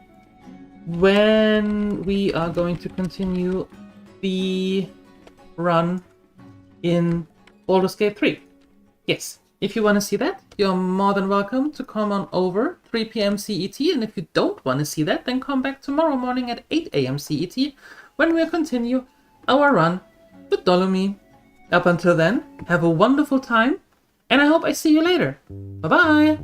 A: when we are going to continue the run in Baldur's Gate 3. Yes, if you want to see that, you're more than welcome to come on over 3 p.m. CET, and if you don't want to see that, then come back tomorrow morning at 8 a.m. CET when we'll continue our run with Dolomy. Up until then, have a wonderful time, and I hope I see you later. Bye-bye!